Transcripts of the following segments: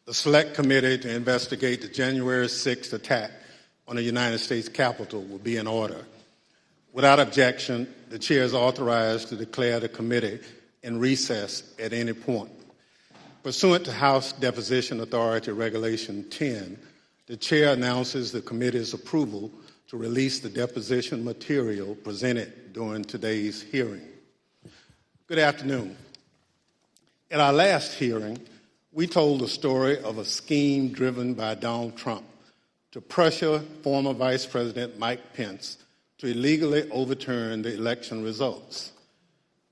The Select Committee to investigate the January 6th attack on the United States Capitol will be in order. Without objection, the Chair is authorized to declare the committee in recess at any point. Pursuant to House Deposition Authority Regulation 10, the Chair announces the committee's approval to release the deposition material presented during today's hearing. Good afternoon. At our last hearing, we told the story of a scheme driven by Donald Trump to pressure former Vice President Mike Pence to illegally overturn the election results.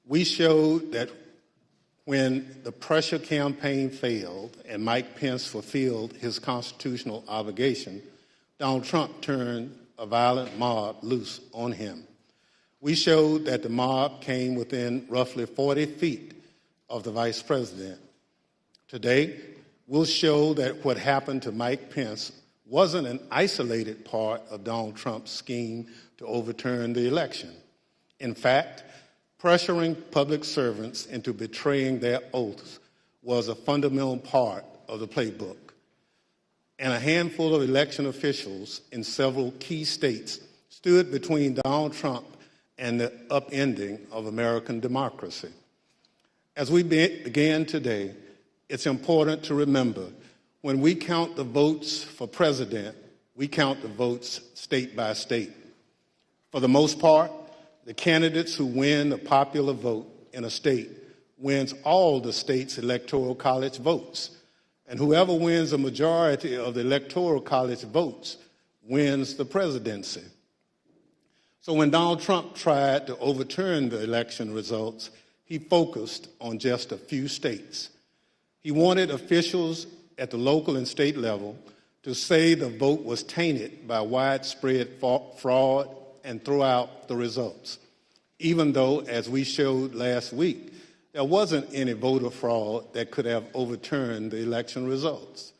We showed that when the pressure campaign failed and Mike Pence fulfilled his constitutional obligation, Donald Trump turned a violent mob loose on him. We showed that the mob came within roughly 40 feet of the Vice President. Today, we'll show that what happened to Mike Pence wasn't an isolated part of Donald Trump's scheme to overturn the election. In fact, pressuring public servants into betraying their oaths was a fundamental part of the playbook. And a handful of election officials in several key states stood between Donald Trump and the upending of American democracy. As we begin today, it's important to remember when we count the votes for president, we count the votes state by state. For the most part, the candidates who win the popular vote in a state wins all the state's electoral college votes. And whoever wins a majority of the electoral college votes wins the presidency. So when Donald Trump tried to overturn the election results, he focused on just a few states. He wanted officials at the local and state level to say the vote was tainted by widespread fraud and throw out the results, even though, as we showed last week, there wasn't any voter fraud that could have overturned the election results.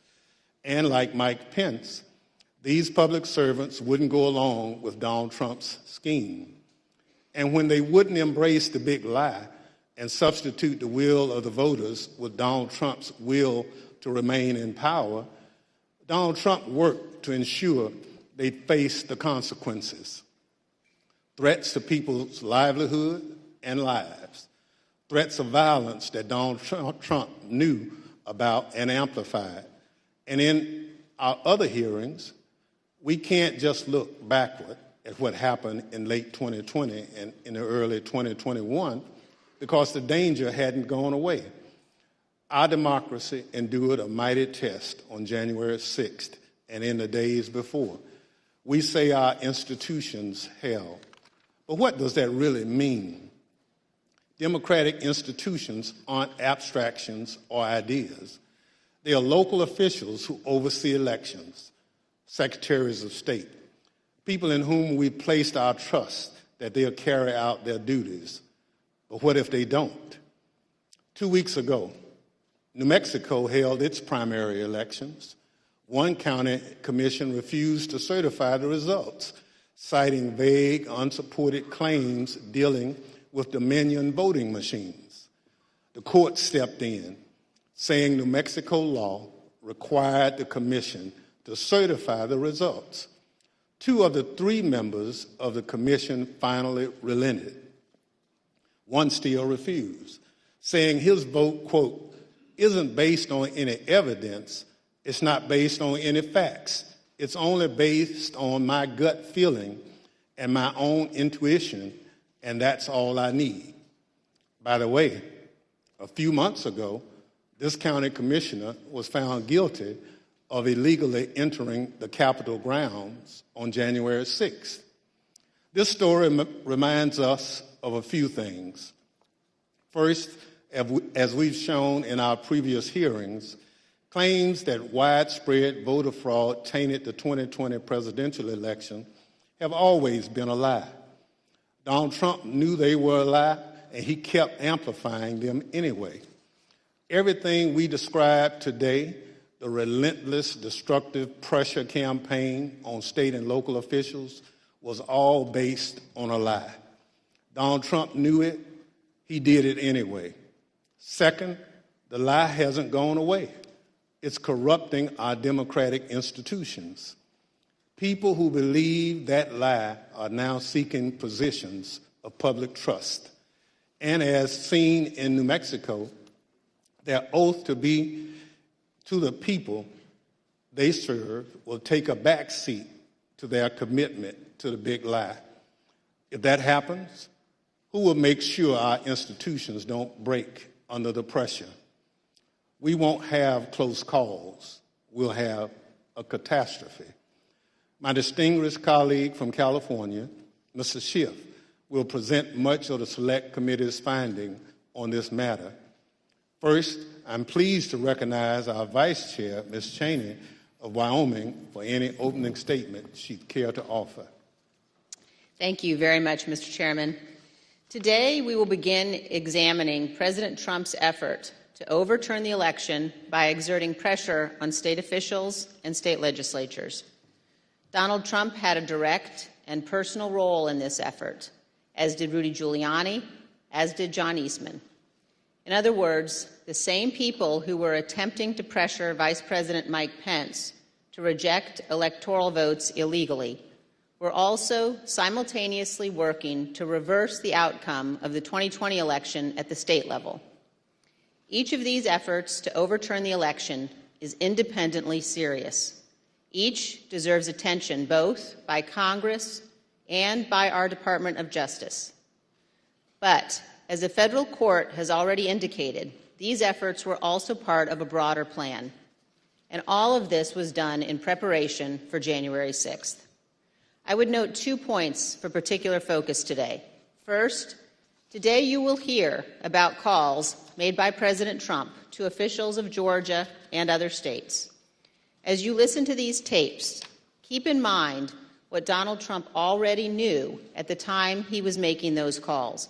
And like Mike Pence, these public servants wouldn't go along with Donald Trump's scheme. And when they wouldn't embrace the big lie and substitute the will of the voters with Donald Trump's will to remain in power, Donald Trump worked to ensure they faced the consequences. Threats to people's livelihood and lives. Threats of violence that Donald Trump knew about and amplified. And in our other hearings, we can't just look backward at what happened in late 2020 and in the early 2021 because the danger hadn't gone away. Our democracy endured a mighty test on January 6th and in the days before. We say our institutions held. But what does that really mean? Democratic institutions aren't abstractions or ideas. They are local officials who oversee elections, secretaries of state, people in whom we placed our trust that they'll carry out their duties. But what if they don't? 2 weeks ago, New Mexico held its primary elections. One county commission refused to certify the results, citing vague, unsupported claims dealing with Dominion voting machines. The court stepped in, saying New Mexico law required the commission to certify the results. 2 of the 3 members of the commission finally relented. One still refused, saying his vote, quote, isn't based on any evidence, it's not based on any facts, it's only based on my gut feeling and my own intuition, and that's all I need. By the way, a few months ago, this county commissioner was found guilty of illegally entering the Capitol grounds on January 6th. This story reminds us of a few things. First, as we've shown in our previous hearings, claims that widespread voter fraud tainted the 2020 presidential election have always been a lie. Donald Trump knew they were a lie, and he kept amplifying them anyway. Everything we described today, the relentless, destructive pressure campaign on state and local officials, was all based on a lie. Donald Trump knew it. He did it anyway. Second, the lie hasn't gone away. It's corrupting our democratic institutions. People who believe that lie are now seeking positions of public trust. And as seen in New Mexico, their oath to be to the people they serve will take a backseat to their commitment to the big lie. If that happens, who will make sure our institutions don't break under the pressure? We won't have close calls. We'll have a catastrophe. My distinguished colleague from California, Mr. Schiff, will present much of the Select Committee's finding on this matter. First, I'm pleased to recognize our Vice Chair, Ms. Cheney of Wyoming, for any opening statement she'd care to offer. Thank you very much, Mr. Chairman. Today, we will begin examining President Trump's effort to overturn the election by exerting pressure on state officials and state legislatures. Donald Trump had a direct and personal role in this effort, as did Rudy Giuliani, as did John Eastman. In other words, the same people who were attempting to pressure Vice President Mike Pence to reject electoral votes illegally were also simultaneously working to reverse the outcome of the 2020 election at the state level. Each of these efforts to overturn the election is independently serious. Each deserves attention both by Congress and by our Department of Justice. But, as the federal court has already indicated, these efforts were also part of a broader plan. And all of this was done in preparation for January 6th. I would note 2 points for particular focus today. First, today you will hear about calls made by President Trump to officials of Georgia and other states. As you listen to these tapes, keep in mind what Donald Trump already knew at the time he was making those calls.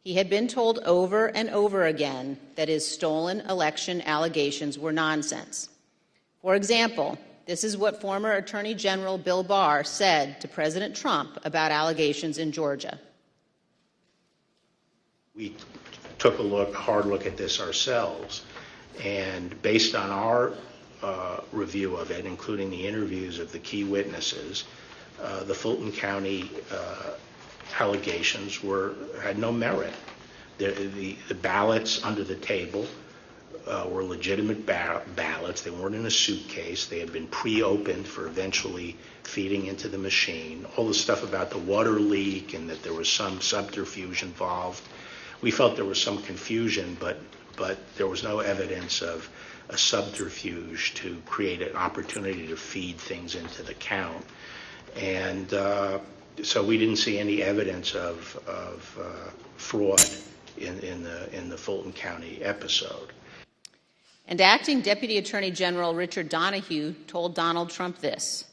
He had been told over and over again that his stolen election allegations were nonsense. For example, this is what former Attorney General Bill Barr said to President Trump about allegations in Georgia. We took a hard look at this ourselves, and based on our review of it, including the interviews of the key witnesses, the Fulton County allegations had no merit. The ballots under the table were legitimate ballots. They weren't in a suitcase. They had been pre-opened for eventually feeding into the machine. All the stuff about the water leak and that there was some subterfuge involved. We felt there was some confusion, but there was no evidence of a subterfuge to create an opportunity to feed things into the count. And so we didn't see any evidence of fraud in the Fulton County episode. And Acting Deputy Attorney General Richard Donahue told Donald Trump this.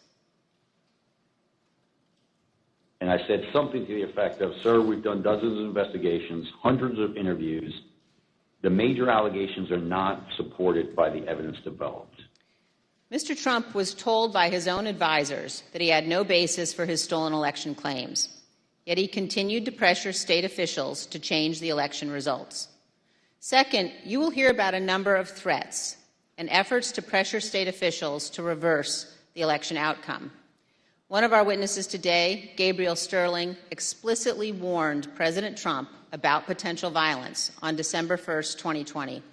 And I said something to the effect of, sir, we've done dozens of investigations, hundreds of interviews. The major allegations are not supported by the evidence developed. Mr. Trump was told by his own advisors that he had no basis for his stolen election claims. Yet he continued to pressure state officials to change the election results. Second, you will hear about a number of threats and efforts to pressure state officials to reverse the election outcome. One of our witnesses today, Gabriel Sterling, explicitly warned President Trump about potential violence on December 1st, 2020,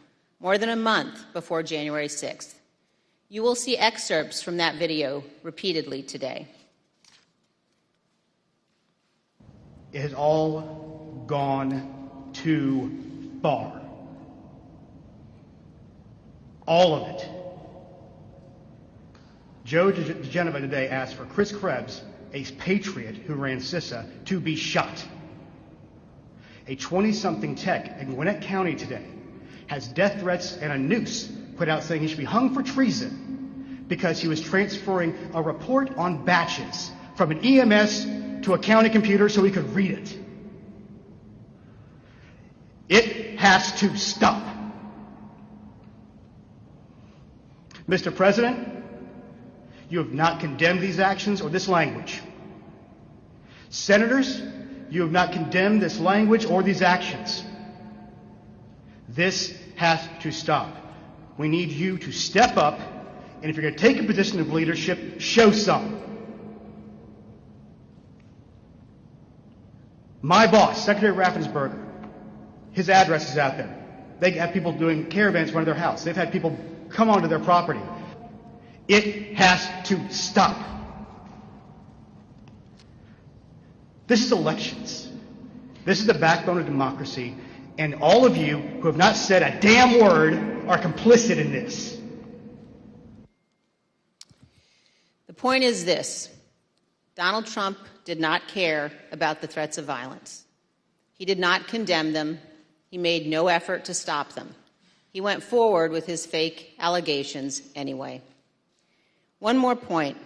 more than a month before January 6th. You will see excerpts from that video repeatedly today. It has all gone too far. All of it. Joe DeGenova today asked for Chris Krebs, a patriot who ran CISA, to be shot. A 20-something tech in Gwinnett County today has death threats and a noose put out saying he should be hung for treason because he was transferring a report on batches from an EMS to a county computer so he could read it. It has to stop. Mr. President, you have not condemned these actions or this language. Senators, you have not condemned this language or these actions. This has to stop. We need you to step up, and if you're going to take a position of leadership, show some. My boss, Secretary Raffensperger, his address is out there. They have people doing caravans in front of their house. They've had people come onto their property. It has to stop. This is elections. This is the backbone of democracy, and all of you who have not said a damn word are complicit in this. The point is this: Donald Trump did not care about the threats of violence. He did not condemn them. He made no effort to stop them. He went forward with his fake allegations anyway. One more point.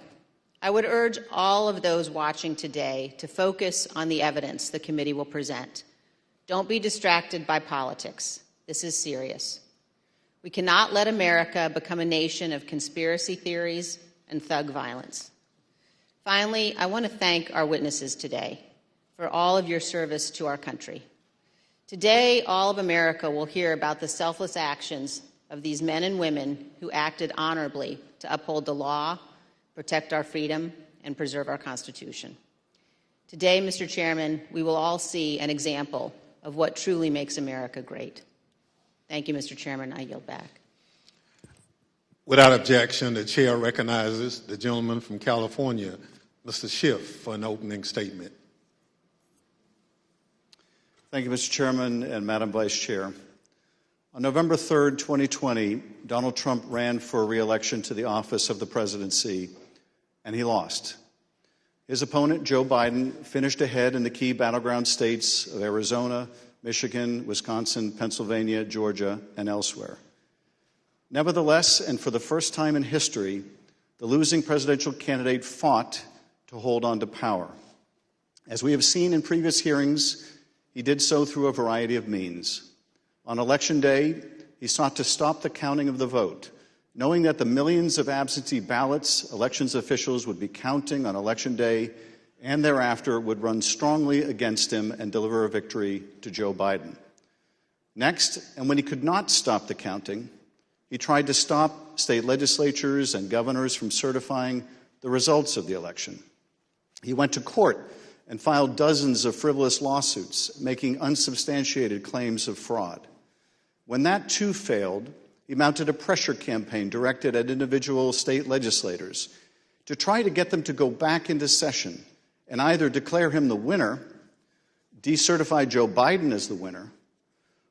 I would urge all of those watching today to focus on the evidence the committee will present. Don't be distracted by politics. This is serious. We cannot let America become a nation of conspiracy theories and thug violence. Finally, I want to thank our witnesses today for all of your service to our country. Today, all of America will hear about the selfless actions of these men and women who acted honorably to uphold the law, protect our freedom, and preserve our Constitution. Today, Mr. Chairman, we will all see an example of what truly makes America great. Thank you, Mr. Chairman. I yield back. Without objection, the chair recognizes the gentleman from California, Mr. Schiff, for an opening statement. Thank you, Mr. Chairman and Madam Vice Chair. On November 3rd, 2020, Donald Trump ran for re-election to the office of the presidency, and he lost. His opponent, Joe Biden, finished ahead in the key battleground states of Arizona, Michigan, Wisconsin, Pennsylvania, Georgia, and elsewhere. Nevertheless, and for the first time in history, the losing presidential candidate fought to hold on to power. As we have seen in previous hearings, he did so through a variety of means. On Election Day, he sought to stop the counting of the vote, knowing that the millions of absentee ballots elections officials would be counting on Election Day and thereafter would run strongly against him and deliver a victory to Joe Biden. Next, and when he could not stop the counting, he tried to stop state legislatures and governors from certifying the results of the election. He went to court and filed dozens of frivolous lawsuits, making unsubstantiated claims of fraud. When that too failed, he mounted a pressure campaign directed at individual state legislators to try to get them to go back into session and either declare him the winner, decertify Joe Biden as the winner,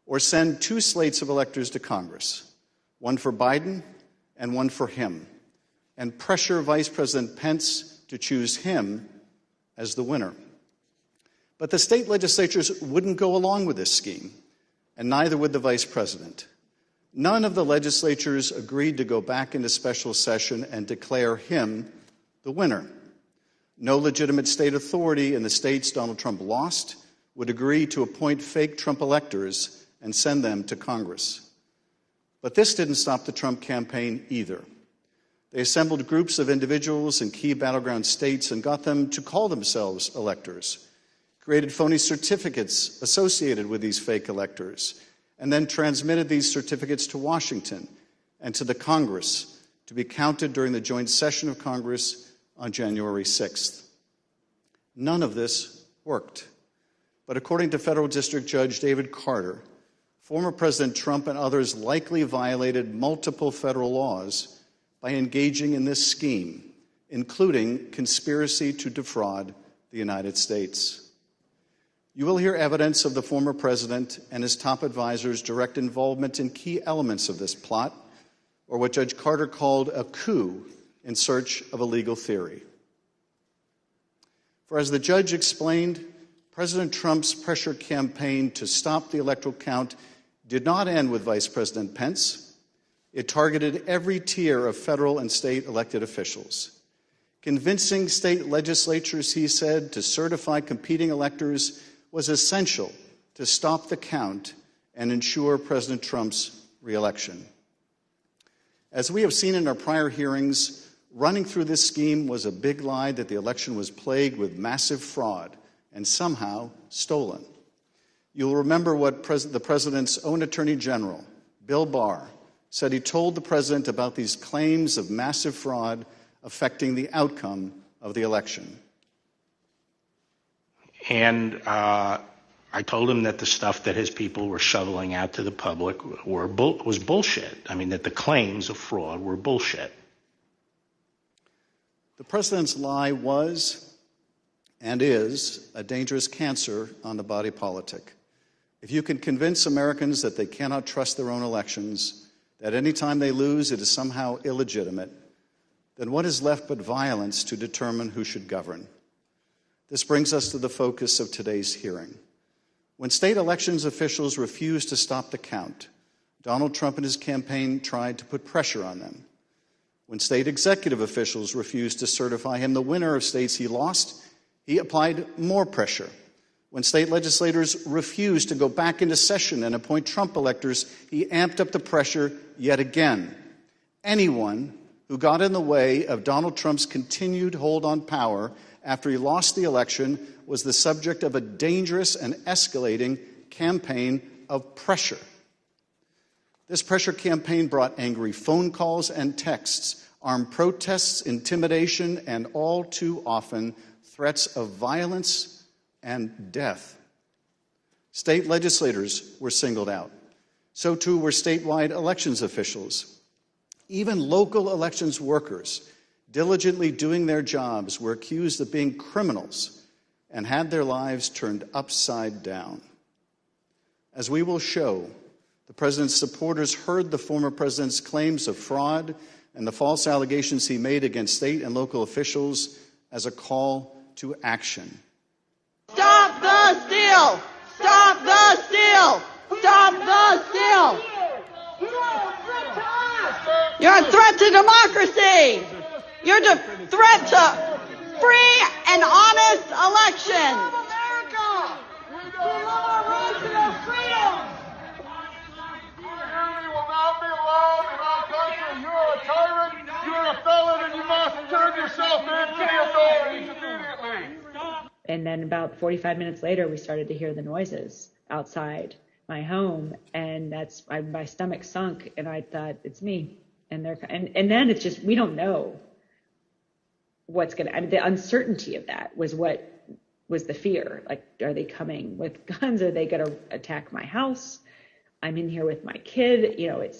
or send two slates of electors to Congress, one for Biden and one for him, and pressure Vice President Pence to choose him as the winner. But the state legislatures wouldn't go along with this scheme, and neither would the vice president. None of the legislatures agreed to go back into special session and declare him the winner. No legitimate state authority in the states Donald Trump lost would agree to appoint fake Trump electors and send them to Congress. But this didn't stop the Trump campaign either. They assembled groups of individuals in key battleground states and got them to call themselves electors, created phony certificates associated with these fake electors, and then transmitted these certificates to Washington and to the Congress to be counted during the joint session of Congress on January 6th. None of this worked. But according to Federal District Judge David Carter, former President Trump and others likely violated multiple federal laws by engaging in this scheme, including conspiracy to defraud the United States. You will hear evidence of the former president and his top advisors' direct involvement in key elements of this plot, or what Judge Carter called a coup in search of a legal theory. For as the judge explained, President Trump's pressure campaign to stop the electoral count did not end with Vice President Pence. It targeted every tier of federal and state elected officials. Convincing state legislatures, he said, to certify competing electors was essential to stop the count and ensure President Trump's re-election. As we have seen in our prior hearings, running through this scheme was a big lie that the election was plagued with massive fraud and somehow stolen. You'll remember what the president's own Attorney General, Bill Barr, said he told the president about these claims of massive fraud affecting the outcome of the election. And I told him that the stuff that his people were shoveling out to the public was bullshit. I mean, that the claims of fraud were bullshit. The president's lie was and is a dangerous cancer on the body politic. If you can convince Americans that they cannot trust their own elections, that any time they lose it is somehow illegitimate, then what is left but violence to determine who should govern? This brings us to the focus of today's hearing. When state elections officials refused to stop the count, Donald Trump and his campaign tried to put pressure on them. When state executive officials refused to certify him the winner of states he lost, he applied more pressure. When state legislators refused to go back into session and appoint Trump electors, he amped up the pressure yet again. Anyone who got in the way of Donald Trump's continued hold on power after he lost the election was the subject of a dangerous and escalating campaign of pressure. This pressure campaign brought angry phone calls and texts, armed protests, intimidation, and all too often threats of violence and death. State legislators were singled out. So too were statewide elections officials. Even local elections workers, diligently doing their jobs, were accused of being criminals and had their lives turned upside down. As we will show, the president's supporters heard the former president's claims of fraud and the false allegations he made against state and local officials as a call to action. Stop the steal! Stop the steal! Stop the steal! You're a threat to democracy! You're a threat to free and honest elections! America! We love our rights and our freedom! You will not be allowed in our country. You're a tyrant, you're a felon, and you must turn yourself in to the authorities immediately. And then about 45 minutes later, we started to hear the noises outside my home, and my stomach sunk, and I thought, it's me. And then it's just, we don't know what's going to, I mean, the uncertainty of that was what was the fear. Like, are they coming with guns? Are they going to attack my house? I'm in here with my kid,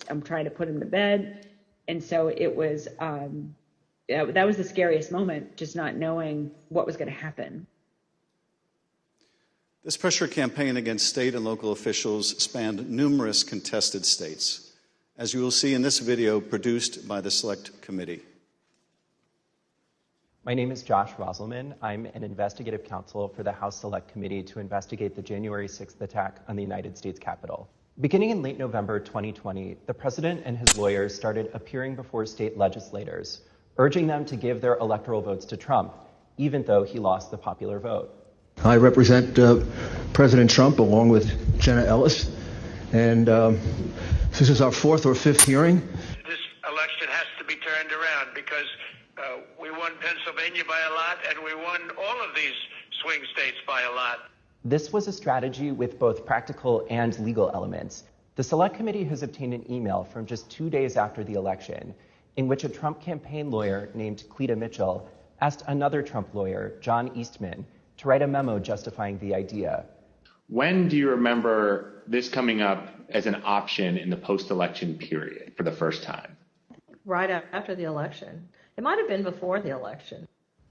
I'm trying to put him to bed. And so it was, that was the scariest moment, just not knowing what was going to happen. This pressure campaign against state and local officials spanned numerous contested states, as you will see in this video produced by the Select Committee. My name is Josh Roselman. I'm an investigative counsel for the House Select Committee to investigate the January 6th attack on the United States Capitol. Beginning in late November 2020, the president and his lawyers started appearing before state legislators, urging them to give their electoral votes to Trump, even though he lost the popular vote. I represent President Trump along with Jenna Ellis, and this is our fourth or fifth hearing. This election has to be turned around because we won Pennsylvania by a lot, and we won all of these swing states by a lot. This was a strategy with both practical and legal elements. The Select Committee has obtained an email from just 2 days after the election in which a Trump campaign lawyer named Cleta Mitchell asked another Trump lawyer, John Eastman, to write a memo justifying the idea. When do you remember this coming up as an option in the post-election period for the first time? Right after the election. It might have been before the election.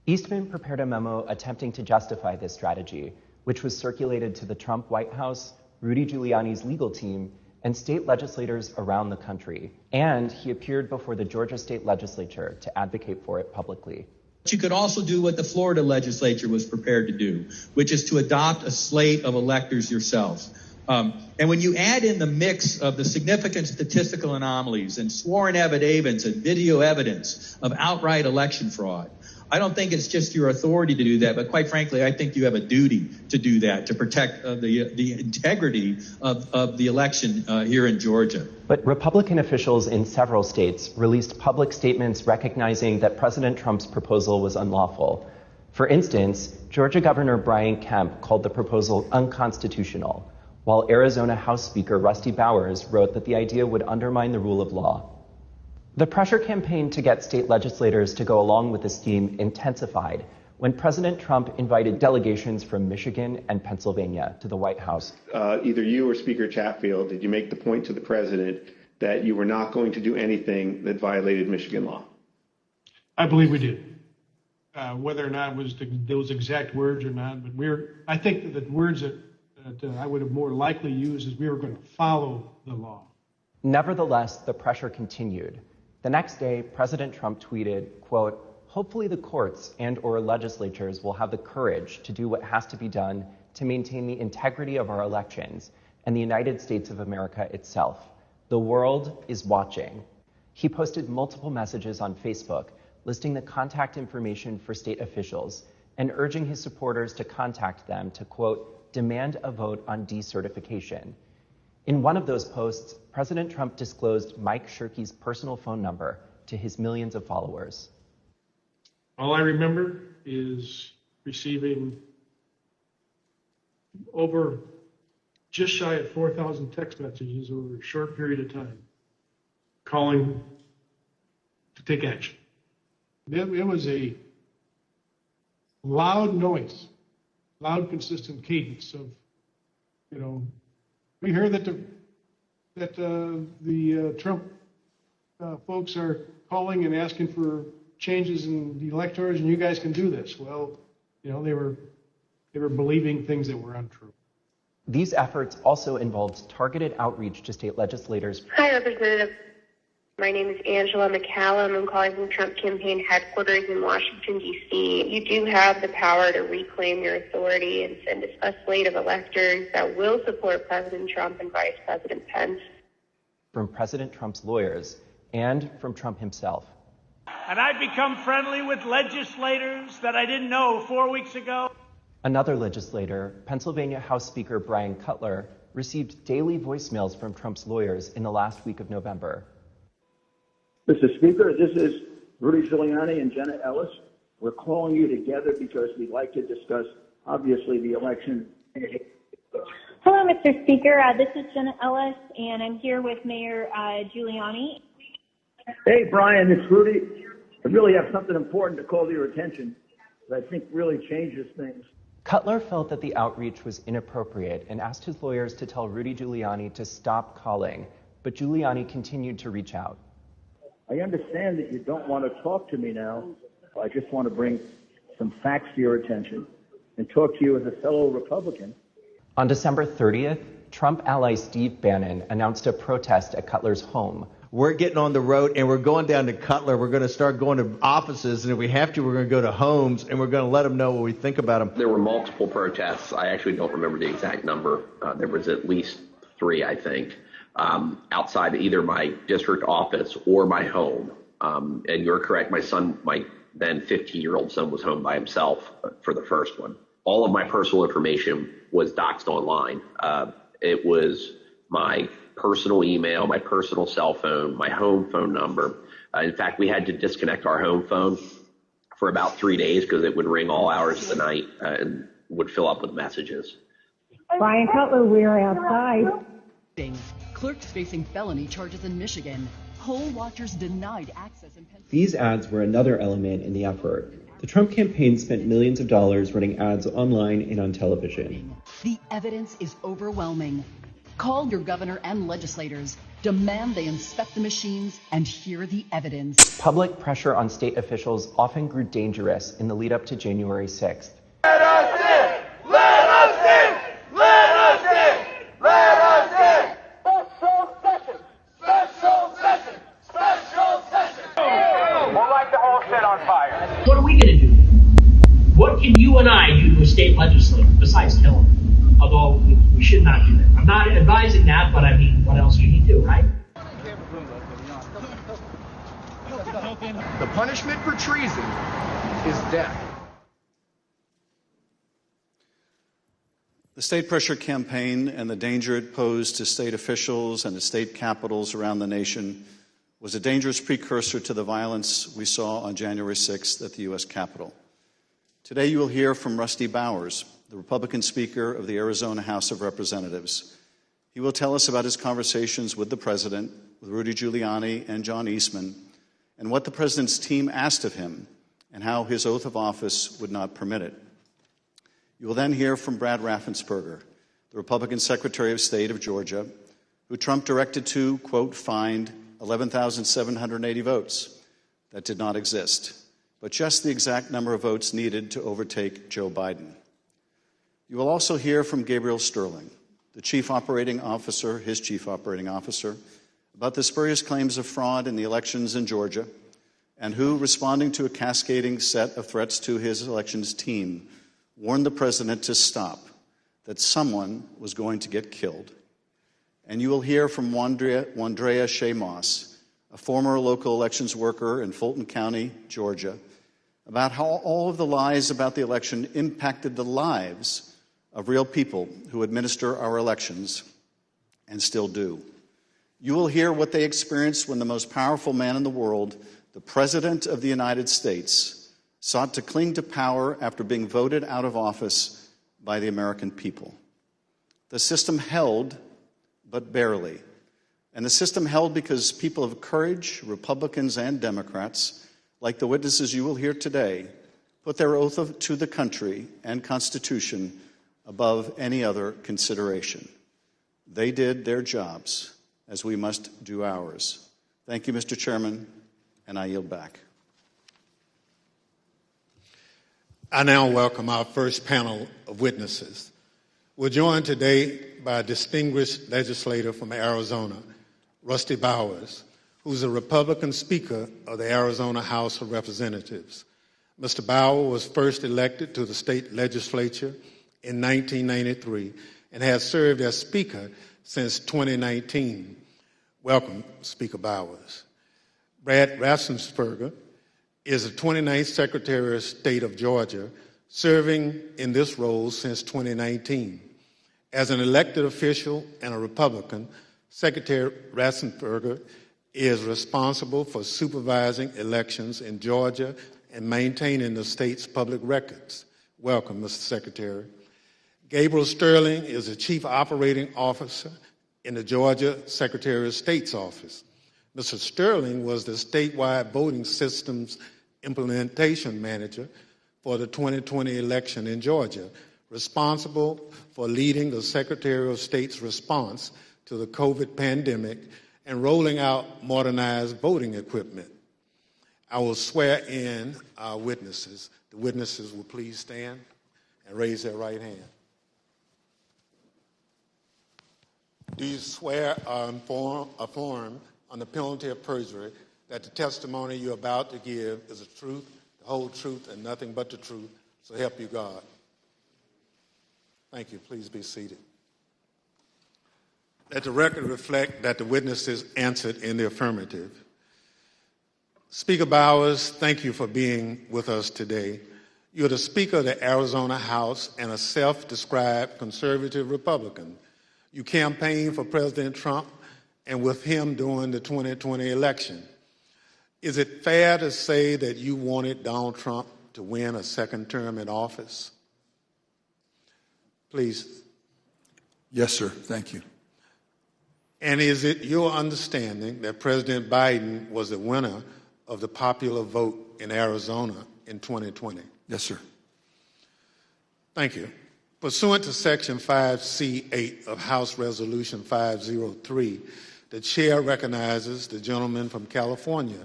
Eastman prepared a memo attempting to justify this strategy, which was circulated to the Trump White House, Rudy Giuliani's legal team, and state legislators around the country. And he appeared before the Georgia State Legislature to advocate for it publicly. You could also do what the Florida legislature was prepared to do, which is to adopt a slate of electors yourselves. And when you add in the mix of the significant statistical anomalies and sworn affidavits and video evidence of outright election fraud, I don't think it's just your authority to do that, but quite frankly, I think you have a duty to do that, to protect the integrity of the election here in Georgia. But Republican officials in several states released public statements recognizing that President Trump's proposal was unlawful. For instance, Georgia Governor Brian Kemp called the proposal unconstitutional, while Arizona House Speaker Rusty Bowers wrote that the idea would undermine the rule of law. The pressure campaign to get state legislators to go along with this scheme intensified when President Trump invited delegations from Michigan and Pennsylvania to the White House. Either you or Speaker Chatfield, did you make the point to the president that you were not going to do anything that violated Michigan law? I believe we did. Whether or not it was those exact words or not, but I think that the words that I would have more likely used is we were going to follow the law. Nevertheless, the pressure continued. The next day, President Trump tweeted, quote, "Hopefully the courts and/or legislatures will have the courage to do what has to be done to maintain the integrity of our elections and the United States of America itself. The world is watching." He posted multiple messages on Facebook listing the contact information for state officials and urging his supporters to contact them to, quote, "demand a vote on decertification." In one of those posts, President Trump disclosed Mike Shirkey's personal phone number to his millions of followers. All I remember is receiving over just shy of 4,000 text messages over a short period of time, calling to take action. It was a loud noise, loud, consistent cadence of, we hear that the Trump folks are calling and asking for changes in the electors, and you guys can do this. Well, they were believing things that were untrue. These efforts also involved targeted outreach to state legislators. Hi, Representative. My name is Angela McCallum. I'm calling from Trump campaign headquarters in Washington, D.C. You do have the power to reclaim your authority and send a slate of electors that will support President Trump and Vice President Pence. From President Trump's lawyers and from Trump himself. And I've become friendly with legislators that I didn't know 4 weeks ago. Another legislator, Pennsylvania House Speaker Brian Cutler, received daily voicemails from Trump's lawyers in the last week of November. Mr. Speaker, this is Rudy Giuliani and Jenna Ellis. We're calling you together because we'd like to discuss, obviously, the election. Hello, Mr. Speaker. This is Jenna Ellis, and I'm here with Mayor Giuliani. Hey, Brian, it's Rudy. I really have something important to call to your attention that I think really changes things. Cutler felt that the outreach was inappropriate and asked his lawyers to tell Rudy Giuliani to stop calling, but Giuliani continued to reach out. I understand that you don't want to talk to me now. I just want to bring some facts to your attention and talk to you as a fellow Republican. On December 30th, Trump ally Steve Bannon announced a protest at Cutler's home. We're getting on the road and we're going down to Cutler. We're going to start going to offices, and if we have to, we're going to go to homes, and we're going to let them know what we think about them. There were multiple protests. I actually don't remember the exact number. There was at least 3, I think. Outside either my district office or my home. And you're correct, my son, my then 15-year-old son, was home by himself for the first one. All of my personal information was doxed online. It was my personal email, my personal cell phone, my home phone number. In fact, we had to disconnect our home phone for about 3 days because it would ring all hours of the night and would fill up with messages. Brian Cutler, we're outside. Clerks facing felony charges in Michigan. Poll watchers denied access in Pennsylvania. These ads were another element in the effort. The Trump campaign spent millions of dollars running ads online and on television. The evidence is overwhelming. Call your governor and legislators. Demand they inspect the machines and hear the evidence. Public pressure on state officials often grew dangerous in the lead up to January 6th. Let us in! Let us in! Let us in! Let us in! Special session! Special session! Special session! We'll light the whole shit on fire. What are we going to do? What can you and I do to a state legislator besides kill them? Although we should not do that. I'm not advising that, but I mean, what else can you do, right? The punishment for treason is death. The state pressure campaign and the danger it posed to state officials and to state capitals around the nation was a dangerous precursor to the violence we saw on January 6th at the U.S. Capitol. Today you will hear from Rusty Bowers, the Republican Speaker of the Arizona House of Representatives. He will tell us about his conversations with the president, with Rudy Giuliani and John Eastman, and what the president's team asked of him and how his oath of office would not permit it. You will then hear from Brad Raffensperger, the Republican Secretary of State of Georgia, who Trump directed to, quote, find 11,780 votes that did not exist, but just the exact number of votes needed to overtake Joe Biden. You will also hear from Gabriel Sterling, the chief operating officer, his chief operating officer, about the spurious claims of fraud in the elections in Georgia, and who, responding to a cascading set of threats to his elections team, warned the president to stop, that someone was going to get killed. And you will hear from Wandrea Shea Moss, a former local elections worker in Fulton County, Georgia, about how all of the lies about the election impacted the lives of real people who administer our elections and still do. You will hear what they experienced when the most powerful man in the world, the President of the United States, sought to cling to power after being voted out of office by the American people. The system held, but barely. And the system held because people of courage, Republicans and Democrats, like the witnesses you will hear today, put their oath to the country and Constitution above any other consideration. They did their jobs, as we must do ours. Thank you, Mr. Chairman, and I yield back. I now welcome our first panel of witnesses. We're joined today by a distinguished legislator from Arizona, Rusty Bowers, who's a Republican Speaker of the Arizona House of Representatives. Mr. Bowers was first elected to the state legislature in 1993 and has served as Speaker since 2019. Welcome, Speaker Bowers. Brad Raffensperger is the 29th Secretary of State of Georgia, serving in this role since 2019. As an elected official and a Republican, Secretary Raffensperger is responsible for supervising elections in Georgia and maintaining the state's public records. Welcome, Mr. Secretary. Gabriel Sterling is the Chief Operating Officer in the Georgia Secretary of State's office. Mr. Sterling was the statewide voting systems implementation manager for the 2020 election in Georgia, responsible for leading the Secretary of State's response to the COVID pandemic and rolling out modernized voting equipment. I will swear in our witnesses. The witnesses will please stand and raise their right hand. Do you swear or affirm on the penalty of perjury that the testimony you're about to give is the truth, the whole truth, and nothing but the truth, so help you God? Thank you. Please be seated. Let the record reflect that the witnesses answered in the affirmative. Speaker Bowers, thank you for being with us today. You're the Speaker of the Arizona House and a self-described conservative Republican. You campaigned for President Trump and with him during the 2020 election. Is it fair to say that you wanted Donald Trump to win a second term in office? Please. Yes, sir. Thank you. And is it your understanding that President Biden was the winner of the popular vote in Arizona in 2020? Yes, sir. Thank you. Pursuant to Section 5C8 of House Resolution 503, the chair recognizes the gentleman from California,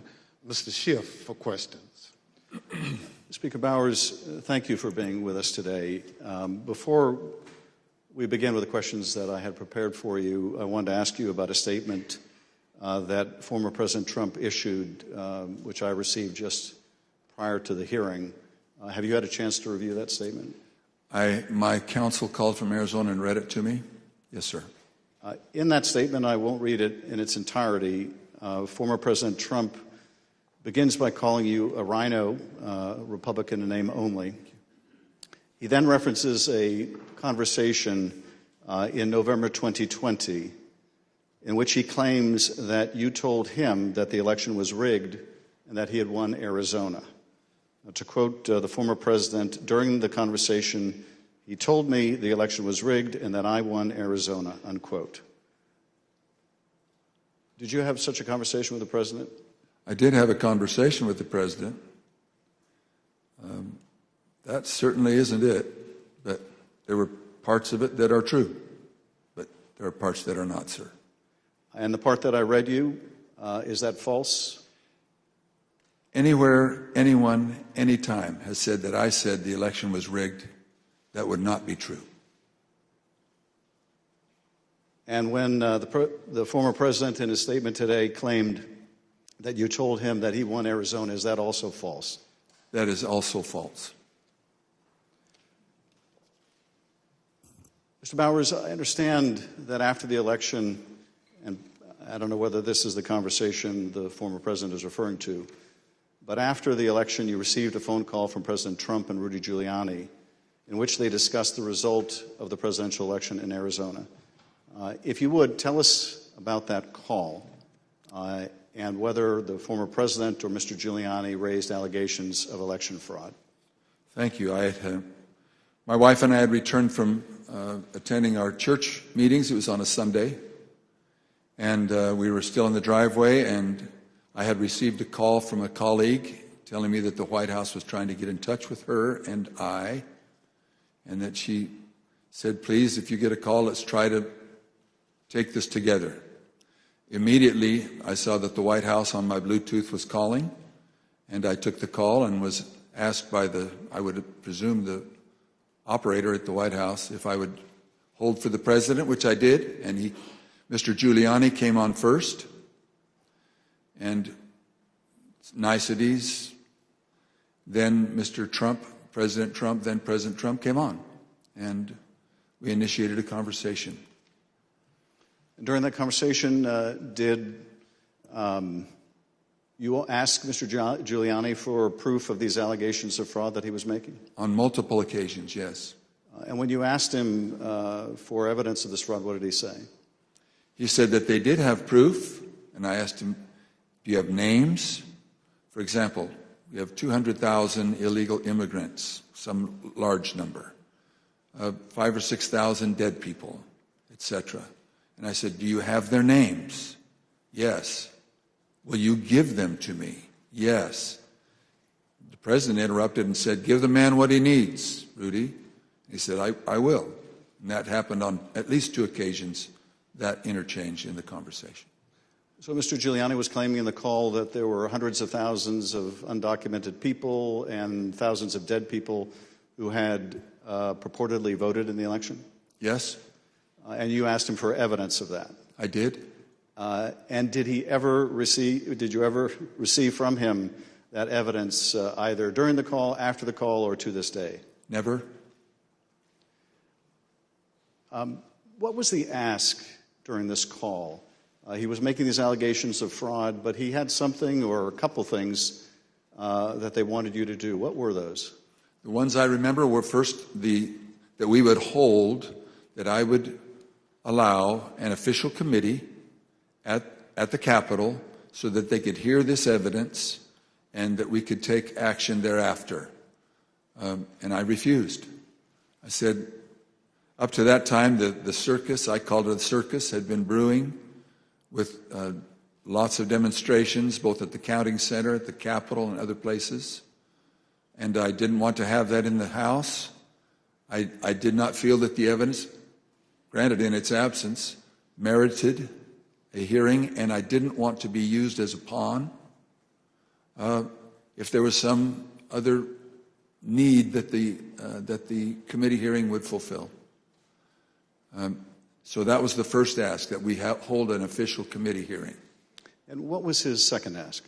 Mr. Schiff, for questions. Speaker Bowers, thank you for being with us today. Before we begin with the questions that I had prepared for you, I wanted to ask you about a statement that former President Trump issued, which I received just prior to the hearing. Have you had a chance to review that statement? My counsel called from Arizona and read it to me. Yes, sir. In that statement, I won't read it in its entirety. Former President Trump begins by calling you a rhino, Republican in name only. He then references a conversation in November 2020 in which he claims that you told him that the election was rigged and that he had won Arizona. To quote the former president, during the conversation, he told me the election was rigged and that I won Arizona, unquote. Did you have such a conversation with the president? I did have a conversation with the president. That certainly isn't it, but there were parts of it that are true, but there are parts that are not, sir. And the part that I read you, is that false? Anywhere, anyone, anytime has said that I said the election was rigged, that would not be true. And when the former president in his statement today claimed that you told him that he won Arizona, is that also false? That is also false. Mr. Bowers, I understand that after the election, and I don't know whether this is the conversation the former president is referring to, but after the election you received a phone call from President Trump and Rudy Giuliani in which they discussed the result of the presidential election in Arizona. If you would, tell us about that call and whether the former president or Mr. Giuliani raised allegations of election fraud. Thank you. My wife and I had returned from attending our church meetings. It was on a Sunday, and we were still in the driveway, and I had received a call from a colleague telling me that the White House was trying to get in touch with her and I, and that she said, please, if you get a call, let's try to take this together. Immediately, I saw that the White House on my Bluetooth was calling, and I took the call and was asked by I would presume, the operator at the White House if I would hold for the president, which I did, and Mr. Giuliani came on first, and niceties, then Mr. Trump, President Trump, then President Trump came on, and we initiated a conversation. During that conversation, did you ask Mr. Giuliani for proof of these allegations of fraud that he was making? On multiple occasions, yes. And when you asked him for evidence of this fraud, what did he say? He said that they did have proof, and I asked him, do you have names? For example, we have 200,000 illegal immigrants, some large number, 5,000 or 6,000 dead people, etc. And I said, do you have their names? Yes. Will you give them to me? Yes. The president interrupted and said, give the man what he needs, Rudy. He said, I will. And that happened on at least 2 occasions, that interchange in the conversation. So Mr. Giuliani was claiming in the call that there were hundreds of thousands of undocumented people and thousands of dead people who had purportedly voted in the election? Yes. And you asked him for evidence of that? I did. And did you ever receive from him that evidence either during the call, after the call, or to this day? Never. What was the ask during this call? He was making these allegations of fraud, but he had something or a couple things that they wanted you to do. What were those? The ones I remember were first that we would hold, that I would allow an official committee at the Capitol so that they could hear this evidence and that we could take action thereafter. And I refused. I said, up to that time, the circus, I called it a circus, had been brewing with lots of demonstrations, both at the counting center, at the Capitol, and other places. And I didn't want to have that in the House. I did not feel that the evidence, granted in its absence, merited a hearing, and I didn't want to be used as a pawn if there was some other need that the committee hearing would fulfill. So that was the first ask, that we hold an official committee hearing. And what was his second ask?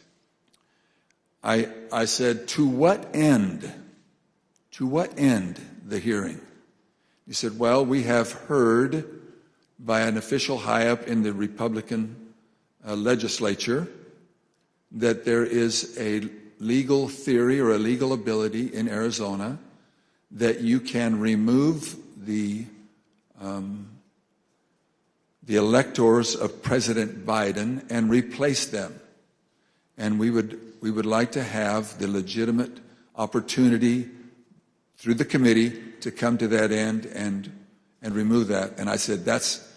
I said, to what end? To what end the hearing? He said, well, we have heard by an official high up in the Republican legislature that there is a legal theory or a legal ability in Arizona that you can remove the electors of President Biden and replace them. And we would like to have the legitimate opportunity through the committee to come to that end and remove that. And I said, that's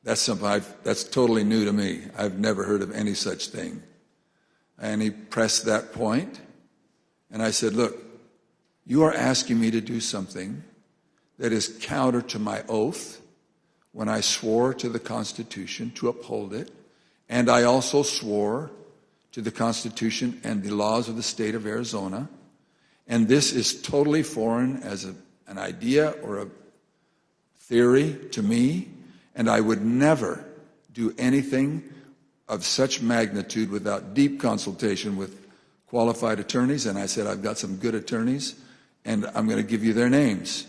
That's something that's totally new to me. I've never heard of any such thing. And he pressed that point, and I said, look, you are asking me to do something that is counter to my oath when I swore to the Constitution to uphold it, and I also swore to the Constitution and the laws of the state of Arizona, and this is totally foreign as an idea or a theory to me, and I would never do anything of such magnitude without deep consultation with qualified attorneys. And I said, I've got some good attorneys, and I'm going to give you their names.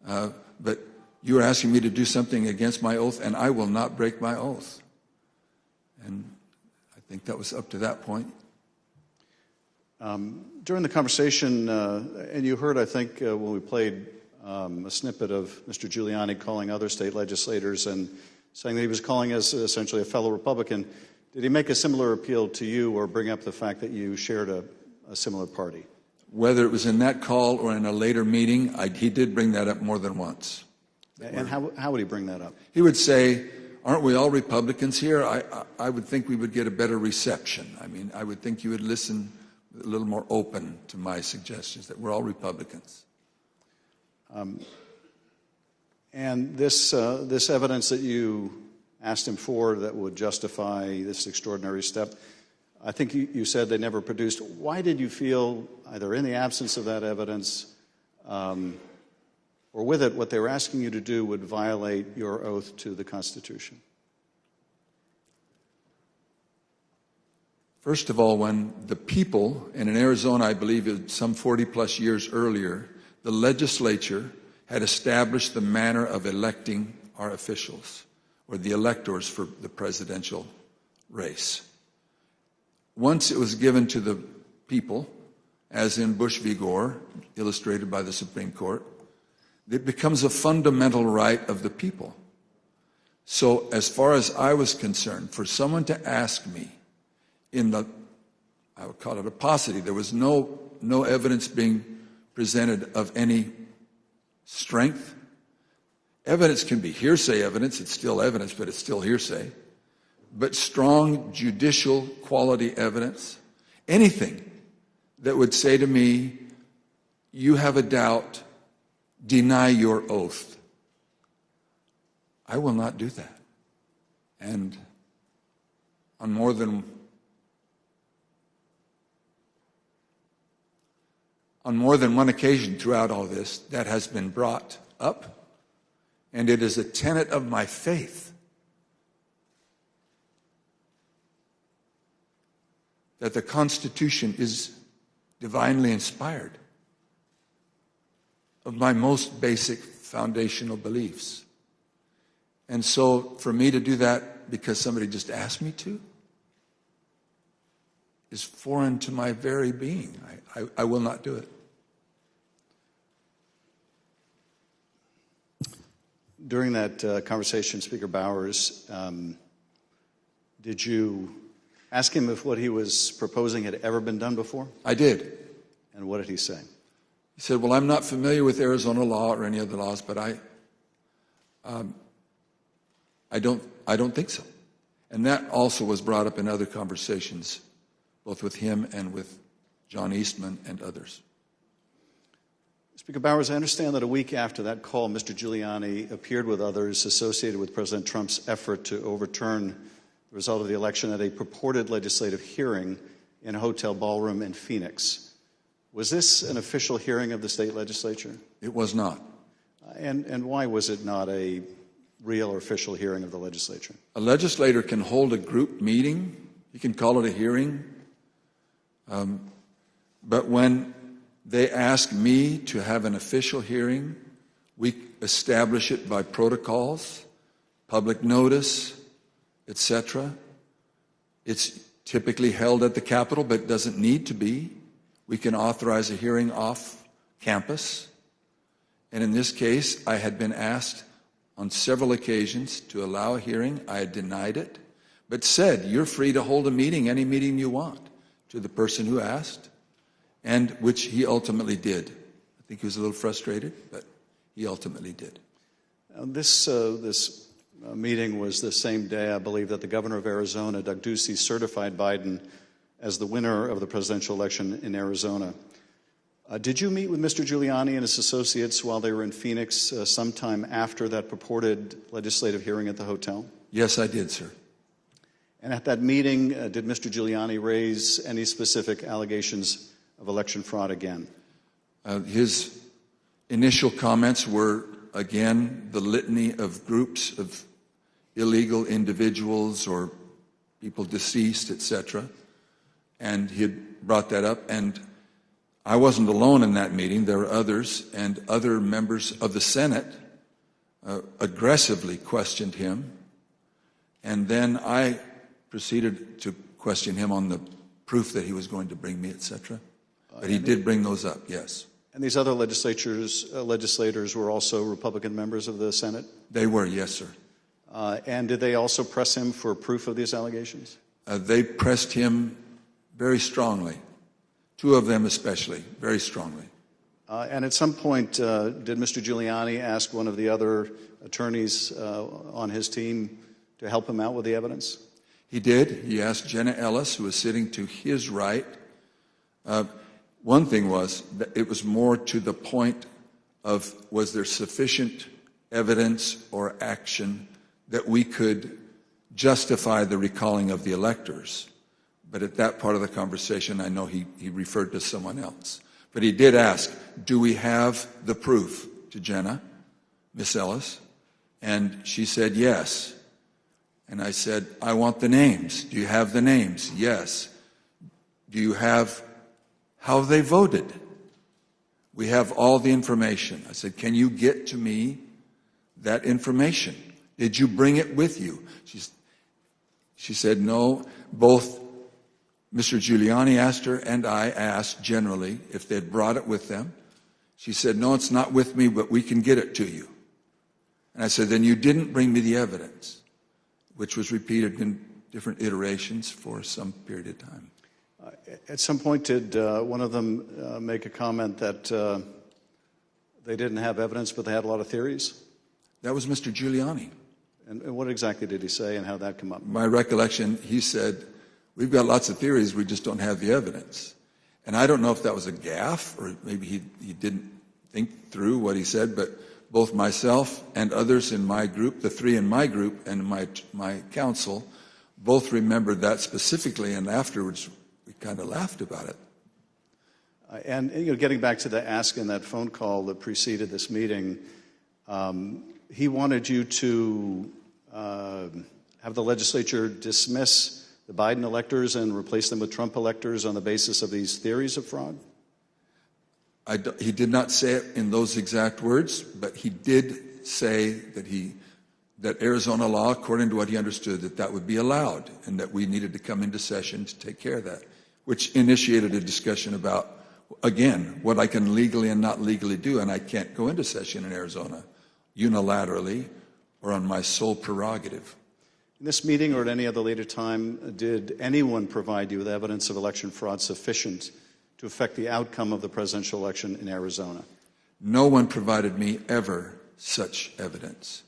But you're asking me to do something against my oath, and I will not break my oath. And I think that was up to that point. During the conversation, and you heard, I think, when we played a snippet of Mr. Giuliani calling other state legislators and saying that he was calling as essentially a fellow Republican. Did he make a similar appeal to you or bring up the fact that you shared a similar party? Whether it was in that call or in a later meeting, he did bring that up more than once. And how would he bring that up? He would say, aren't we all Republicans here? I would think we would get a better reception. I mean, I would think you would listen a little more open to my suggestions that we're all Republicans. And this evidence that you asked him for that would justify this extraordinary step, I think you said they never produced. Why did you feel, either in the absence of that evidence or with it, what they were asking you to do would violate your oath to the Constitution? First of all, when the people, and in Arizona, I believe some 40-plus years earlier, the legislature had established the manner of electing our officials, or the electors for the presidential race. Once it was given to the people, as in Bush v. Gore, illustrated by the Supreme Court, it becomes a fundamental right of the people. So as far as I was concerned, for someone to ask me I would call it a paucity, there was no evidence being presented of any strength. Evidence can be hearsay evidence, it's still evidence, but it's still hearsay. But strong judicial quality evidence, anything that would say to me, you have a doubt, deny your oath. I will not do that. And on more than one occasion throughout all this, that has been brought up, and it is a tenet of my faith that the Constitution is divinely inspired of my most basic foundational beliefs. And so for me to do that because somebody just asked me to is foreign to my very being. I will not do it. During that conversation, Speaker Bowers, did you ask him if what he was proposing had ever been done before? I did. And what did he say? He said, well, I'm not familiar with Arizona law or any other laws, but I don't think so. And that also was brought up in other conversations, both with him and with John Eastman and others. Speaker Bowers, I understand that a week after that call, Mr. Giuliani appeared with others associated with President Trump's effort to overturn the result of the election at a purported legislative hearing in a hotel ballroom in Phoenix. Was this an official hearing of the state legislature? It was not. And why was it not a real or official hearing of the legislature? A legislator can hold a group meeting. He can call it a hearing. But when they ask me to have an official hearing, we establish it by protocols, public notice, etc. It's typically held at the Capitol, but it doesn't need to be. We can authorize a hearing off campus. And in this case, I had been asked on several occasions to allow a hearing. I had denied it, but said, you're free to hold a meeting, any meeting you want, to the person who asked, and which he ultimately did. I think he was a little frustrated, but he ultimately did. This meeting was the same day, I believe, that the governor of Arizona, Doug Ducey, certified Biden as the winner of the presidential election in Arizona. Did you meet with Mr. Giuliani and his associates while they were in Phoenix sometime after that purported legislative hearing at the hotel? Yes, I did, sir. And at that meeting, did Mr. Giuliani raise any specific allegations of election fraud again? His initial comments were, again, the litany of groups of illegal individuals or people deceased, etc. And he had brought that up. And I wasn't alone in that meeting. There were others, and other members of the Senate aggressively questioned him. And then I proceeded to question him on the proof that he was going to bring me, etc. But he did bring those up, yes. And these other legislators were also Republican members of the Senate? They were, yes, sir. And did they also press him for proof of these allegations? They pressed him very strongly. Two of them especially, very strongly. And at some point, did Mr. Giuliani ask one of the other attorneys on his team to help him out with the evidence? He did. He asked Jenna Ellis, who was sitting to his right. One thing was that it was more to the point of, was there sufficient evidence or action that we could justify the recalling of the electors? But at that part of the conversation, I know he referred to someone else. But he did ask, do we have the proof, to Jenna, Miss Ellis? And she said, yes. And I said, I want the names. Do you have the names? Yes. Do you have how they voted? We have all the information. I said, can you get to me that information? Did you bring it with you? She said, no. Both Mr. Giuliani asked her and I asked generally if they'd brought it with them. She said, no, it's not with me, but we can get it to you. And I said, then you didn't bring me the evidence, which was repeated in different iterations for some period of time. At some point, did one of them make a comment that they didn't have evidence, but they had a lot of theories? That was Mr. Giuliani. And what exactly did he say, and how did that come up? My recollection, he said, we've got lots of theories, we just don't have the evidence. And I don't know if that was a gaffe, or maybe he didn't think through what he said, but both myself and others in my group, the three in my group and my council, both remembered that specifically, and afterwards we kind of laughed about it. And getting back to the ask in that phone call that preceded this meeting, he wanted you to have the legislature dismiss the Biden electors and replace them with Trump electors on the basis of these theories of fraud? He did not say it in those exact words, but he did say that Arizona law, according to what he understood, that would be allowed and that we needed to come into session to take care of that, which initiated a discussion about, again, what I can legally and not legally do, and I can't go into session in Arizona unilaterally or on my sole prerogative. In this meeting or at any other later time, did anyone provide you with evidence of election fraud sufficient to affect the outcome of the presidential election in Arizona? No one provided me ever such evidence.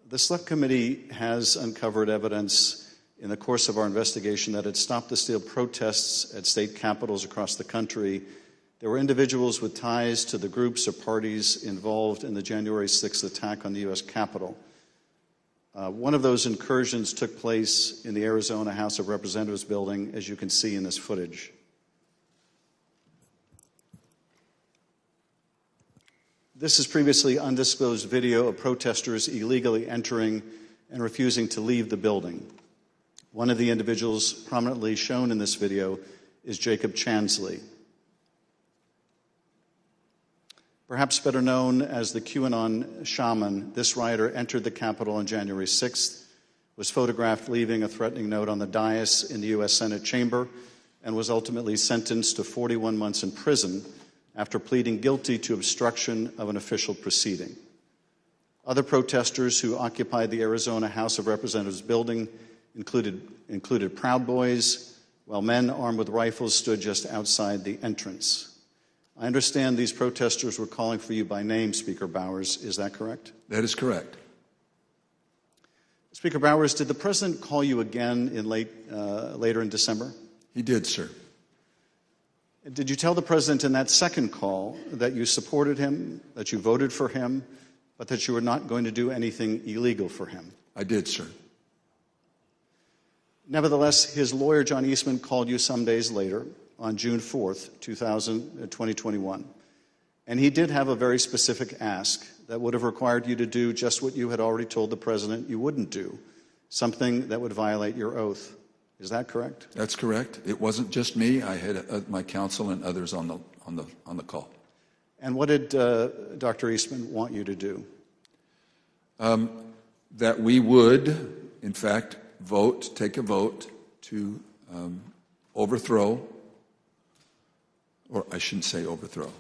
The Select Committee has uncovered evidence in the course of our investigation that at Stop the Steal protests at state capitals across the country, there were individuals with ties to the groups or parties involved in the January 6th attack on the U.S. Capitol. One of those incursions took place in the Arizona House of Representatives building, as you can see in this footage. This is previously undisclosed video of protesters illegally entering and refusing to leave the building. One of the individuals prominently shown in this video is Jacob Chansley. Perhaps better known as the QAnon shaman, this rioter entered the Capitol on January 6th, was photographed leaving a threatening note on the dais in the U.S. Senate chamber, and was ultimately sentenced to 41 months in prison after pleading guilty to obstruction of an official proceeding. Other protesters who occupied the Arizona House of Representatives building included Proud Boys, while men armed with rifles stood just outside the entrance. I understand these protesters were calling for you by name, Speaker Bowers. Is that correct? That is correct. Speaker Bowers, did the president call you again in later in December? He did, sir. Did you tell the president in that second call that you supported him, that you voted for him, but that you were not going to do anything illegal for him? I did, sir. Nevertheless, his lawyer, John Eastman, called you some days later on June 4th, 2021. And he did have a very specific ask that would have required you to do just what you had already told the president you wouldn't do, something that would violate your oath. Is that correct? That's correct. It wasn't just me. I had my counsel and others on the call. And what did Dr. Eastman want you to do? That we would, in fact, take a vote to overthrow, or I shouldn't say overthrow,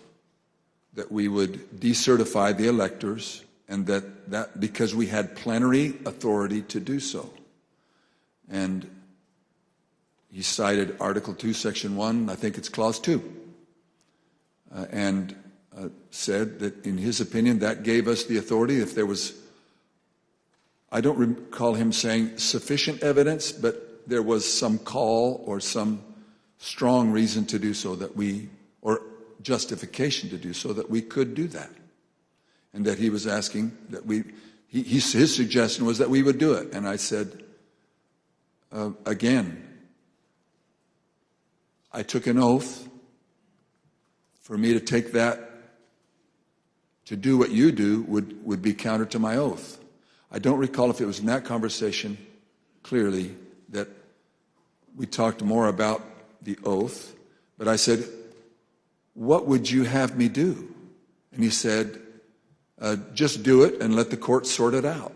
that we would decertify the electors, and that because we had plenary authority to do so. And he cited Article 2, Section 1, I think it's Clause 2, and said that, in his opinion, that gave us the authority. If there was, I don't recall him saying sufficient evidence, but there was some call or some strong reason to do so, or justification to do so, that we could do that. And that he was asking that his suggestion was that we would do it. And I said, again, I took an oath. For me to take that, to do what you do, would be counter to my oath. I don't recall if it was in that conversation, clearly, that we talked more about the oath, but I said, what would you have me do? And he said, just do it and let the court sort it out.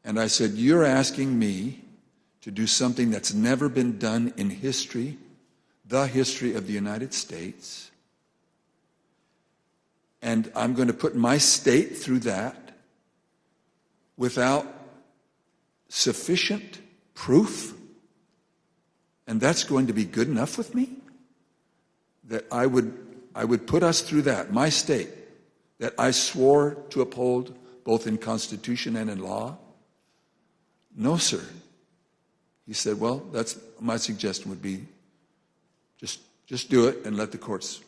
And I said, you're asking me to do something that's never been done in history, the history of the United States, and I'm going to put my state through that without sufficient proof, and that's going to be good enough with me? That I would put us through that, my state, that I swore to uphold both in Constitution and in law? No, sir. He said, well, that's my suggestion would be just do it and let the courts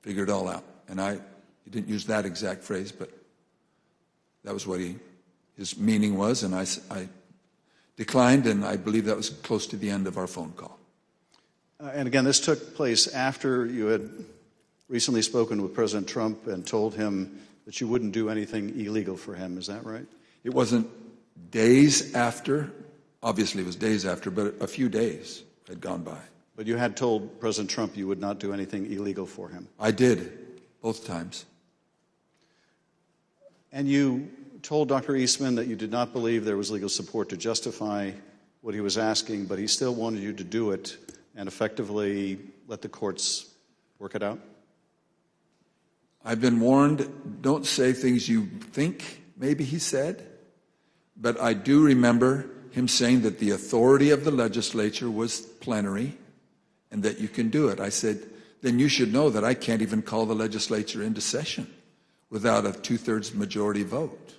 figure it all out. And he didn't use that exact phrase, but that was what his meaning was, and I declined, and I believe that was close to the end of our phone call. And again, this took place after you had recently spoken with President Trump and told him that you wouldn't do anything illegal for him. Is that right? It wasn't days after. Obviously, it was days after, but a few days had gone by. But you had told President Trump you would not do anything illegal for him. I did, both times. And you told Dr. Eastman that you did not believe there was legal support to justify what he was asking, but he still wanted you to do it and effectively let the courts work it out? I've been warned, don't say things you think, maybe he said. But I do remember him saying that the authority of the legislature was plenary and that you can do it. I said, then you should know that I can't even call the legislature into session without a 2/3 majority vote.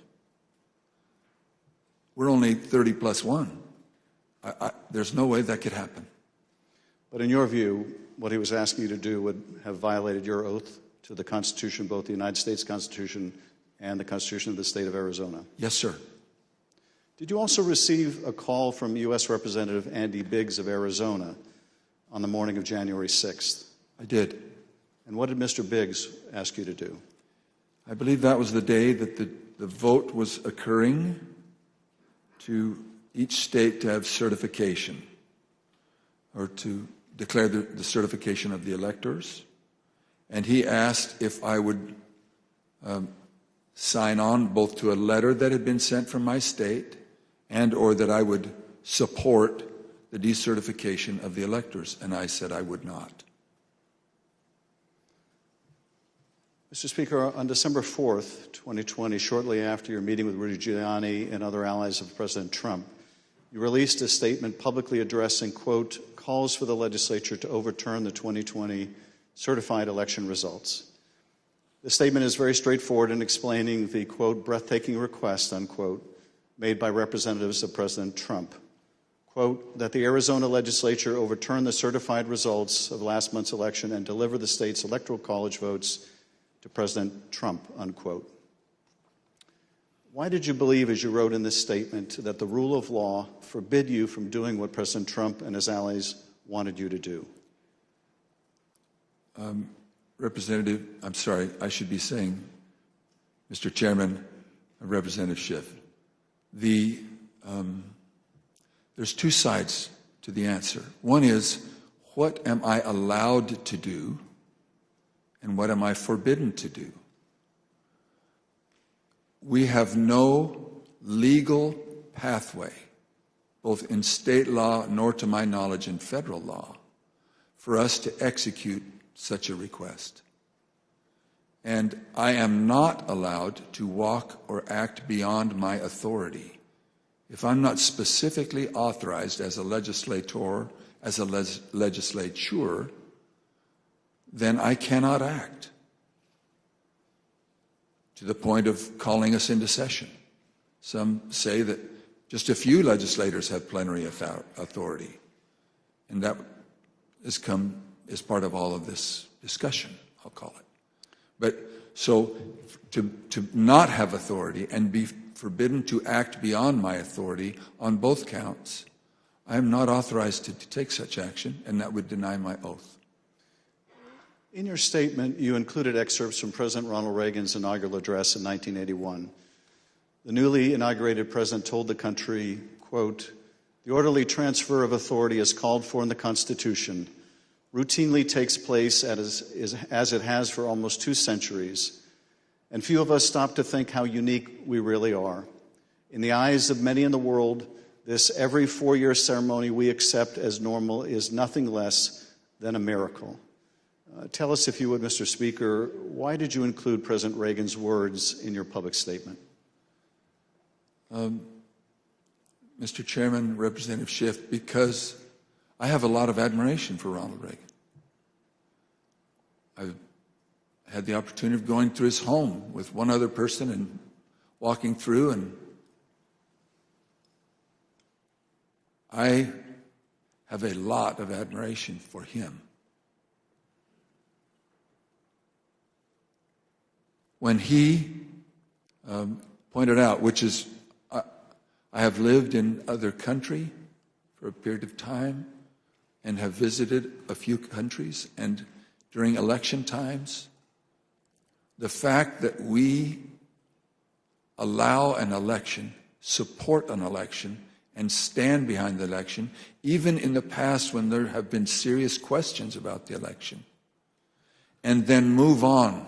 We're only 30 plus 1. There's no way that could happen. But in your view, what he was asking you to do would have violated your oath to the Constitution, both the United States Constitution and the Constitution of the state of Arizona? Yes, sir. Did you also receive a call from U.S. Representative Andy Biggs of Arizona on the morning of January 6th? I did. And what did Mr. Biggs ask you to do? I believe that was the day that the vote was occurring to each state to have certification, or to declare the certification of the electors. And he asked if I would sign on both to a letter that had been sent from my state and or that I would support the decertification of the electors. And I said I would not. Mr. Speaker, on December 4th, 2020, shortly after your meeting with Rudy Giuliani and other allies of President Trump, you released a statement publicly addressing, quote, calls for the legislature to overturn the 2020 certified election results. The statement is very straightforward in explaining the, quote, breathtaking request, unquote, made by representatives of President Trump. Quote, that the Arizona legislature overturn the certified results of last month's election and deliver the state's electoral college votes to President Trump, unquote. Why did you believe, as you wrote in this statement, that the rule of law forbid you from doing what President Trump and his allies wanted you to do? Representative, I'm sorry, I should be saying, Mr. Chairman, Representative Schiff, there's two sides to the answer. One is, what am I allowed to do, and what am I forbidden to do? We have no legal pathway, both in state law nor to my knowledge in federal law, for us to execute such a request. And I am not allowed to walk or act beyond my authority. If I'm not specifically authorized as a legislator, as a legislature, then I cannot act to the point of calling us into session. Some say that just a few legislators have plenary authority, and that has come as part of all of this discussion, I'll call it. But so to not have authority and be forbidden to act beyond my authority on both counts, I am not authorized to take such action, and that would deny my oath. In your statement, you included excerpts from President Ronald Reagan's inaugural address in 1981. The newly inaugurated president told the country, quote, the orderly transfer of authority as called for in the Constitution routinely takes place as it has for almost 2 centuries, and few of us stop to think how unique we really are. In the eyes of many in the world, this every 4-year ceremony we accept as normal is nothing less than a miracle. Tell us, if you would, Mr. Speaker, why did you include President Reagan's words in your public statement? Mr. Chairman, Representative Schiff, because I have a lot of admiration for Ronald Reagan. I've had the opportunity of going through his home with one other person and walking through, and I have a lot of admiration for him. When he pointed out, which is, I have lived in other country for a period of time and have visited a few countries, and during election times, the fact that we allow an election, support an election, and stand behind the election, even in the past when there have been serious questions about the election, and then move on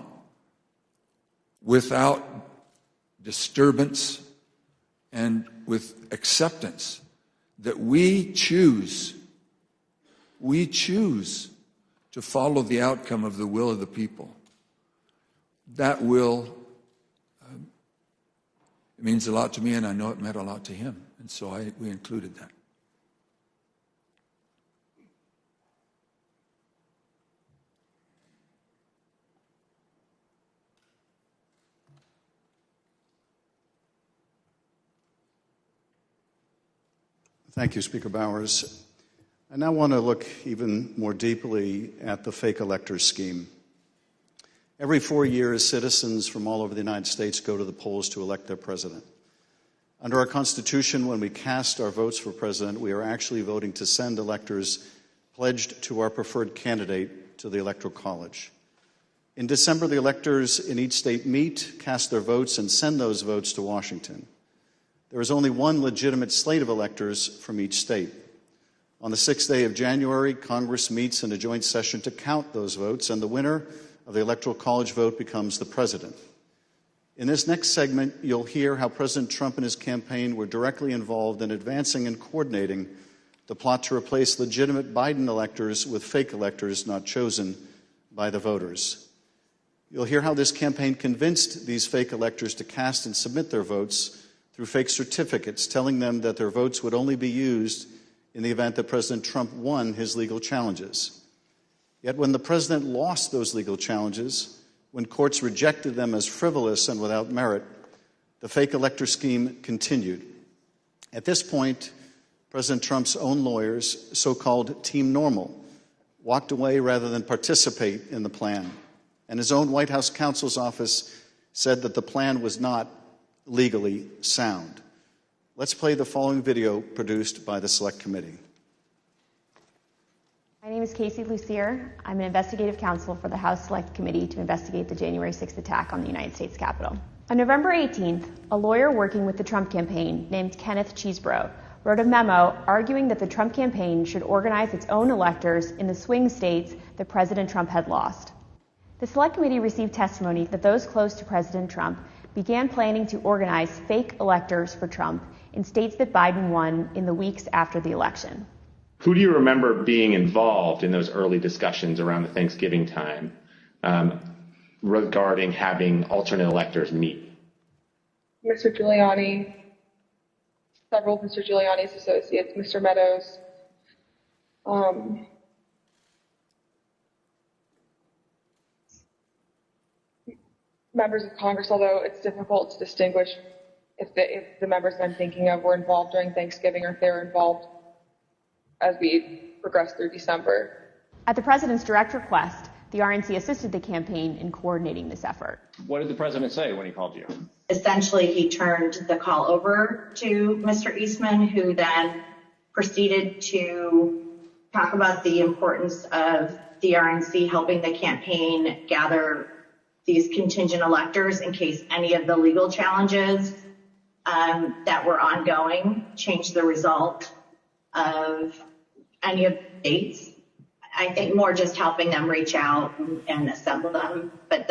without disturbance and with acceptance that we choose to follow the outcome of the will of the people. That will, it means a lot to me, and I know it meant a lot to him, and so we included that. Thank you, Speaker Bowers. I now want to look even more deeply at the fake elector scheme. Every 4 years, citizens from all over the United States go to the polls to elect their president. Under our Constitution, when we cast our votes for president, we are actually voting to send electors pledged to our preferred candidate to the Electoral College. In December, the electors in each state meet, cast their votes, and send those votes to Washington. There is only one legitimate slate of electors from each state. On the 6th day of January, Congress meets in a joint session to count those votes, and the winner of the Electoral College vote becomes the president. In this next segment, you'll hear how President Trump and his campaign were directly involved in advancing and coordinating the plot to replace legitimate Biden electors with fake electors not chosen by the voters. You'll hear how this campaign convinced these fake electors to cast and submit their votes through fake certificates, telling them that their votes would only be used in the event that President Trump won his legal challenges. Yet when the president lost those legal challenges, When courts rejected them as frivolous and without merit, the fake elector scheme continued. At this point, President Trump's own lawyers, so-called Team Normal, walked away rather than participate in the plan. And his own White House counsel's office said that the plan was not legally sound. Let's play the following video produced by the Select Committee. My name is Casey Lucier. I'm an investigative counsel for the House Select Committee to investigate the January 6th attack on the United States Capitol. On November 18th, a lawyer working with the Trump campaign named Kenneth Cheesebro wrote a memo arguing that the Trump campaign should organize its own electors in the swing states that President Trump had lost. The Select Committee received testimony that those close to President Trump began planning to organize fake electors for Trump in states that Biden won in the weeks after the election. Who do you remember being involved in those early discussions around the Thanksgiving time regarding having alternate electors meet? Mr. Giuliani, several of Mr. Giuliani's associates, Mr. Meadows, members of Congress, although it's difficult to distinguish if the members I'm thinking of were involved during Thanksgiving or if they were involved as we progressed through December. At the president's direct request, the RNC assisted the campaign in coordinating this effort. What did the president say when he called you? Essentially, he turned the call over to Mr. Eastman, who then proceeded to talk about the importance of the RNC helping the campaign gather these contingent electors in case any of the legal challenges that were ongoing changed the result of any of the states. I think more just helping them reach out and assemble them. But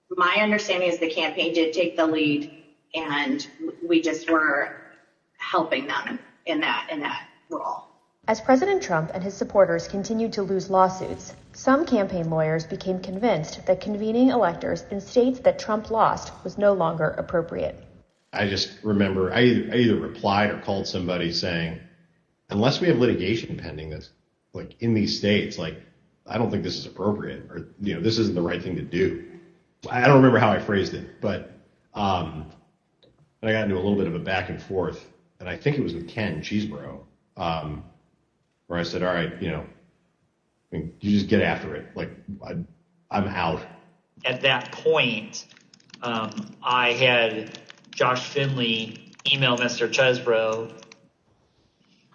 my understanding is the campaign did take the lead, and we just were helping them in that role. As President Trump and his supporters continued to lose lawsuits, some campaign lawyers became convinced that convening electors in states that Trump lost was no longer appropriate. I just remember I either replied or called somebody saying, unless we have litigation pending that's like in these states, like I don't think this is appropriate, or this isn't the right thing to do. I don't remember how I phrased it, but and I got into a little bit of a back and forth, and I think it was with Ken Cheesebro, where I said, all right, you just get after it. Like I'm out. At that point, I had Josh Finley email Mr. Chesbro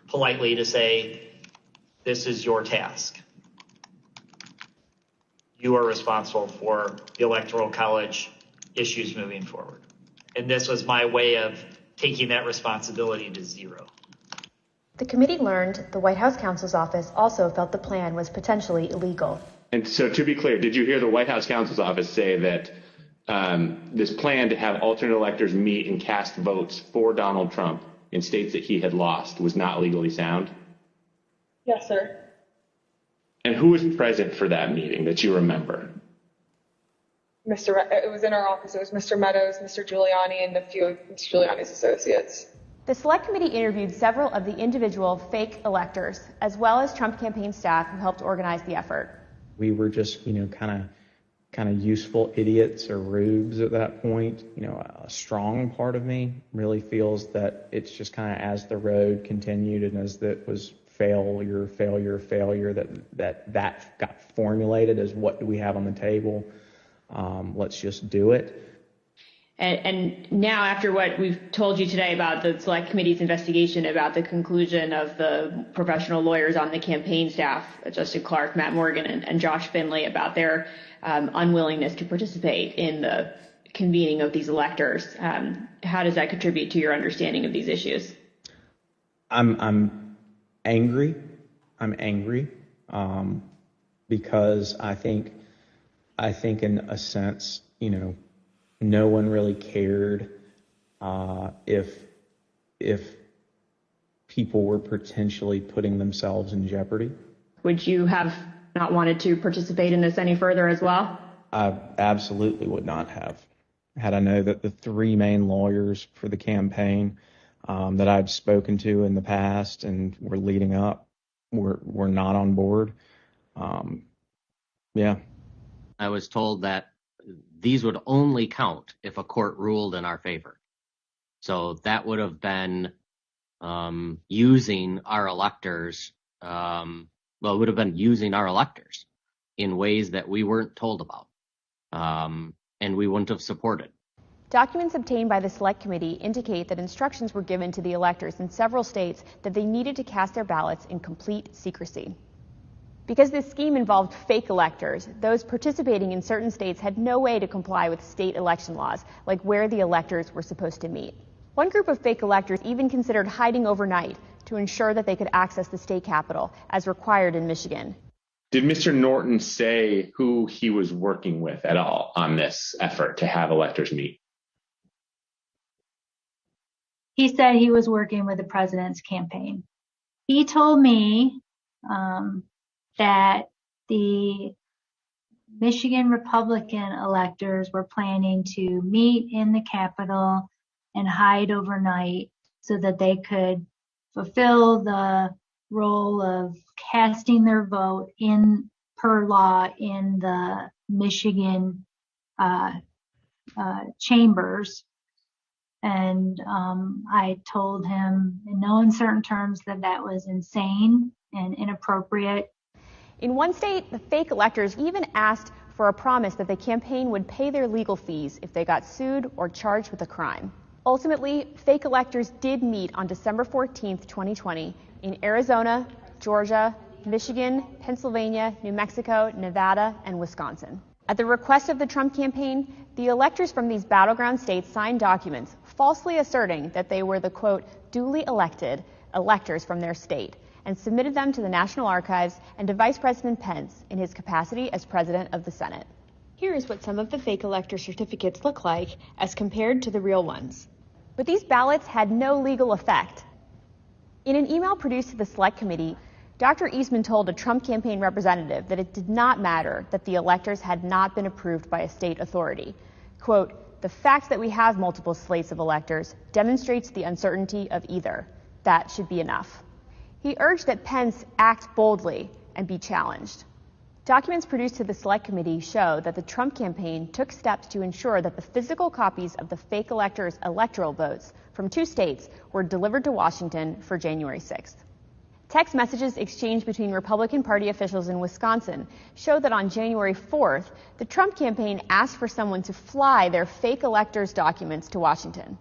politely to say, this is your task. You are responsible for the Electoral College issues moving forward. And this was my way of taking that responsibility to zero. The committee learned the White House counsel's office also felt the plan was potentially illegal. And so to be clear, did you hear the White House counsel's office say that this plan to have alternate electors meet and cast votes for Donald Trump in states that he had lost was not legally sound? Yes, sir. And who was present for that meeting that you remember? It was in our office. It was Mr. Meadows, Mr. Giuliani, and a few of Mr. Giuliani's associates. The Select Committee interviewed several of the individual fake electors, as well as Trump campaign staff who helped organize the effort. We were just, kind of useful idiots or rubes at that point. A strong part of me really feels that it's just kind of as the road continued and as that was failure, that got formulated as what do we have on the table? Let's just do it. And now, after what we've told you today about the Select Committee's investigation about the conclusion of the professional lawyers on the campaign staff, Justin Clark, Matt Morgan, and Josh Finley, about their unwillingness to participate in the convening of these electors, how does that contribute to your understanding of these issues? I'm angry. Because I think in a sense, no one really cared if people were potentially putting themselves in jeopardy. Would you have not wanted to participate in this any further as well? I absolutely would not have. Had I known that the three main lawyers for the campaign that I've spoken to in the past and were leading up were not on board. Yeah. I was told that these would only count if a court ruled in our favor. So that would have been using our electors, it would have been using our electors in ways that we weren't told about, and we wouldn't have supported. Documents obtained by the Select Committee indicate that instructions were given to the electors in several states that they needed to cast their ballots in complete secrecy. Because this scheme involved fake electors, those participating in certain states had no way to comply with state election laws, like where the electors were supposed to meet. One group of fake electors even considered hiding overnight to ensure that they could access the state capitol, as required in Michigan. Did Mr. Norton say who he was working with at all on this effort to have electors meet? He said he was working with the president's campaign. He told me that the Michigan Republican electors were planning to meet in the Capitol and hide overnight so that they could fulfill the role of casting their vote in per law in the Michigan chambers. And I told him in no uncertain terms that that was insane and inappropriate. In one state, the fake electors even asked for a promise that the campaign would pay their legal fees if they got sued or charged with a crime. Ultimately, fake electors did meet on December 14, 2020, in Arizona, Georgia, Michigan, Pennsylvania, New Mexico, Nevada, and Wisconsin. At the request of the Trump campaign, the electors from these battleground states signed documents falsely asserting that they were the, quote, duly elected electors from their state, and submitted them to the National Archives and to Vice President Pence in his capacity as President of the Senate. Here is what some of the fake elector certificates look like as compared to the real ones. But these ballots had no legal effect. In an email produced to the Select Committee, Dr. Eastman told a Trump campaign representative that it did not matter that the electors had not been approved by a state authority. Quote, the fact that we have multiple slates of electors demonstrates the uncertainty of either. That should be enough. He urged that Pence act boldly and be challenged. Documents produced to the Select Committee show that the Trump campaign took steps to ensure that the physical copies of the fake electors' electoral votes from 2 states were delivered to Washington for January 6th. Text messages exchanged between Republican Party officials in Wisconsin show that on January 4th, the Trump campaign asked for someone to fly their fake electors' documents to Washington.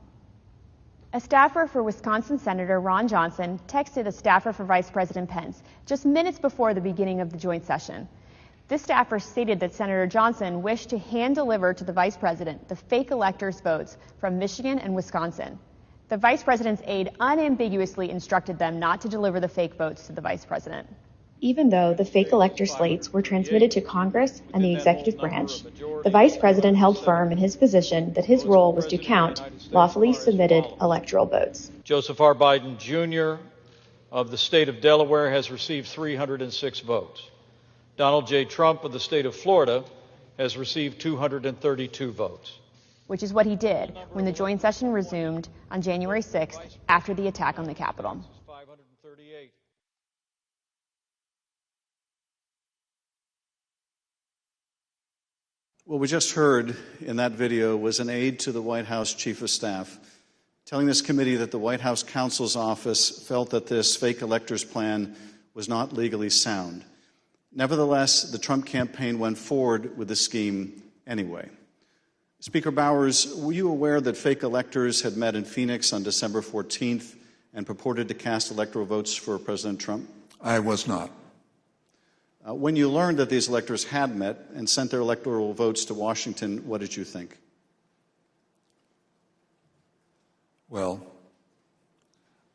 A staffer for Wisconsin Senator Ron Johnson texted a staffer for Vice President Pence just minutes before the beginning of the joint session. This staffer stated that Senator Johnson wished to hand-deliver to the Vice President the fake electors' votes from Michigan and Wisconsin. The Vice President's aide unambiguously instructed them not to deliver the fake votes to the Vice President. Even though the fake elector slates were transmitted to Congress and the executive branch, the Vice President held firm in his position that his role was to count lawfully submitted electoral votes. Joseph R. Biden, Jr. of the state of Delaware has received 306 votes. Donald J. Trump of the state of Florida has received 232 votes. Which is what he did when the joint session resumed on January 6th after the attack on the Capitol. What we just heard in that video was an aide to the White House Chief of Staff telling this committee that the White House counsel's office felt that this fake electors plan was not legally sound. Nevertheless, the Trump campaign went forward with the scheme anyway. Speaker Bowers, were you aware that fake electors had met in Phoenix on December 14th and purported to cast electoral votes for President Trump? I was not. When you learned that these electors had met and sent their electoral votes to Washington, what did you think? Well,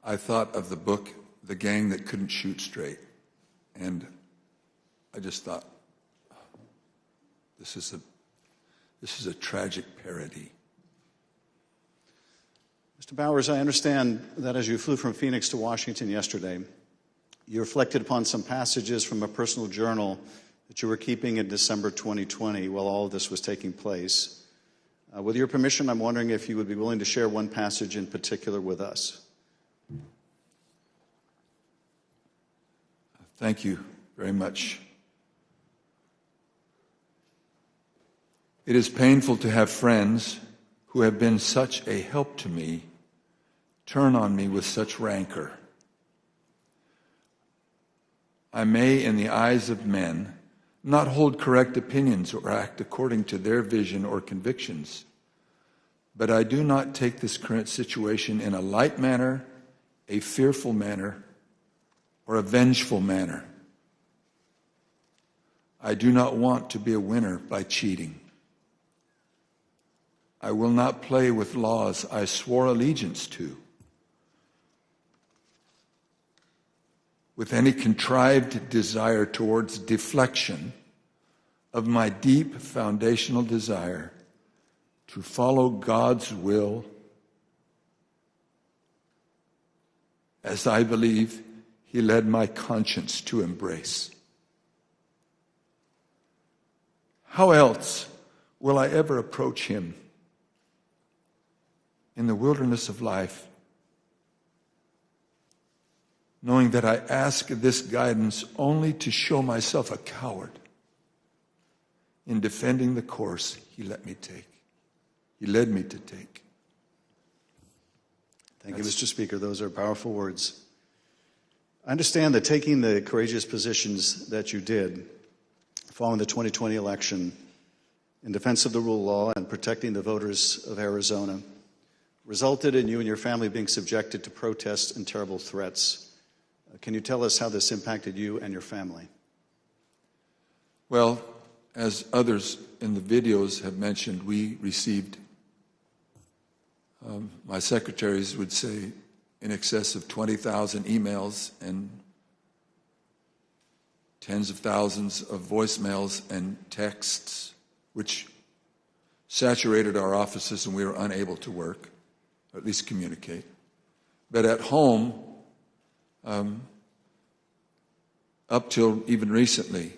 I thought of the book, The Gang That Couldn't Shoot Straight. And I just thought, this is a tragic parody. Mr. Bowers, I understand that as you flew from Phoenix to Washington yesterday, you reflected upon some passages from a personal journal that you were keeping in December 2020 while all of this was taking place. With your permission, I'm wondering if you would be willing to share one passage in particular with us. Thank you very much. It is painful to have friends who have been such a help to me turn on me with such rancor. I may, in the eyes of men, not hold correct opinions or act according to their vision or convictions, but I do not take this current situation in a light manner, a fearful manner, or a vengeful manner. I do not want to be a winner by cheating. I will not play with laws I swore allegiance to with any contrived desire towards deflection of my deep foundational desire to follow God's will as I believe He led my conscience to embrace. How else will I ever approach Him in the wilderness of life, knowing that I ask this guidance only to show myself a coward in defending the course He let me take. He led me to take. Thank you, Mr. Speaker. Those are powerful words. I understand that taking the courageous positions that you did following the 2020 election in defense of the rule of law and protecting the voters of Arizona resulted in you and your family being subjected to protests and terrible threats. Can you tell us how this impacted you and your family? Well, as others in the videos have mentioned, we received, my secretaries would say, in excess of 20,000 emails and tens of thousands of voicemails and texts, which saturated our offices and we were unable to work, or at least communicate. But at home, up till even recently,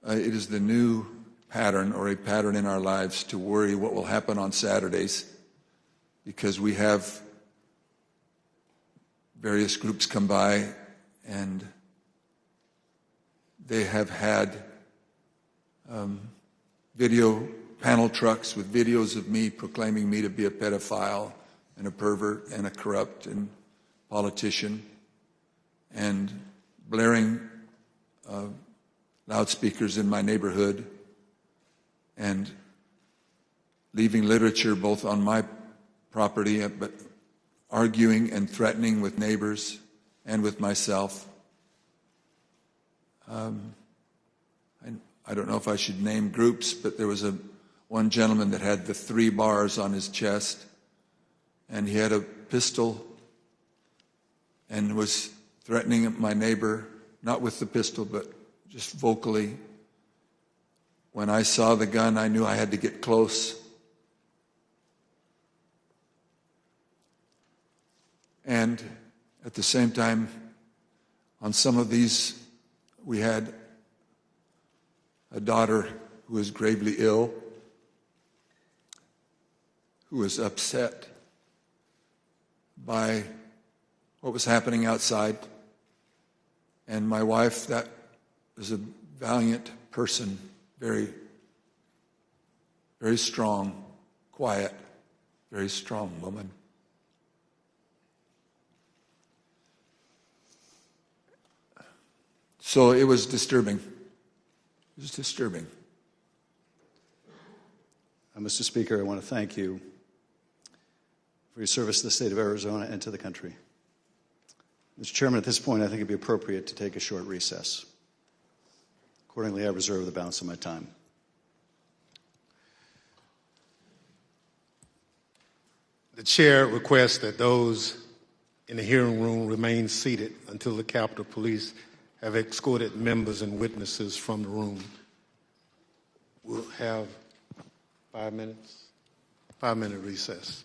it is the new pattern or a pattern in our lives to worry what will happen on Saturdays, because we have various groups come by and they have had video panel trucks with videos of me proclaiming me to be a pedophile and a pervert and a corrupt and politician, and blaring loudspeakers in my neighborhood and leaving literature both on my property, but arguing and threatening with neighbors and with myself. I don't know if I should name groups, but there was one gentleman that had the 3 bars on his chest, and he had a pistol and was threatening my neighbor, not with the pistol, but just vocally. When I saw the gun, I knew I had to get close. And at the same time, on some of these, we had a daughter who was gravely ill, who was upset by what was happening outside. And my wife, that was a valiant person, very, very strong, quiet, very strong woman. So it was disturbing. It was disturbing. Mr. Speaker, I want to thank you for your service to the state of Arizona and to the country. Mr. Chairman, at this point, I think it would be appropriate to take a short recess. Accordingly, I reserve the balance of my time. The chair requests that those in the hearing room remain seated until the Capitol Police have escorted members and witnesses from the room. We'll have 5 minutes, 5-minute recess.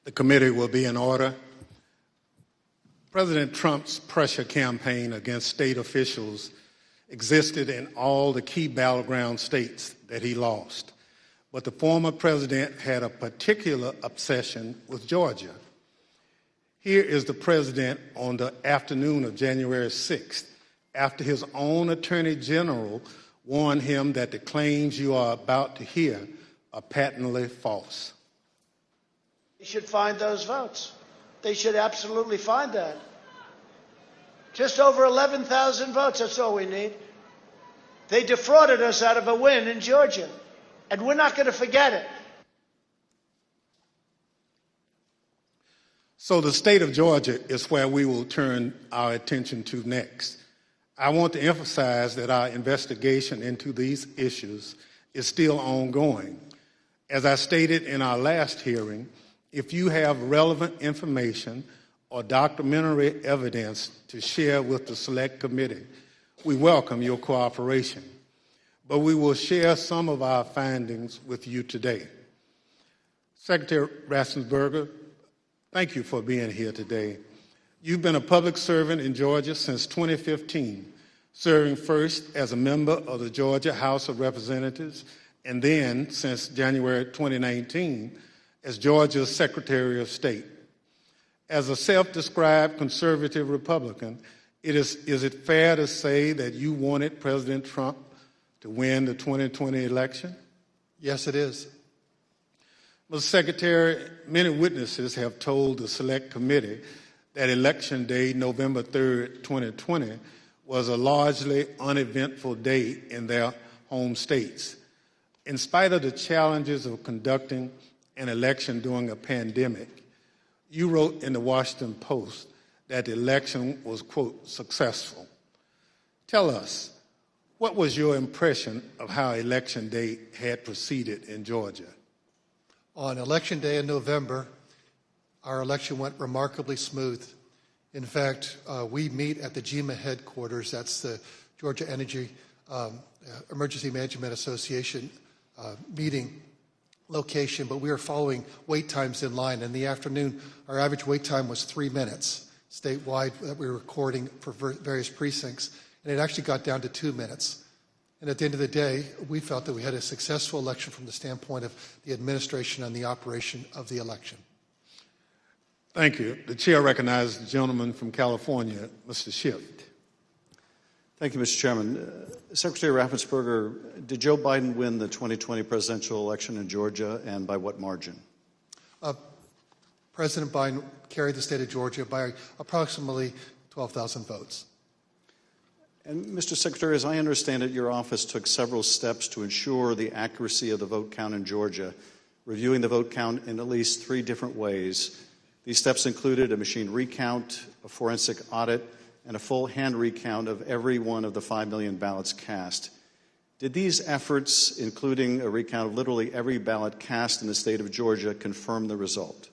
The committee will be in order. President Trump's pressure campaign against state officials existed in all the key battleground states that he lost. But the former president had a particular obsession with Georgia. Here is the president on the afternoon of January 6th, after his own attorney general warned him that the claims you are about to hear are patently false. They should find those votes. They should absolutely find that. Just over 11,000 votes, that's all we need. They defrauded us out of a win in Georgia, and we're not going to forget it. So the state of Georgia is where we will turn our attention to next. I want to emphasize that our investigation into these issues is still ongoing. As I stated in our last hearing, if you have relevant information or documentary evidence to share with the Select Committee, we welcome your cooperation. But we will share some of our findings with you today. Secretary Raffensperger, thank you for being here today. You've been a public servant in Georgia since 2015, serving first as a member of the Georgia House of Representatives and then, since January 2019, as Georgia's Secretary of State. As a self-described conservative Republican, is it fair to say that you wanted President Trump to win the 2020 election? Yes, it is. Mr. Secretary, many witnesses have told the Select Committee that Election Day, November 3rd, 2020, was a largely uneventful day in their home states. In spite of the challenges of conducting an election during a pandemic, you wrote in the Washington Post that the election was, quote, successful. Tell us, what was your impression of how Election Day had proceeded in Georgia? On Election Day in November, our election went remarkably smooth. In fact, we meet at the GEMA headquarters. That's the Georgia Energy Emergency Management Association meeting location, but we were following wait times in line. In the afternoon, our average wait time was 3 minutes statewide that we were recording for various precincts, and it actually got down to 2 minutes. And at the end of the day, we felt that we had a successful election from the standpoint of the administration and the operation of the election. Thank you. The chair recognizes the gentleman from California, Mr. Schiff. Thank you, Mr. Chairman. Secretary Raffensperger, did Joe Biden win the 2020 presidential election in Georgia, and by what margin? President Biden carried the state of Georgia by approximately 12,000 votes. And Mr. Secretary, as I understand it, your office took several steps to ensure the accuracy of the vote count in Georgia, reviewing the vote count in at least 3 different ways. These steps included a machine recount, a forensic audit, and a full hand recount of every one of the 5 million ballots cast. Did these efforts, including a recount of literally every ballot cast in the state of Georgia, confirm the result?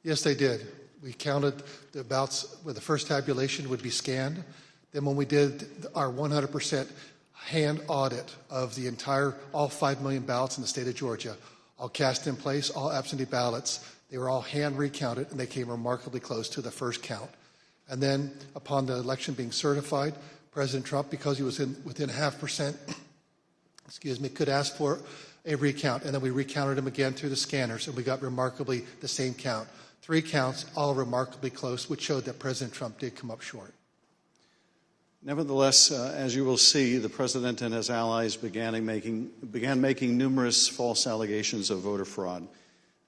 Yes, they did. We counted the ballots where the first tabulation would be scanned. Then when we did our 100% hand audit of the all 5 million ballots in the state of Georgia, all cast in place, all absentee ballots, they were all hand recounted, and they came remarkably close to the first count. And then upon the election being certified, President Trump, because he was within 0.5%, could ask for a recount. And then we recounted them again through the scanners, and we got remarkably the same count. 3 counts, all remarkably close, which showed that President Trump did come up short. Nevertheless, as you will see, the president and his allies began making numerous false allegations of voter fraud,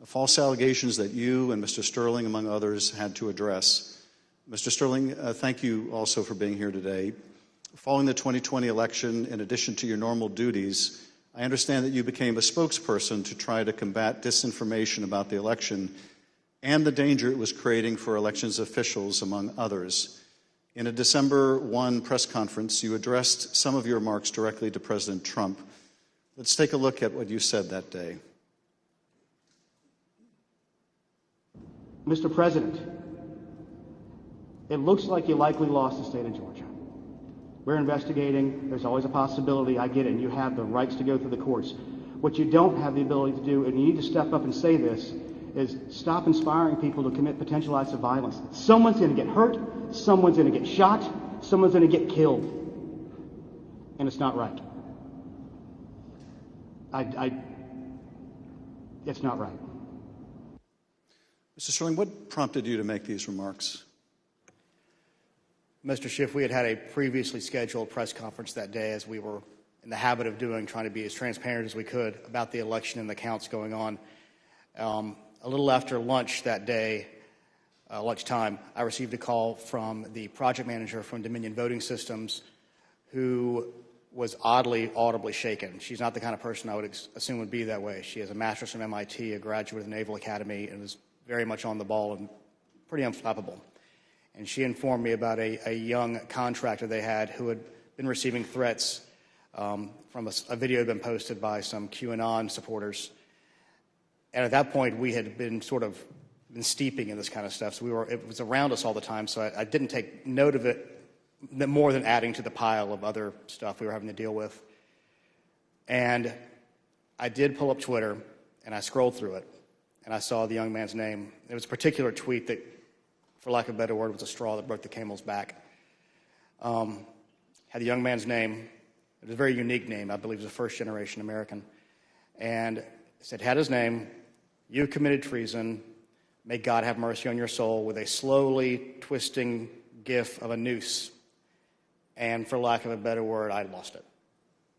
false allegations that you and Mr. Sterling, among others, had to address. Mr. Sterling, thank you also for being here today. Following the 2020 election, in addition to your normal duties, I understand that you became a spokesperson to try to combat disinformation about the election and the danger it was creating for elections officials, among others. In a December 1 press conference, you addressed some of your remarks directly to President Trump. Let's take a look at what you said that day. Mr. President, it looks like you likely lost the state of Georgia. We're investigating. There's always a possibility. I get it. And you have the rights to go through the courts. What you don't have the ability to do, and you need to step up and say this, is stop inspiring people to commit potential acts of violence. Someone's going to get hurt, someone's going to get shot, someone's going to get killed. And it's not right. It's not right. Mr. Sterling, what prompted you to make these remarks? Mr. Schiff, we had a previously scheduled press conference that day, as we were in the habit of doing, trying to be as transparent as we could about the election and the counts going on. A little after lunch that day, lunchtime, I received a call from the project manager from Dominion Voting Systems, who was oddly, audibly shaken. She's not the kind of person I would assume would be that way. She has a master's from MIT, a graduate of the Naval Academy, and was very much on the ball and pretty unflappable. And she informed me about a young contractor they had who had been receiving threats from a video had been posted by some QAnon supporters. And at that point, we had been steeping in this kind of stuff. So it was around us all the time. So I didn't take note of it more than adding to the pile of other stuff we were having to deal with. And I did pull up Twitter, and I scrolled through it, and I saw the young man's name. There was a particular tweet that, for lack of a better word, was a straw that broke the camel's back. Had the young man's name. It was a very unique name. I believe he was a first-generation American. And it said, had his name, "You committed treason. May God have mercy on your soul," with a slowly twisting gif of a noose. And for lack of a better word, I lost it.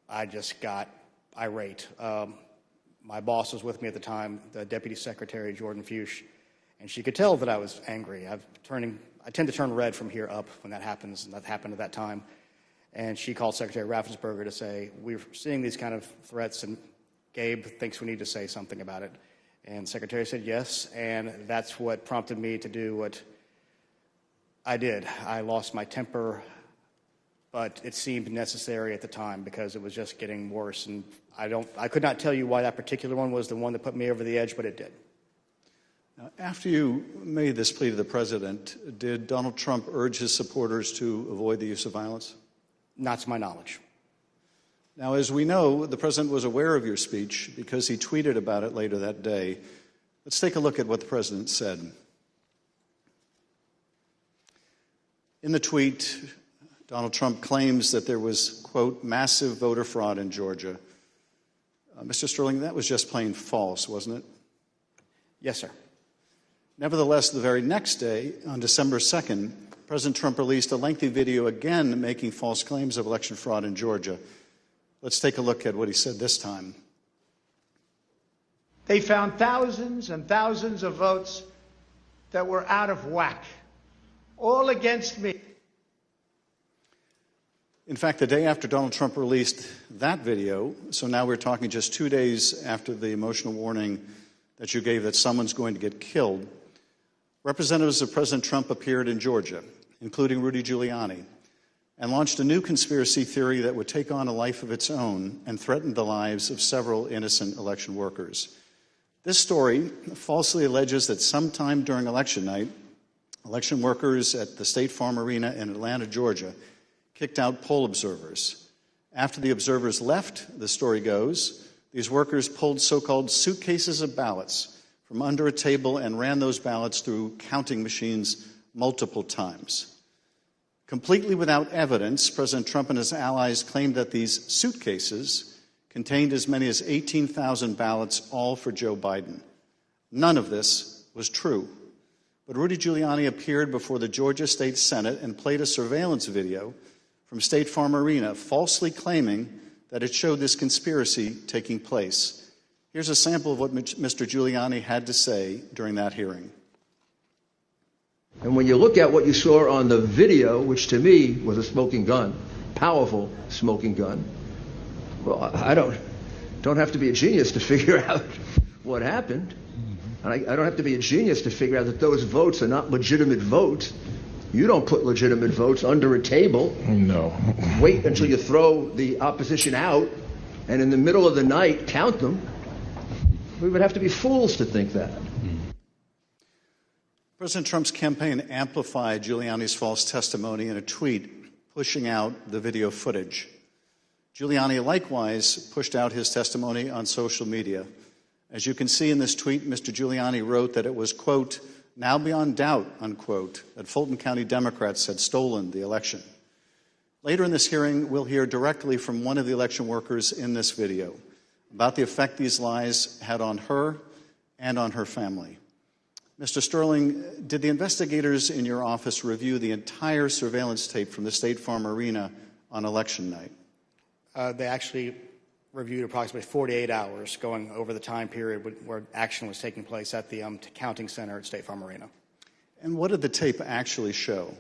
I just got irate. My boss was with me at the time, the Deputy Secretary, Jordan Fuchs, and she could tell that I was angry. I tend to turn red from here up when that happens, and that happened at that time. And she called Secretary Raffensperger to say, "We're seeing these kind of threats, and Gabe thinks we need to say something about it." And the Secretary said yes, and that's what prompted me to do what I did. I lost my temper, but it seemed necessary at the time because it was just getting worse. And I could not tell you why that particular one was the one that put me over the edge, but it did. Now, after you made this plea to the president, did Donald Trump urge his supporters to avoid the use of violence? Not to my knowledge. Now, as we know, the president was aware of your speech because he tweeted about it later that day. Let's take a look at what the president said. In the tweet, Donald Trump claims that there was, quote, massive voter fraud in Georgia. Mr. Sterling, that was just plain false, wasn't it? Yes, sir. Nevertheless, the very next day, on December 2nd, President Trump released a lengthy video again making false claims of election fraud in Georgia. Let's take a look at what he said this time. They found thousands and thousands of votes that were out of whack, all against me. In fact, the day after Donald Trump released that video, so now we're talking just 2 days after the emotional warning that you gave that someone's going to get killed, representatives of President Trump appeared in Georgia, including Rudy Giuliani, and launched a new conspiracy theory that would take on a life of its own and threaten the lives of several innocent election workers. This story falsely alleges that sometime during election night, election workers at the State Farm Arena in Atlanta, Georgia, kicked out poll observers. After the observers left, the story goes, these workers pulled so-called suitcases of ballots from under a table and ran those ballots through counting machines multiple times. Completely without evidence, President Trump and his allies claimed that these suitcases contained as many as 18,000 ballots, all for Joe Biden. None of this was true. But Rudy Giuliani appeared before the Georgia State Senate and played a surveillance video from State Farm Arena, falsely claiming that it showed this conspiracy taking place. Here's a sample of what Mr. Giuliani had to say during that hearing. And when you look at what you saw on the video, which to me was a smoking gun, powerful smoking gun, well, I don't have to be a genius to figure out what happened. And I don't have to be a genius to figure out that those votes are not legitimate votes. You don't put legitimate votes under a table. No. Wait until you throw the opposition out, and in the middle of the night, count them. We would have to be fools to think that. President Trump's campaign amplified Giuliani's false testimony in a tweet pushing out the video footage. Giuliani likewise pushed out his testimony on social media. As you can see in this tweet, Mr. Giuliani wrote that it was, quote, now beyond doubt, unquote, that Fulton County Democrats had stolen the election. Later in this hearing, we'll hear directly from one of the election workers in this video about the effect these lies had on her and on her family. Mr. Sterling, did the investigators in your office review the entire surveillance tape from the State Farm Arena on election night? They actually reviewed approximately 48 hours going over the time period where action was taking place at the counting center at State Farm Arena. And what did the tape actually show?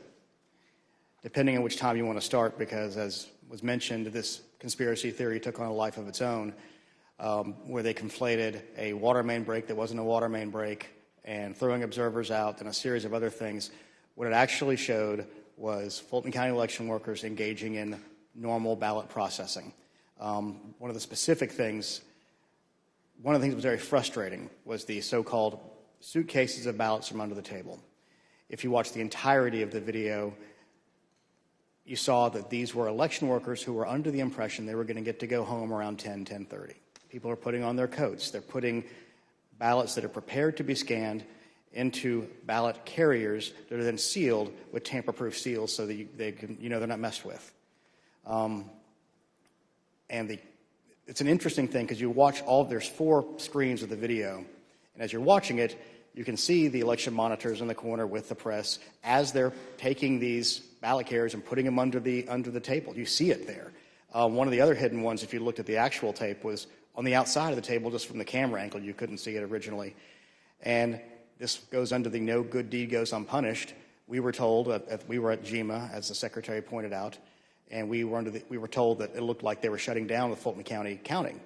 Depending on which time you want to start, because as was mentioned, this conspiracy theory took on a life of its own, where they conflated a water main break that wasn't a water main break and throwing observers out and a series of other things. What it actually showed was Fulton County election workers engaging in normal ballot processing. One of the things that was very frustrating was the so-called suitcases of ballots from under the table. If you watch the entirety of the video, you saw that these were election workers who were under the impression they were going to get to go home around 10:30. People are putting on their coats. They're putting ballots that are prepared to be scanned into ballot carriers that are then sealed with tamper-proof seals so that they're not messed with. It's an interesting thing because you watch there's 4 screens of the video, and as you're watching it, you can see the election monitors in the corner with the press as they're taking these ballot carriers and putting them under the table. You see it there. One of the other hidden ones, if you looked at the actual tape, was on the outside of the table, just from the camera angle. You couldn't see it originally. And this goes under the no good deed goes unpunished. We were told, we were at GEMA, as the secretary pointed out, and we were told that it looked like they were shutting down the Fulton County counting.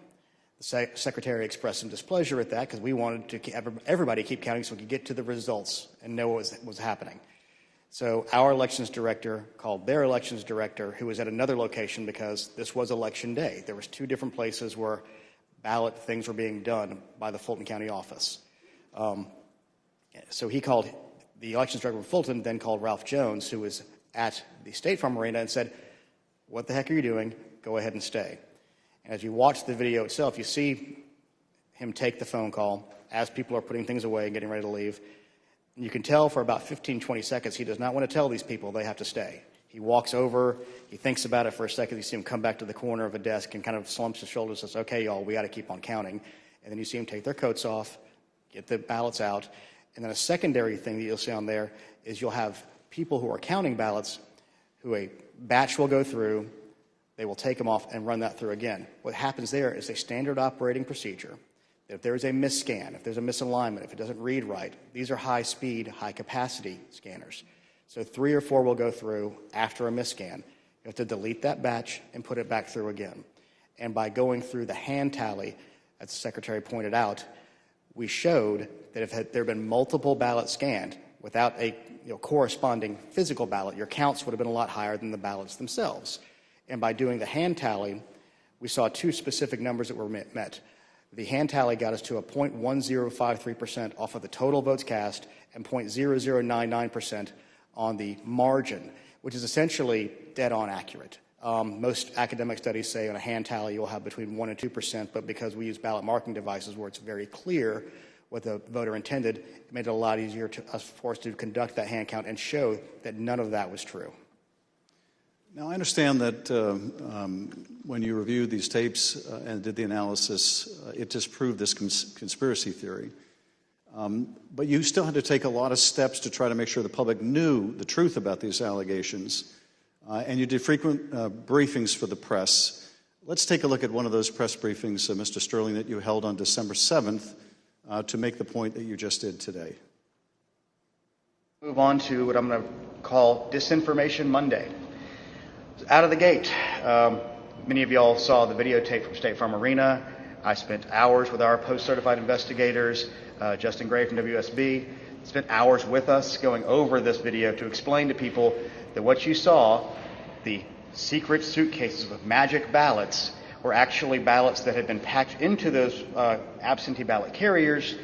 The secretary expressed some displeasure at that because we wanted to everybody keep counting so we could get to the results and know what was happening. So our elections director called their elections director, who was at another location because this was election day. There was 2 different places where ballot things were being done by the Fulton County office. So he called the elections director of Fulton, then called Ralph Jones, who was at the State Farm Arena, and said, "What the heck are you doing? Go ahead and stay." And as you watch the video itself, you see him take the phone call as people are putting things away and getting ready to leave. And you can tell for about 15, 20 seconds, he does not want to tell these people they have to stay. He walks over, he thinks about it for a second, you see him come back to the corner of a desk and kind of slumps his shoulders and says, "Okay, y'all, we got to keep on counting." And then you see him take their coats off, get the ballots out. And then a secondary thing that you'll see on there is you'll have people who are counting ballots who a batch will go through, they will take them off and run that through again. What happens there is a standard operating procedure. If there is a misscan, if there's a misalignment, if it doesn't read right, these are high-speed, high-capacity scanners. So 3 or 4 will go through after a misscan. You have to delete that batch and put it back through again. And by going through the hand tally, as the secretary pointed out, we showed that if there had been multiple ballots scanned without a corresponding physical ballot, your counts would have been a lot higher than the ballots themselves. And by doing the hand tally, we saw 2 specific numbers that were met. The hand tally got us to a 0.1053% off of the total votes cast and 0.0099% on the margin, which is essentially dead-on accurate. Most academic studies say on a hand tally you'll have between 1% and 2%, but because we use ballot marking devices where it's very clear what the voter intended, it made it a lot easier for us to conduct that hand count and show that none of that was true. Now, I understand that when you reviewed these tapes and did the analysis, it disproved this conspiracy theory. But you still had to take a lot of steps to try to make sure the public knew the truth about these allegations. And you did frequent briefings for the press. Let's take a look at one of those press briefings, Mr. Sterling, that you held on December 7th to make the point that you just did today. Move on to what I'm going to call Disinformation Monday. Out of the gate, many of y'all saw the videotape from State Farm Arena. I spent hours with our post-certified investigators, Justin Gray from WSB, spent hours with us going over this video to explain to people that what you saw, the secret suitcases with magic ballots, were actually ballots that had been packed into those absentee ballot carriers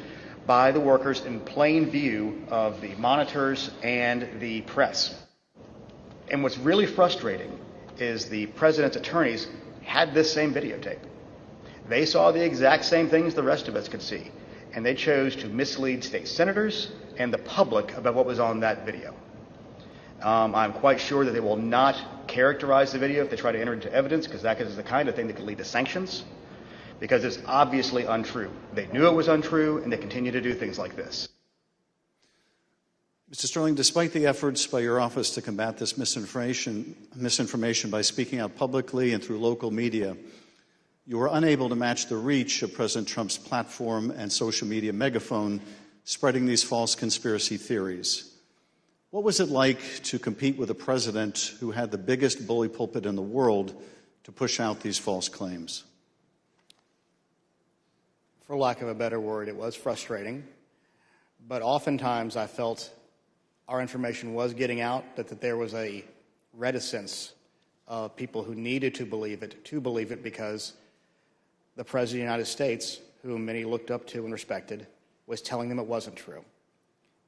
by the workers in plain view of the monitors and the press. And what's really frustrating is the president's attorneys had this same videotape. They saw the exact same things the rest of us could see, and they chose to mislead state senators and the public about what was on that video. I'm quite sure that they will not characterize the video if they try to enter into evidence, because that is the kind of thing that could lead to sanctions, because it's obviously untrue. They knew it was untrue, and they continue to do things like this. Mr. Sterling, despite the efforts by your office to combat this misinformation by speaking out publicly and through local media, you were unable to match the reach of President Trump's platform and social media megaphone spreading these false conspiracy theories. What was it like to compete with a president who had the biggest bully pulpit in the world to push out these false claims? For lack of a better word, it was frustrating. But oftentimes I felt our information was getting out, that there was a reticence of people who needed to believe it because the President of the United States, whom many looked up to and respected, was telling them it wasn't true,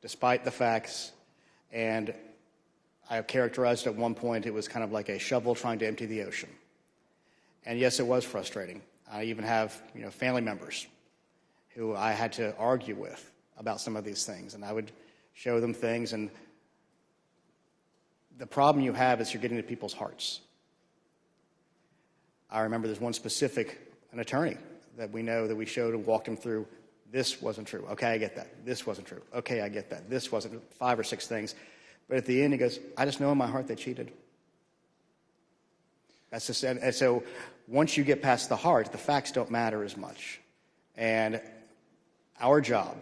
despite the facts. And I have characterized at one point it was kind of like a shovel trying to empty the ocean. And yes, it was frustrating. I even have family members who I had to argue with about some of these things, and I would show them things. And the problem you have is you're getting to people's hearts. I remember there's one specific, an attorney that we know that we showed and walked him through. This wasn't true. Okay, I get that. This wasn't true. Okay, I get that. This wasn't 5 or 6 things. But at the end, he goes, I just know in my heart they cheated. That's just, and so once you get past the heart, the facts don't matter as much. And our job,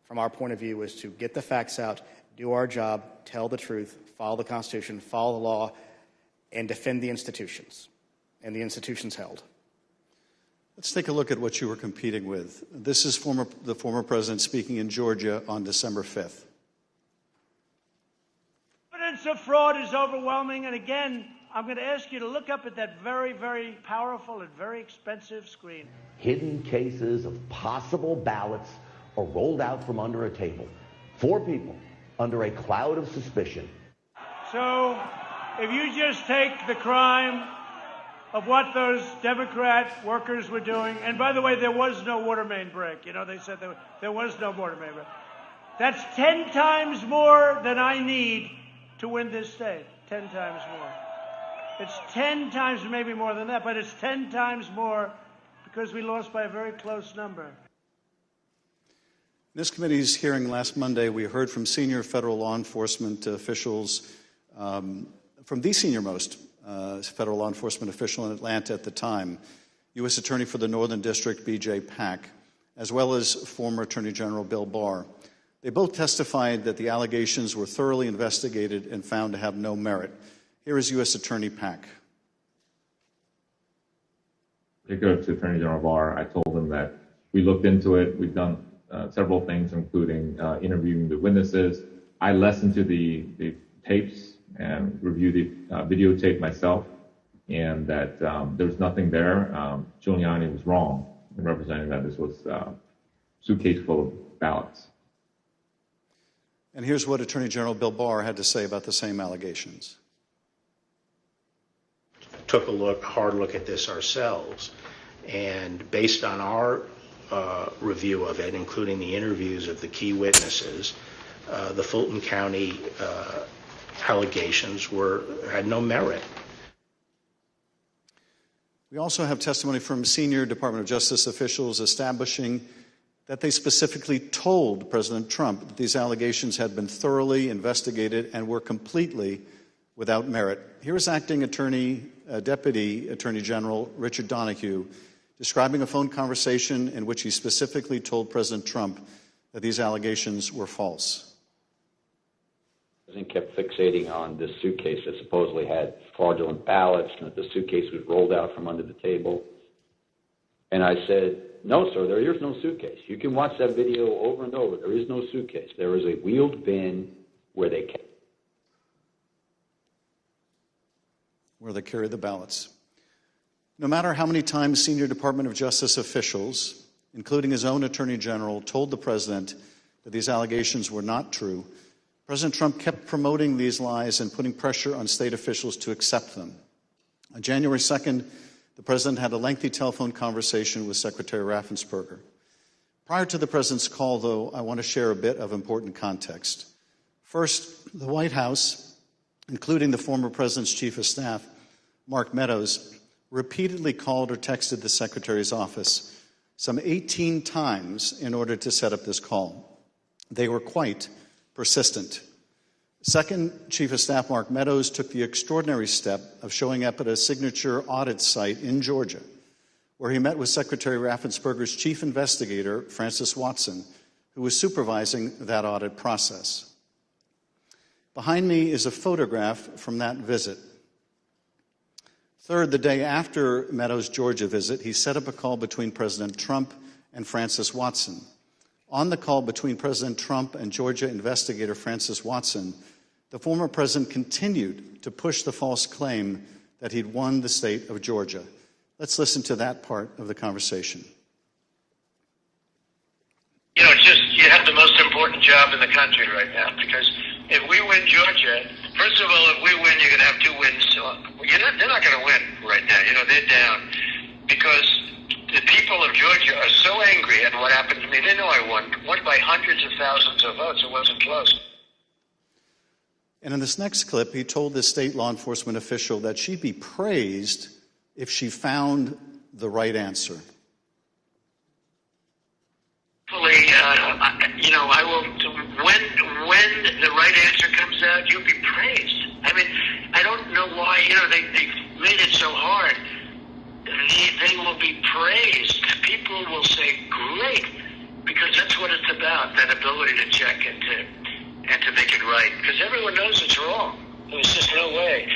from our point of view, is to get the facts out, do our job, tell the truth, follow the Constitution, follow the law, and defend the institutions. And the institutions held. Let's take a look at what you were competing with. This is the former president speaking in Georgia on December 5th. Evidence of fraud is overwhelming, and again, I'm going to ask you to look up at that very, very powerful and very expensive screen. Hidden cases of possible ballots are rolled out from under a table. 4 people under a cloud of suspicion. So, If you just take the crime of what those Democrat workers were doing, and by the way, there was no water main break. They said there was no water main break. That's 10 times more than I need to win this state. 10 times more. It's 10 times, maybe more than that, but it's 10 times more because we lost by a very close number. In this committee's hearing last Monday, we heard from senior federal law enforcement officials, from the senior-most federal law enforcement official in Atlanta at the time, U.S. Attorney for the Northern District, B.J. Pack, as well as former Attorney General Bill Barr. They both testified that the allegations were thoroughly investigated and found to have no merit. Here is U.S. Attorney Pack. Particularly to Attorney General Barr, I told him that we looked into it. We've done several things, including interviewing the witnesses. I listened to the tapes and reviewed the videotape myself, and that there was nothing there. Giuliani was wrong in representing that this was a suitcase full of ballots. And here's what Attorney General Bill Barr had to say about the same allegations. Took a hard look at this ourselves, and based on our review of it, including the interviews of the key witnesses, the Fulton County allegations had no merit. We also have testimony from senior Department of Justice officials establishing that they specifically told President Trump that these allegations had been thoroughly investigated and were completely without merit. Here is Acting Deputy Attorney General Richard Donahue describing a phone conversation in which he specifically told President Trump that these allegations were false. The president kept fixating on this suitcase that supposedly had fraudulent ballots and that the suitcase was rolled out from under the table. And I said, no, sir, there is no suitcase. You can watch that video over and over. There is no suitcase. There is a wheeled bin where they carry the ballots. No matter how many times senior Department of Justice officials, including his own Attorney General, told the president that these allegations were not true, President Trump kept promoting these lies and putting pressure on state officials to accept them. On January 2nd, the President had a lengthy telephone conversation with Secretary Raffensperger. Prior to the President's call, though, I want to share a bit of important context. First, the White House, including the former President's Chief of Staff, Mark Meadows, repeatedly called or texted the Secretary's office some 18 times in order to set up this call. They were quite persistent. Second, Chief of Staff Mark Meadows took the extraordinary step of showing up at a signature audit site in Georgia, where he met with Secretary Raffensperger's chief investigator, Francis Watson, who was supervising that audit process. Behind me is a photograph from that visit. Third, the day after Meadows' Georgia visit, he set up a call between President Trump and Francis Watson. On the call between President Trump and Georgia investigator Francis Watson, the former president continued to push the false claim that he'd won the state of Georgia. Let's listen to that part of the conversation. You know, you have the most important job in the country right now, because if we win Georgia, first of all, if we win, you're going to have 2 wins. They're not going to win right now. You know, they're down because the people of Georgia are so angry at what happened to me. They know I won by hundreds of thousands of votes. It wasn't close. And in this next clip, he told this state law enforcement official that she'd be praised if she found the right answer. Hopefully, I will. When the right answer comes out, you'll be praised. I mean, I don't know why. They've made it so hard. They will be praised. People will say, "Great," because that's what it's about. That ability to check and to make it right. Because everyone knows it's wrong. There's just no way.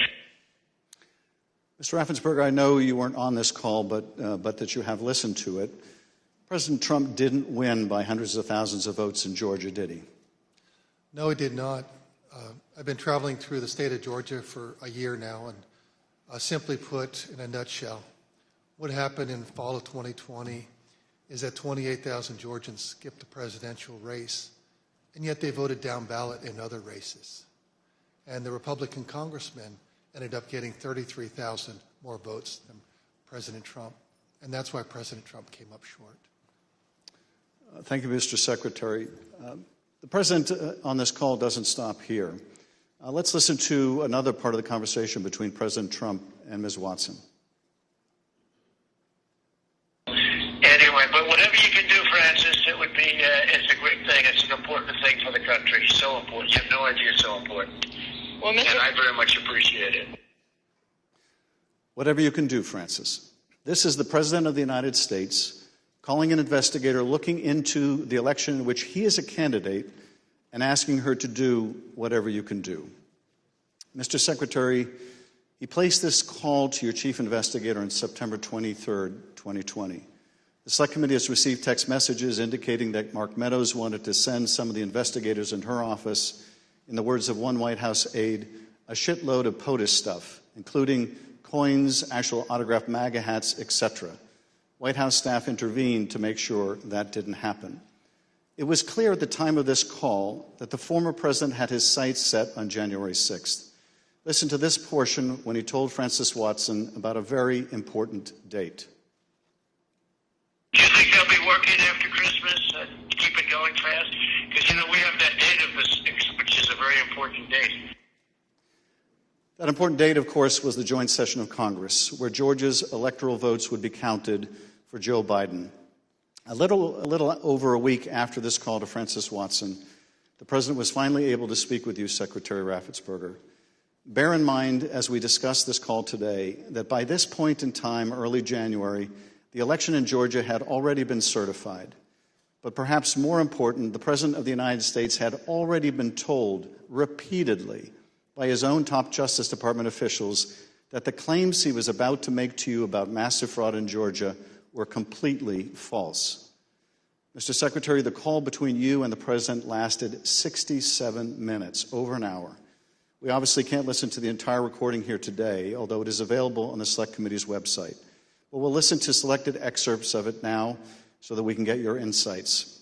Mr. Raffensperger, I know you weren't on this call, but that you have listened to it. President Trump didn't win by hundreds of thousands of votes in Georgia, did he? No, he did not. I've been traveling through the state of Georgia for a year now, and simply put, in a nutshell, what happened in fall of 2020 is that 28,000 Georgians skipped the presidential race, and yet they voted down ballot in other races. And the Republican congressman ended up getting 33,000 more votes than President Trump, and that's why President Trump came up short. Thank you, Mr. Secretary. The President on this call doesn't stop here. Let's listen to another part of the conversation between President Trump and Ms. Watson. Anyway, but whatever you can do, Francis, it would be, it's a great thing. It's an important thing for the country. So important. You have no idea it's so important. Well, and I very much appreciate it. Whatever you can do, Francis. This is the President of the United States calling an investigator looking into the election in which he is a candidate and asking her to do whatever you can do. Mr. Secretary, he placed this call to your chief investigator on September 23rd, 2020. The Select Committee has received text messages indicating that Mark Meadows wanted to send some of the investigators in her office, in the words of one White House aide, a shitload of POTUS stuff, including coins, actual autographed MAGA hats, etc. White House staff intervened to make sure that didn't happen. It was clear at the time of this call that the former president had his sights set on January 6th. Listen to this portion when he told Francis Watson about a very important date. Do you think they'll be working after Christmas to keep it going fast? Because, we have that date of the 6th, which is a very important date. That important date, of course, was the joint session of Congress, where Georgia's electoral votes would be counted for Joe Biden. A little over a week after this call to Francis Watson, the President was finally able to speak with you, Secretary Raffensperger. Bear in mind, as we discuss this call today, that by this point in time, early January, the election in Georgia had already been certified. But perhaps more important, the President of the United States had already been told repeatedly by his own top Justice Department officials that the claims he was about to make to you about massive fraud in Georgia were completely false. Mr. Secretary, the call between you and the President lasted 67 minutes, over an hour. We obviously can't listen to the entire recording here today, although it is available on the Select Committee's website. But we'll listen to selected excerpts of it now so that we can get your insights.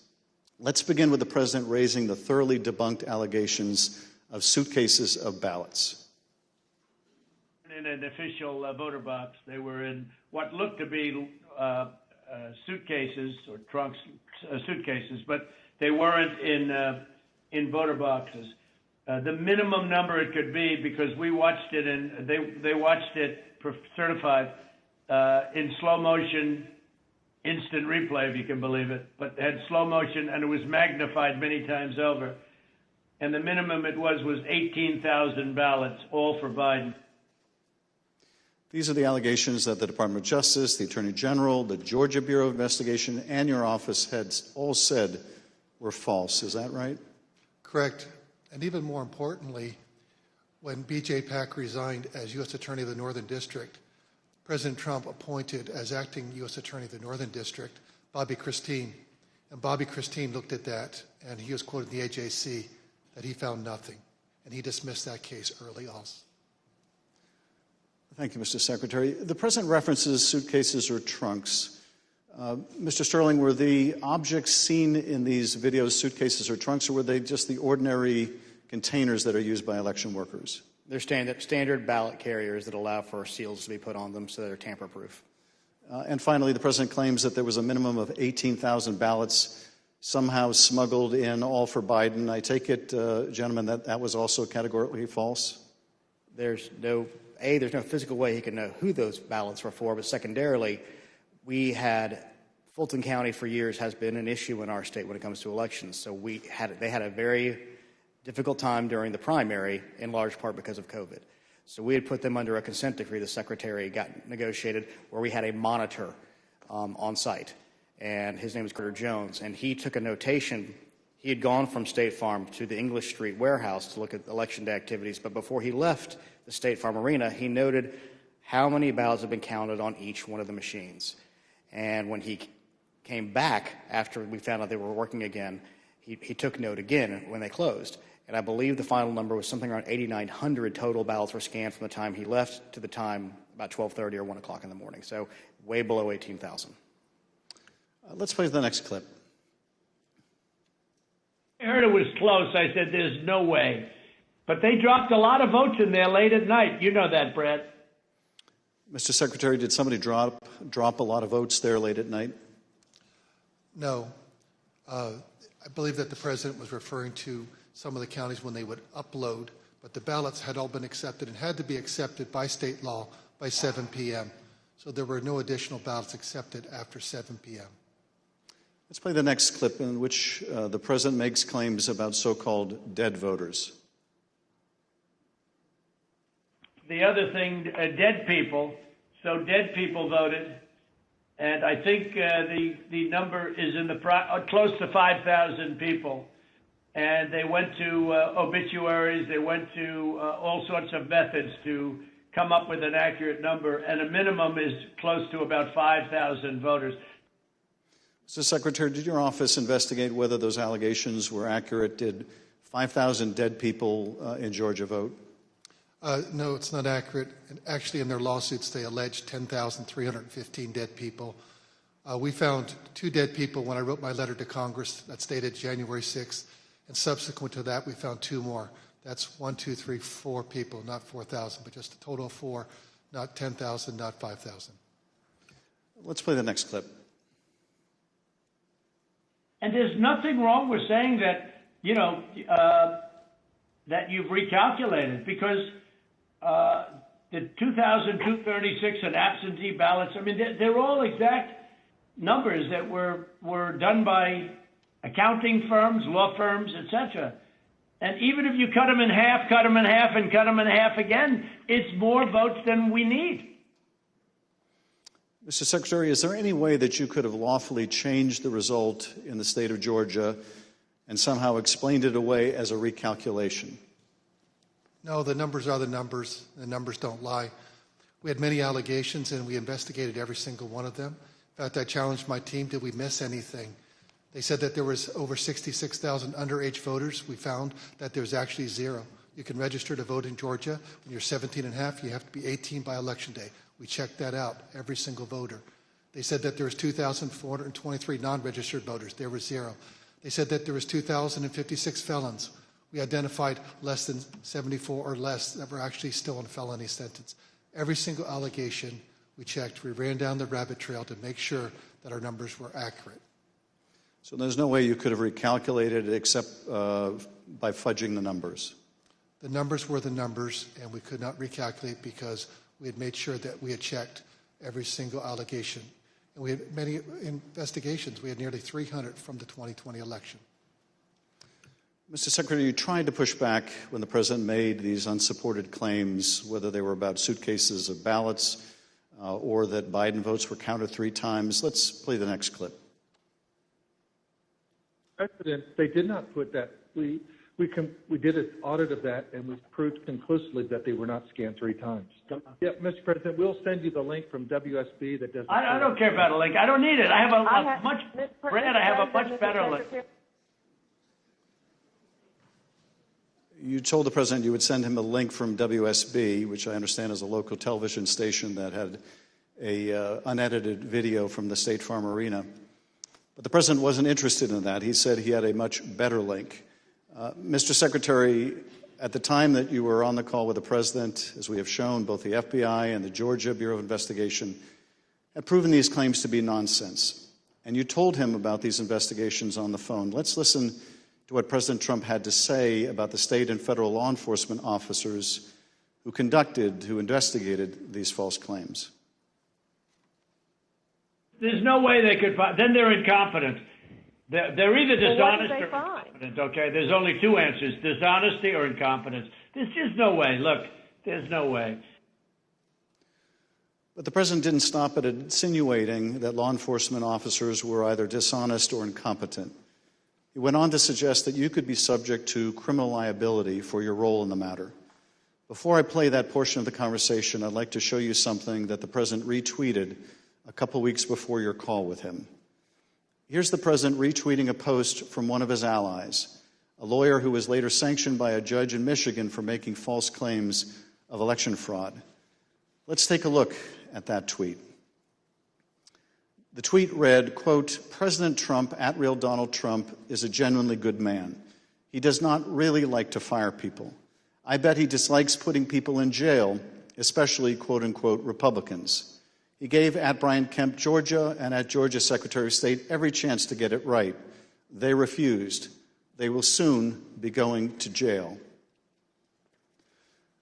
Let's begin with the President raising the thoroughly debunked allegations of suitcases of ballots. In an official voter box. They were in what looked to be suitcases or trunks, suitcases, but they weren't in voter boxes. The minimum number it could be, because we watched it and they watched it certified in slow motion, instant replay, if you can believe it, but had slow motion and it was magnified many times over. And the minimum it was 18,000 ballots, all for Biden. These are the allegations that the Department of Justice, the Attorney General, the Georgia Bureau of Investigation, and your office had all said were false. Is that right? Correct. And even more importantly, when B.J. Pack resigned as U.S. Attorney of the Northern District, President Trump appointed as acting U.S. Attorney of the Northern District Bobby Christine. And Bobby Christine looked at that, and he was quoted in the AJC that he found nothing. And he dismissed that case early also. Thank you, Mr. Secretary. The President references suitcases or trunks. Mr. Sterling, were the objects seen in these videos suitcases or trunks, or were they just the ordinary containers that are used by election workers? They're standard ballot carriers that allow for seals to be put on them so they're tamper-proof. And finally, the President claims that there was a minimum of 18,000 ballots somehow smuggled in, all for Biden. I take it, gentlemen, that was also categorically false? There's no physical way he can know who those ballots were for, but secondarily, Fulton County for years has been an issue in our state when it comes to elections. So they had a very difficult time during the primary, in large part because of COVID. So we had put them under a consent decree the Secretary got negotiated, where we had a monitor on site. And his name is Carter Jones. And he took a notation. He had gone from State Farm to the English Street warehouse to look at election day activities. But before he left the State Farm Arena, he noted how many ballots had been counted on each one of the machines. And when he came back after we found out they were working again, he took note again when they closed. And I believe the final number was something around 8,900 total ballots were scanned from the time he left to the time about 12:30 or 1 o'clock in the morning. So way below 18,000. Let's play the next clip. I heard it was close. I said, there's no way. But they dropped a lot of votes in there late at night. You know that, Brett. Mr. Secretary, did somebody drop a lot of votes there late at night? No. I believe that the President was referring to some of the counties when they would upload, but the ballots had all been accepted and had to be accepted by state law by 7 p.m. So there were no additional ballots accepted after 7 p.m. Let's play the next clip in which the President makes claims about so-called dead voters. The other thing, dead people. So dead people voted, and I think the number is in the close to 5,000 people. And they went to obituaries, they went to all sorts of methods to come up with an accurate number, and a minimum is close to about 5,000 voters. Mr. Secretary, did your office investigate whether those allegations were accurate? Did 5,000 dead people in Georgia vote? No, it's not accurate. And actually, in their lawsuits, they allege 10,315 dead people. We found 2 dead people when I wrote my letter to Congress that's dated January 6th. And subsequent to that, we found 2 more. That's 1, 2, 3, 4 people, not 4,000, but just a total of 4, not 10,000, not 5,000. Let's play the next clip. And there's nothing wrong with saying that, that you've recalculated, because the 2,236 and absentee ballots, I mean, they're all exact numbers that were done by accounting firms, law firms, etc. And even if you cut them in half, and cut them in half again, it's more votes than we need. Mr. Secretary, is there any way that you could have lawfully changed the result in the state of Georgia and somehow explained it away as a recalculation? No, the numbers are the numbers. The numbers don't lie. We had many allegations, and we investigated every single one of them. In fact, I challenged my team, did we miss anything? They said that there was over 66,000 underage voters. We found that there's actually 0. You can register to vote in Georgia. When you're 17 and a half, you have to be 18 by Election Day. We checked that out, every single voter. They said that there was 2,423 non-registered voters. There was 0. They said that there was 2,056 felons. We identified less than 74 or less that were actually still in felony sentence. Every single allegation we checked, we ran down the rabbit trail to make sure that our numbers were accurate. So there's no way you could have recalculated it except by fudging the numbers? The numbers were the numbers, and we could not recalculate because we had made sure that we had checked every single allegation. And we had many investigations. We had nearly 300 from the 2020 election. Mr. Secretary, you tried to push back when the president made these unsupported claims, whether they were about suitcases of ballots or that Biden votes were counted 3 times. Let's play the next clip. President, they did not put that. We did an audit of that, and we proved conclusively that they were not scanned 3 times. Yeah, Mr. President, we'll send you the link from WSB that doesn't. I don't care about a link. I don't need it. I have a much better link. You told the president you would send him a link from WSB, which I understand is a local television station that had a unedited video from the State Farm Arena. But the president wasn't interested in that. He said he had a much better link. Mr. Secretary, at the time that you were on the call with the president, as we have shown, both the FBI and the Georgia Bureau of Investigation have proven these claims to be nonsense. And you told him about these investigations on the phone. Let's listen to what President Trump had to say about the state and federal law enforcement officers who investigated these false claims. There's no way they could find. Then they're incompetent. They're either dishonest or incompetent. Okay, there's only 2 answers: dishonesty or incompetence. There's just no way. Look, there's no way. But the president didn't stop at insinuating that law enforcement officers were either dishonest or incompetent. He went on to suggest that you could be subject to criminal liability for your role in the matter. Before I play that portion of the conversation, I'd like to show you something that the president retweeted a couple weeks before your call with him. Here's the president retweeting a post from one of his allies, a lawyer who was later sanctioned by a judge in Michigan for making false claims of election fraud. Let's take a look at that tweet. The tweet read, quote, "President Trump, @real Donald Trump, is a genuinely good man. He does not really like to fire people. I bet he dislikes putting people in jail, especially, quote unquote, Republicans. He gave @Brian Kemp, Georgia, and @Georgia Secretary of State every chance to get it right. They refused. They will soon be going to jail."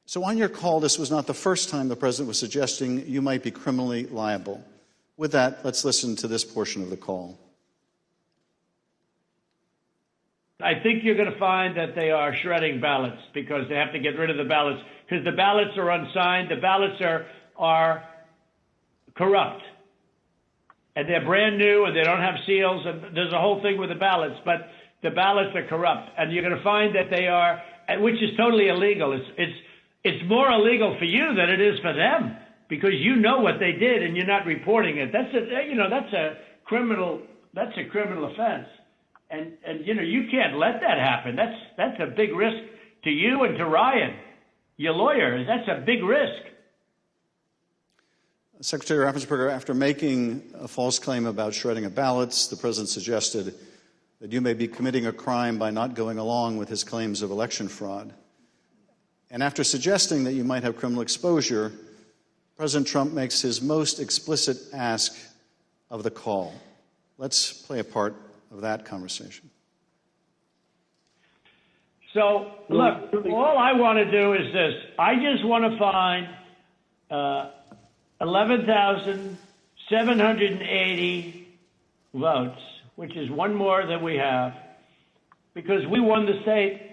So on your call, this was not the first time the president was suggesting you might be criminally liable. With that, let's listen to this portion of the call. I think you're going to find that they are shredding ballots because they have to get rid of the ballots because the ballots are unsigned. The ballots are corrupt. And they're brand new and they don't have seals. And there's a whole thing with the ballots, but the ballots are corrupt. And you're going to find that they are, which is totally illegal. It's more illegal for you than it is for them because you know what they did and you're not reporting it. That's a criminal offense. And you can't let that happen. That's a big risk to you and to Ryan, your lawyer. That's a big risk. Secretary Raffensperger, after making a false claim about shredding of ballots, the president suggested that you may be committing a crime by not going along with his claims of election fraud. And after suggesting that you might have criminal exposure, President Trump makes his most explicit ask of the call. Let's play a part of that conversation. So, look, all I want to do is this. I just want to find 11,780 votes, which is one more than we have, because we won the state.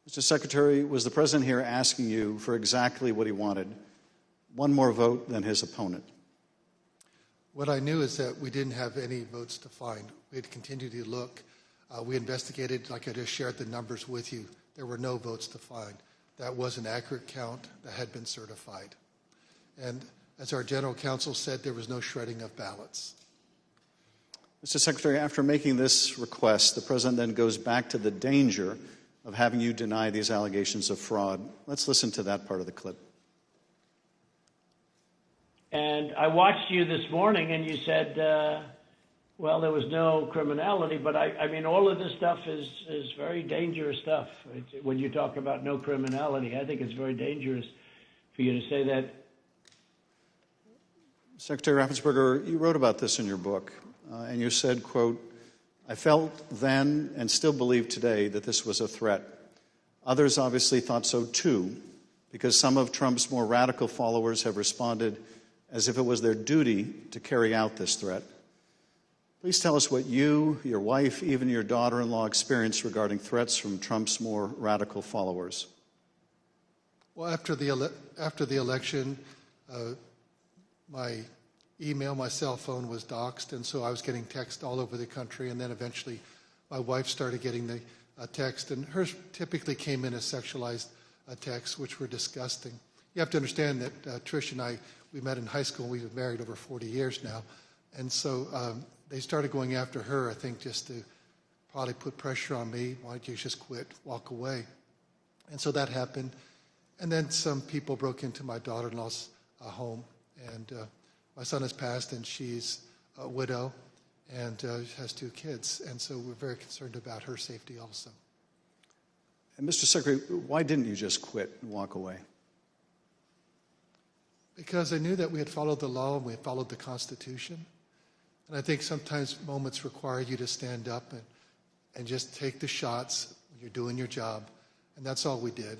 Mr. Secretary, was the president here asking you for exactly what he wanted, one more vote than his opponent? What I knew is that we didn't have any votes to find. We had continued to look. We investigated, like I just shared the numbers with you. There were no votes to find. That was an accurate count that had been certified. And as our general counsel said, there was no shredding of ballots. Mr. Secretary, after making this request, the president then goes back to the danger of having you deny these allegations of fraud. Let's listen to that part of the clip. And I watched you this morning, and you said Well, there was no criminality, but I mean, all of this stuff is very dangerous stuff. When you talk about no criminality, I think it's very dangerous for you to say that. Secretary Raffensperger, you wrote about this in your book, and you said, quote, "I felt then and still believe today that this was a threat. Others obviously thought so too, because some of Trump's more radical followers have responded as if it was their duty to carry out this threat. Please tell us what you, your wife, even your daughter-in-law experienced regarding threats from Trump's more radical followers." Well, after the election, my email, my cell phone was doxxed, and so I was getting text all over the country, and then eventually my wife started getting the text, and hers typically came in as sexualized texts, which were disgusting. You have to understand that Trish and I, we met in high school, and we've been married over 40 years now, and so they started going after her, I think, just to probably put pressure on me. Why don't you just quit, walk away? And so that happened. And then some people broke into my daughter-in-law's home. And my son has passed, and she's a widow and has 2 kids. And so we're very concerned about her safety also. And Mr. Secretary, why didn't you just quit and walk away? Because I knew that we had followed the law and we had followed the Constitution. And I think sometimes moments require you to stand up and just take the shots when you're doing your job. And that's all we did.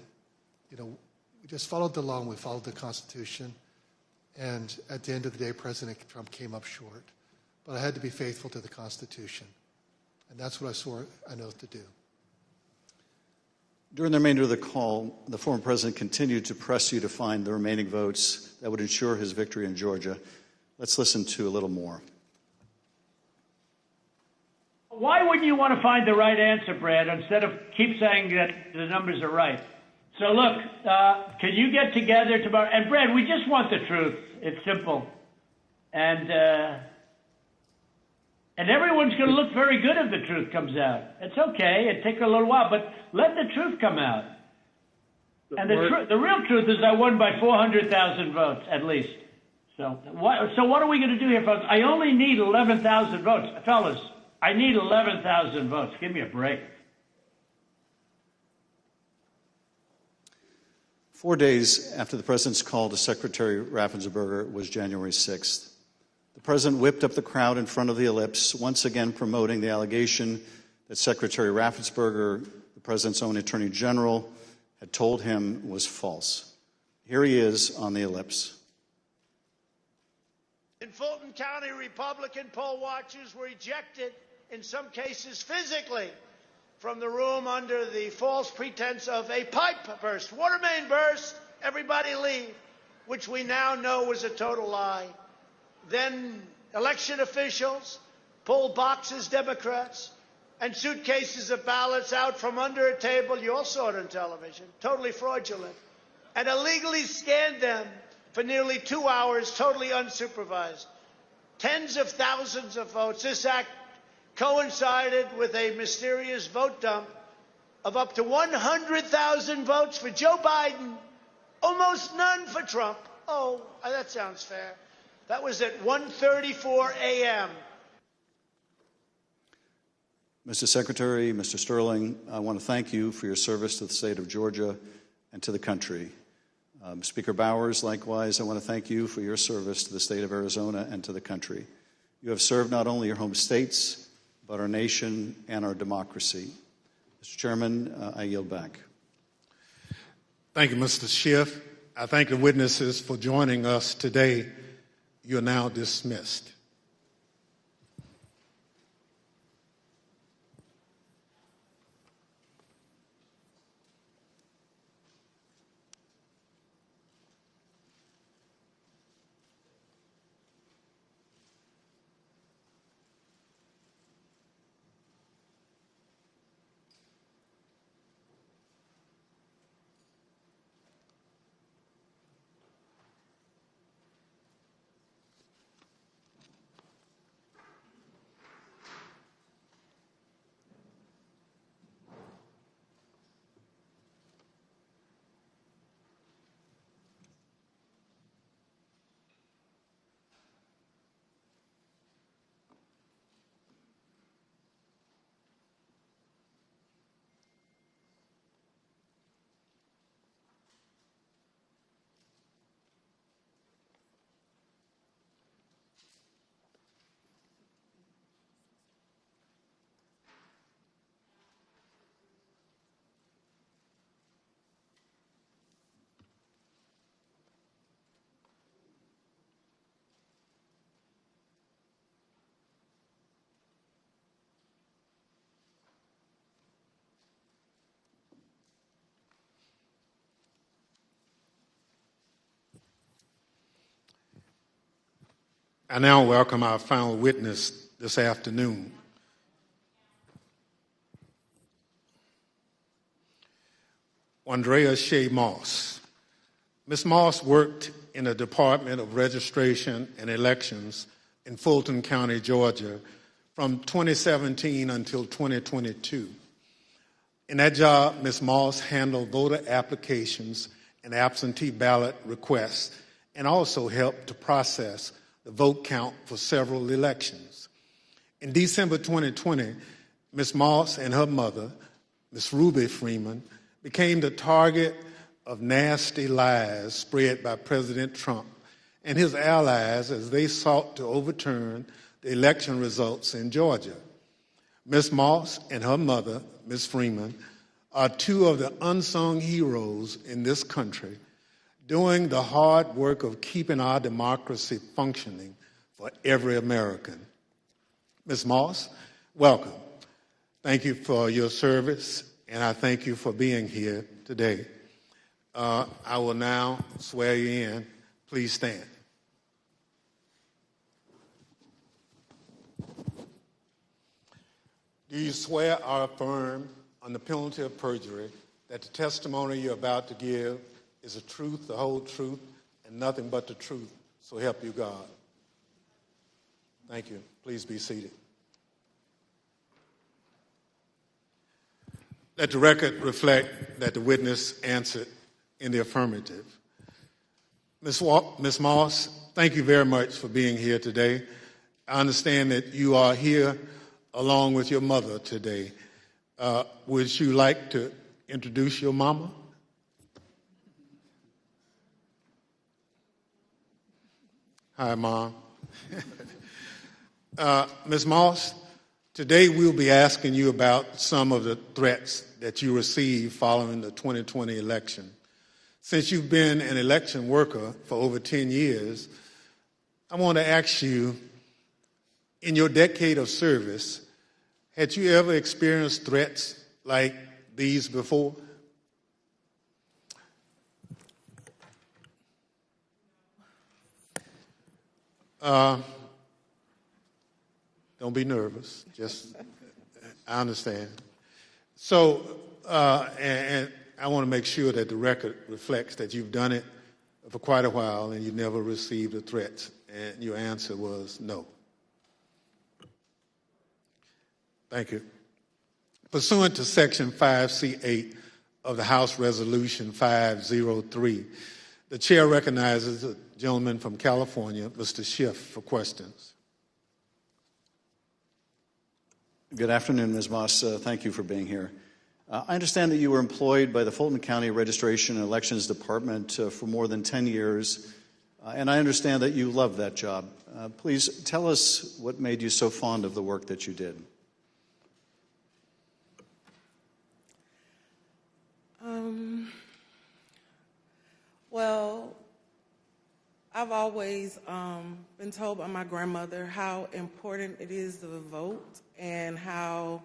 You know, we just followed the law and we followed the Constitution. And at the end of the day, President Trump came up short. But I had to be faithful to the Constitution. And that's what I swore an oath to do. During the remainder of the call, the former president continued to press you to find the remaining votes that would ensure his victory in Georgia. Let's listen to a little more. Why wouldn't you want to find the right answer, Brad, instead of keep saying that the numbers are right? So look, can you get together tomorrow? And Brad, we just want the truth. It's simple. And everyone's going to look very good if the truth comes out. It's okay. It takes a little while, but let the truth come out. And the real truth is I won by 400,000 votes, at least. So what are we going to do here, folks? I only need 11,000 votes. Fellas, I need 11,000 votes. Give me a break. 4 days after the president's call to Secretary Raffensperger was January 6th. The president whipped up the crowd in front of the ellipse, once again promoting the allegation that Secretary Raffensperger, the president's own attorney general, had told him was false. Here he is on the ellipse. In Fulton County, Republican poll watchers were ejected, in some cases physically, from the room under the false pretense of a pipe burst. Water main burst, everybody leave, which we now know was a total lie. Then election officials pulled boxes, Democrats, and suitcases of ballots out from under a table. You all saw it on television, totally fraudulent, and illegally scanned them for nearly 2 hours, totally unsupervised. Tens of thousands of votes. This act coincided with a mysterious vote dump of up to 100,000 votes for Joe Biden, almost none for Trump. Oh, that sounds fair. That was at 1:34 a.m. Mr. Secretary, Mr. Sterling, I want to thank you for your service to the state of Georgia and to the country. Speaker Bowers, likewise, I want to thank you for your service to the state of Arizona and to the country. You have served not only your home states, but our nation and our democracy. Mr. Chairman, I yield back. Thank you, Mr. Schiff. I thank the witnesses for joining us today. You are now dismissed. I now welcome our final witness this afternoon. Andrea Shea Moss. Ms. Moss worked in the Department of Registration and Elections in Fulton County, Georgia, from 2017 until 2022. In that job, Ms. Moss handled voter applications and absentee ballot requests and also helped to process the vote count for several elections. In December 2020, Ms. Moss and her mother, Ms. Ruby Freeman, became the target of nasty lies spread by President Trump and his allies as they sought to overturn the election results in Georgia. Ms. Moss and her mother, Ms. Freeman, are two of the unsung heroes in this country, doing the hard work of keeping our democracy functioning for every American. Ms. Moss, welcome. Thank you for your service, and I thank you for being here today. I will now swear you in. Please stand. Do you swear or affirm on the penalty of perjury that the testimony you're about to give is the truth, the whole truth, and nothing but the truth, so help you God? Thank you. Please be seated. Let the record reflect that the witness answered in the affirmative. Ms. Moss, thank you very much for being here today. I understand that you are here along with your mother today. Would you like to introduce your mama? Hi, Mom. Ms. Moss, today we'll be asking you about some of the threats that you received following the 2020 election. Since you've been an election worker for over 10 years, I want to ask you, in your decade of service, had you ever experienced threats like these before? Don't be nervous. I understand. So, and I want to make sure that the record reflects that you've done it for quite a while and you never received a threat, and your answer was no. Thank you. Pursuant to Section 5C8 of the House Resolution 503, the chair recognizes the gentleman from California, Mr. Schiff, for questions. Good afternoon, Ms. Moss. Thank you for being here. I understand that you were employed by the Fulton County Registration and Elections Department for more than 10 years, and I understand that you love that job. Please tell us what made you so fond of the work that you did. Well, I've always been told by my grandmother how important it is to vote, and how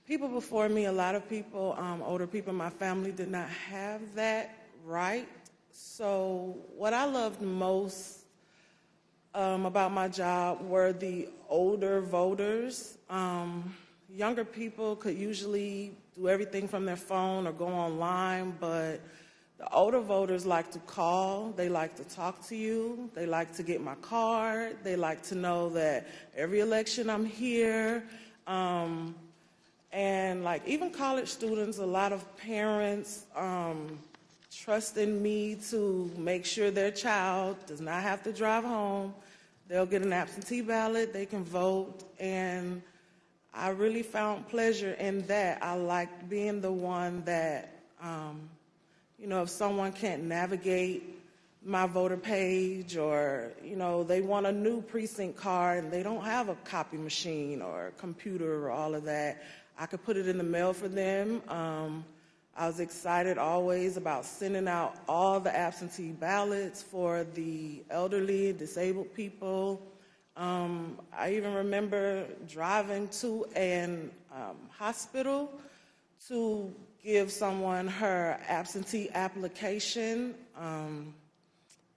people before me, a lot of people, older people in my family, did not have that right. So what I loved most about my job were the older voters. Younger people could usually do everything from their phone or go online, but the older voters like to call, they like to talk to you, they like to get my card, they like to know that every election I'm here. And like even college students, a lot of parents trust in me to make sure their child does not have to drive home. They'll get an absentee ballot, they can vote, and I really found pleasure in that. I liked being the one that, if someone can't navigate my voter page, or, they want a new precinct card and they don't have a copy machine or a computer or all of that, I could put it in the mail for them. I was excited always about sending out all the absentee ballots for the elderly, disabled people. I even remember driving to an hospital to give someone her absentee application.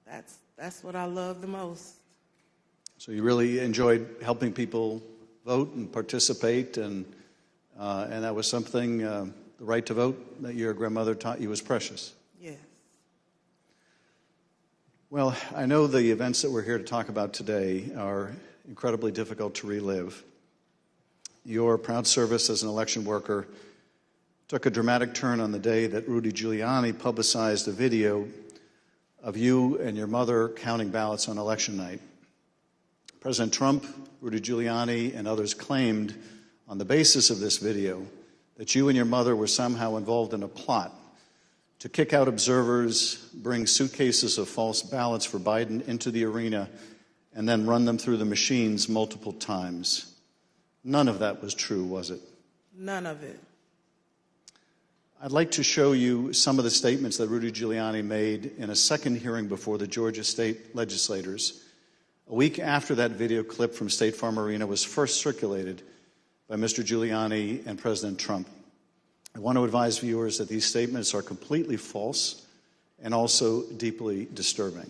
That's what I love the most. So you really enjoyed helping people vote and participate, and that was something, the right to vote, that your grandmother taught you was precious. Yes. Well, I know the events that we're here to talk about today are incredibly difficult to relive. Your proud service as an election worker took a dramatic turn on the day that Rudy Giuliani publicized a video of you and your mother counting ballots on election night. President Trump, Rudy Giuliani, and others claimed on the basis of this video that you and your mother were somehow involved in a plot to kick out observers, bring suitcases of false ballots for Biden into the arena, and then run them through the machines multiple times. None of that was true, was it? None of it. I'd like to show you some of the statements that Rudy Giuliani made in a second hearing before the Georgia state legislators, a week after that video clip from State Farm Arena was first circulated by Mr. Giuliani and President Trump. I want to advise viewers that these statements are completely false and also deeply disturbing.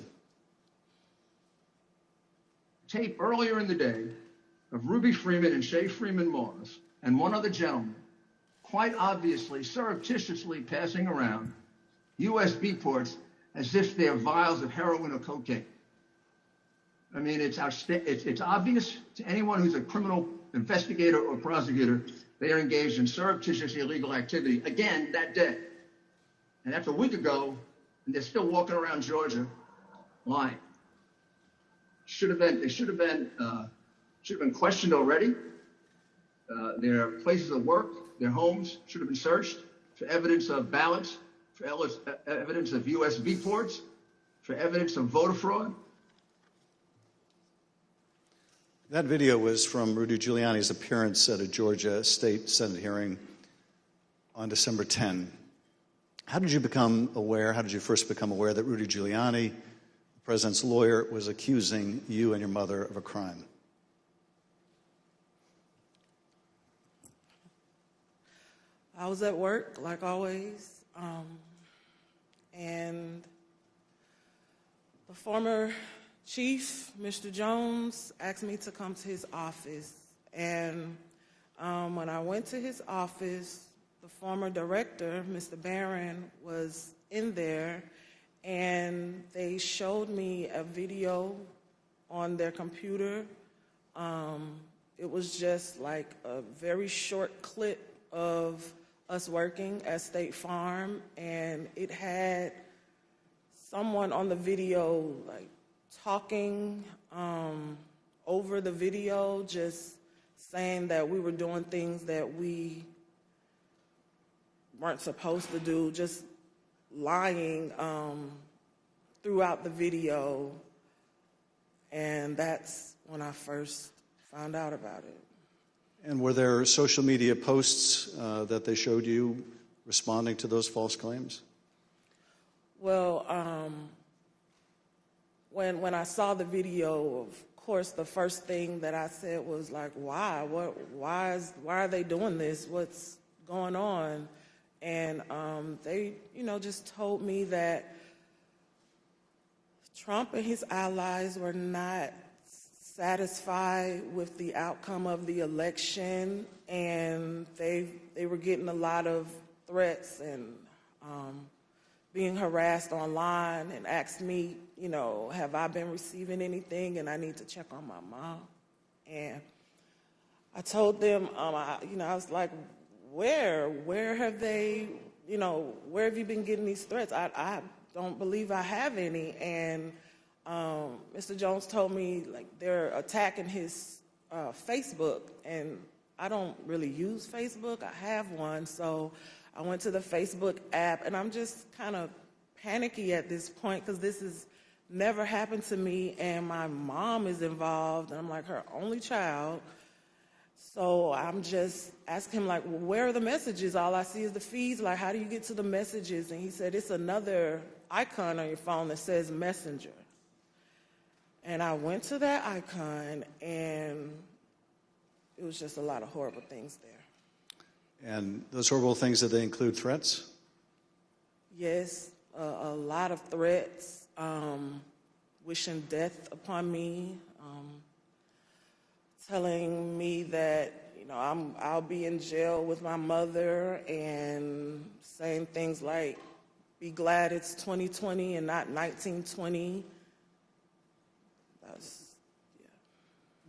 Tape earlier in the day of Ruby Freeman and Shay Freeman Morris and one other gentleman quite obviously surreptitiously passing around USB ports as if they're vials of heroin or cocaine. I mean, it's obvious to anyone who's a criminal investigator or prosecutor they are engaged in surreptitious illegal activity again that day. And that's a week ago, and they're still walking around Georgia lying. They should have been questioned already. Their places of work, their homes should have been searched for evidence of ballots, for evidence of USB ports, for evidence of voter fraud. That video was from Rudy Giuliani's appearance at a Georgia State Senate hearing on December 10. How did you first become aware that Rudy Giuliani, the president's lawyer, was accusing you and your mother of a crime? I was at work, like always, and the former chief, Mr. Jones, asked me to come to his office. And when I went to his office, the former director, Mr. Barron, was in there, and they showed me a video on their computer. It was just like a very short clip of us working at State Farm, and it had someone on the video like talking over the video, just saying that we were doing things that we weren't supposed to do, just lying throughout the video. And that's when I first found out about it. And were there social media posts that they showed you responding to those false claims? Well, when I saw the video, of course, the first thing that I said was like, why? Why are they doing this? What's going on? And they, just told me that Trump and his allies were not satisfied with the outcome of the election, and they were getting a lot of threats and being harassed online, and asked me, have I been receiving anything, and I need to check on my mom. And I told them, I was like, where have they, where have you been getting these threats? I don't believe I have any. And Mr. Jones told me, like, they're attacking his Facebook, and I don't really use Facebook. I have one, so I went to the Facebook app, and I'm just kind of panicky at this point because this has never happened to me, and my mom is involved, and I'm like her only child. So I'm just asking him, like, well, where are the messages? All I see is the feeds. Like, how do you get to the messages? And he said, it's another icon on your phone that says Messenger. And I went to that icon, and it was just a lot of horrible things there. And those horrible things, did they include threats? Yes, a lot of threats, wishing death upon me, telling me that, I'll be in jail with my mother, and saying things like, be glad it's 2020 and not 1920.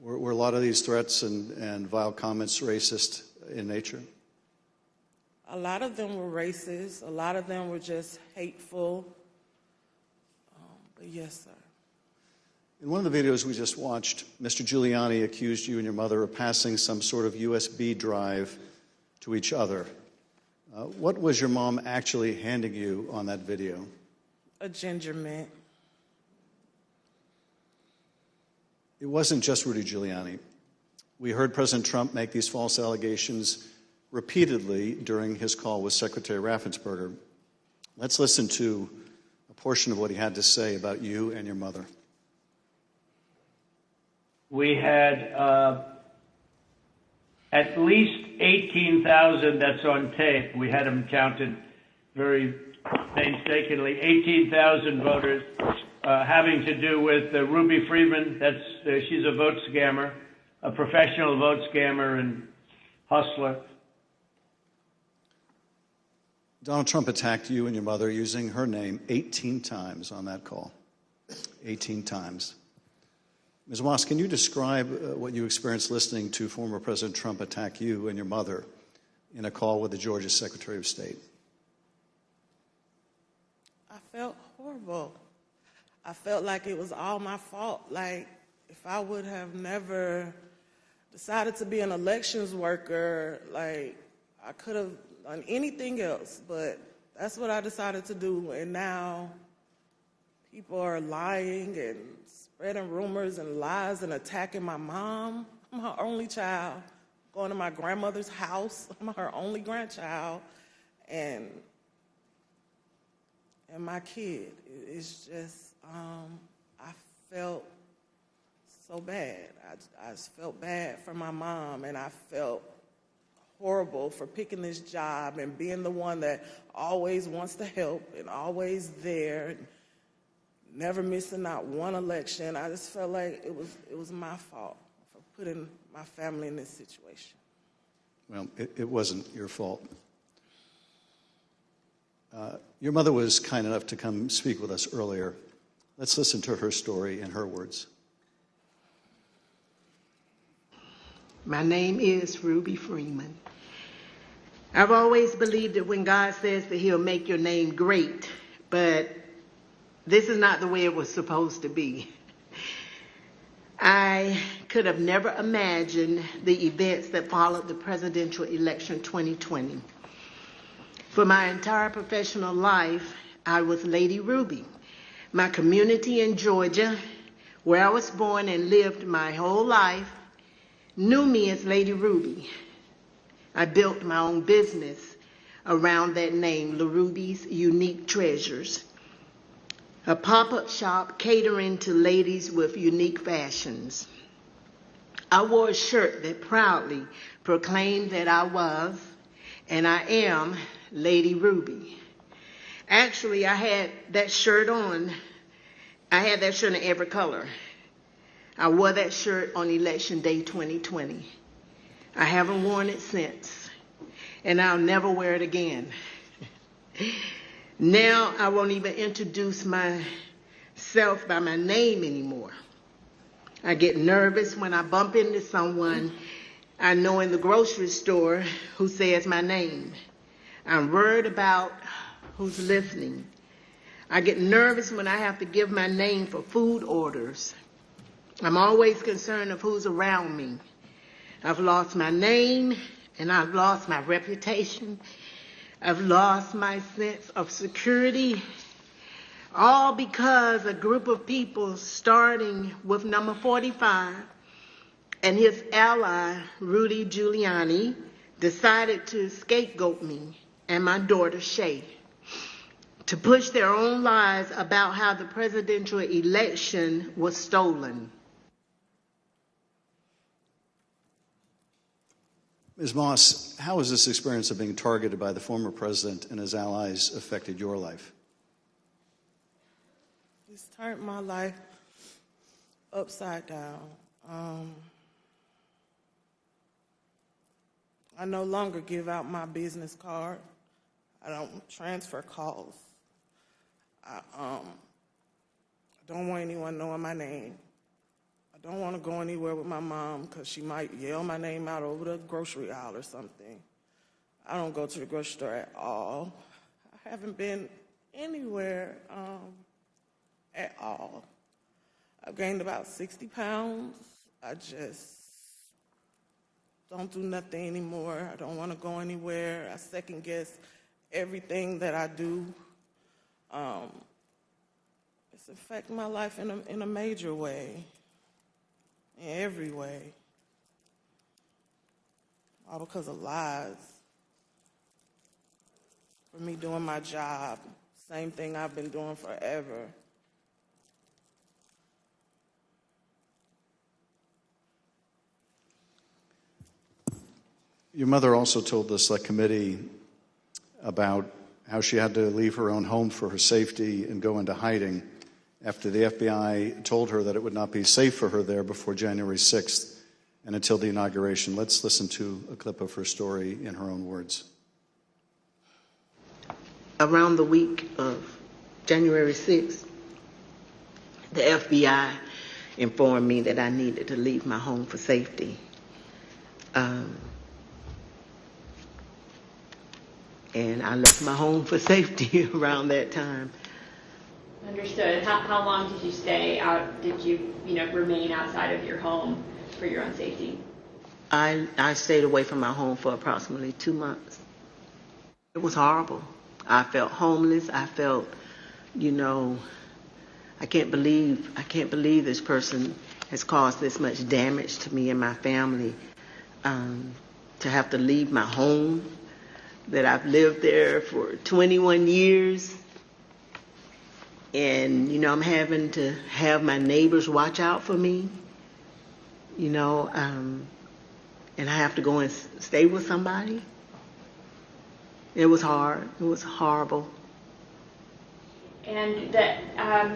Were a lot of these threats and vile comments racist in nature? A lot of them were racist. A lot of them were just hateful. But yes, sir. In one of the videos we just watched, Mr. Giuliani accused you and your mother of passing some sort of USB drive to each other. What was your mom actually handing you on that video? A ginger mint. It wasn't just Rudy Giuliani. We heard President Trump make these false allegations repeatedly during his call with Secretary Raffensperger. Let's listen to a portion of what he had to say about you and your mother. We had at least 18,000, that's on tape. We had them counted very painstakingly, 18,000 voters having to do with Ruby Freeman. She's a vote scammer, a professional vote scammer and hustler. Donald Trump attacked you and your mother using her name 18 times on that call. 18 times. Ms. Moss, can you describe what you experienced listening to former President Trump attack you and your mother in a call with the Georgia Secretary of State? I felt horrible. I felt like it was all my fault. Like, if I would have never decided to be an elections worker, like, I could have done anything else, but that's what I decided to do. And now people are lying and spreading rumors and lies and attacking my mom. I'm her only child. Going to my grandmother's house. I'm her only grandchild. And my kid. It's just, I felt so bad. I just felt bad for my mom, and I felt horrible for picking this job and being the one that always wants to help and always there, and never missing out one election. I just felt like it was my fault for putting my family in this situation. Well, it wasn't your fault. Your mother was kind enough to come speak with us earlier. Let's listen to her story in her words. My name is Ruby Freeman. I've always believed that when God says that he'll make your name great, but this is not the way it was supposed to be. I could have never imagined the events that followed the presidential election 2020. For my entire professional life, I was Lady Ruby. My community in Georgia, where I was born and lived my whole life, knew me as Lady Ruby. I built my own business around that name, La Ruby's Unique Treasures, a pop-up shop catering to ladies with unique fashions. I wore a shirt that proudly proclaimed that I was, and I am, Lady Ruby. Actually, I had that shirt on. I had that shirt in every color. I wore that shirt on Election Day 2020. I haven't worn it since, and I'll never wear it again. Now I won't even introduce myself by my name anymore. I get nervous when I bump into someone I know in the grocery store who says my name. I'm worried about who's listening. I get nervous when I have to give my name for food orders. I'm always concerned of who's around me. I've lost my name, and I've lost my reputation. I've lost my sense of security, all because a group of people, starting with number 45 and his ally, Rudy Giuliani, decided to scapegoat me and my daughter, Shay, to push their own lies about how the presidential election was stolen. Ms. Moss, how has this experience of being targeted by the former president and his allies affected your life? It's turned my life upside down. I no longer give out my business card. I don't transfer calls. I don't want anyone knowing my name. I don't want to go anywhere with my mom because she might yell my name out over the grocery aisle or something. I don't go to the grocery store at all. I haven't been anywhere at all. I've gained about 60 pounds. I just don't do nothing anymore. I don't want to go anywhere. I second guess everything that I do. It's affecting my life in a major way, in every way. All because of lies. For me doing my job, same thing I've been doing forever. Your mother also told the Select Committee about how she had to leave her own home for her safety and go into hiding after the FBI told her that it would not be safe for her there before January 6th and until the inauguration. Let's listen to a clip of her story in her own words. Around the week of January 6th, the FBI informed me that I needed to leave my home for safety. And I left my home for safety around that time. Understood. How long did you stay out? Did you remain outside of your home for your own safety? I stayed away from my home for approximately 2 months. It was horrible. I felt homeless. I felt, I can't believe this person has caused this much damage to me and my family. To have to leave my home, that I've lived there for 21 years. And, I'm having to have my neighbors watch out for me, and I have to go and stay with somebody. It was hard. It was horrible. And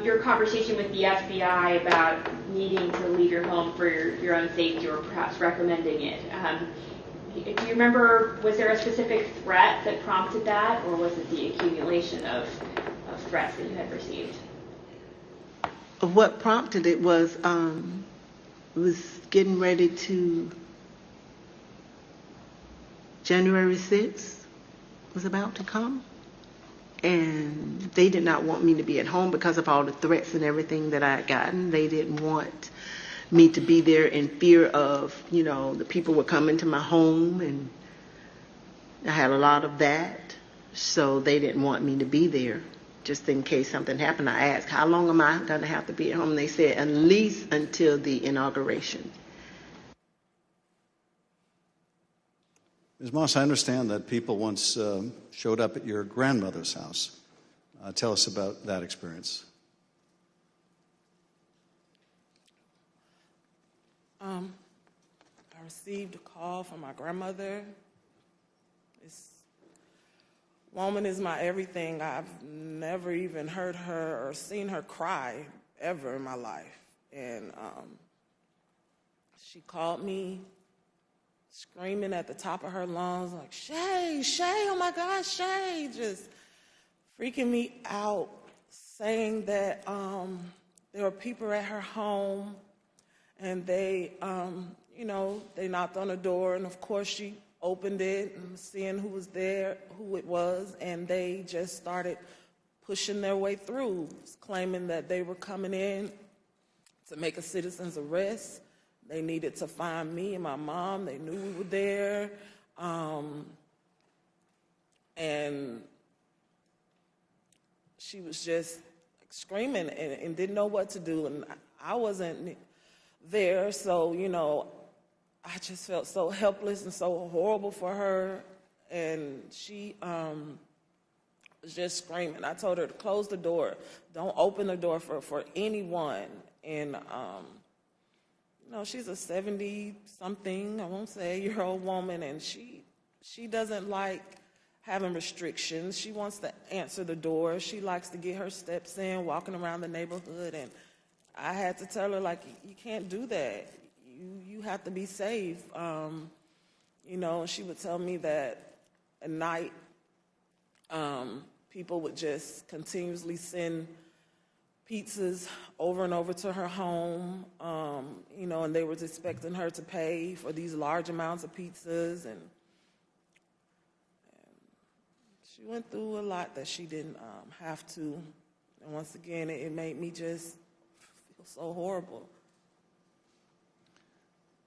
your conversation with the FBI about needing to leave your home for your own safety or perhaps recommending it, do you remember, was there a specific threat that prompted that, or was it the accumulation of threats that you had received? What prompted it was getting ready to January 6th was about to come, and they did not want me to be at home because of all the threats and everything that I had gotten. They didn't want me to be there in fear of, the people were coming to my home, and I had a lot of that, so they didn't want me to be there just in case something happened. I asked, how long am I going to have to be at home? And they said, at least until the inauguration. Ms. Moss, I understand that people once showed up at your grandmother's house. Tell us about that experience. I received a call from my grandmother. This woman is my everything. I've never even heard her or seen her cry ever in my life. And she called me screaming at the top of her lungs, like, Shay, oh my God, Shay, just freaking me out, saying that there were people at her home, and they, they knocked on the door, and of course she opened it and seeing who was there, who it was, and they just started pushing their way through, claiming that they were coming in to make a citizen's arrest. They needed to find me and my mom. They knew we were there. And she was just screaming and didn't know what to do. And I wasn't there, so, I just felt so helpless and so horrible for her. And she was just screaming. I told her to close the door. Don't open the door for anyone. And, she's a 70-something, I won't say, year-old woman, and she doesn't like having restrictions. She wants to answer the door. She likes to get her steps in, walking around the neighborhood, and I had to tell her, like, you can't do that. You have to be safe. and she would tell me that at night, people would just continuously send pizzas over and over to her home, and they was expecting her to pay for these large amounts of pizzas, and she went through a lot that she didn't have to. And once again, it made me just feel so horrible.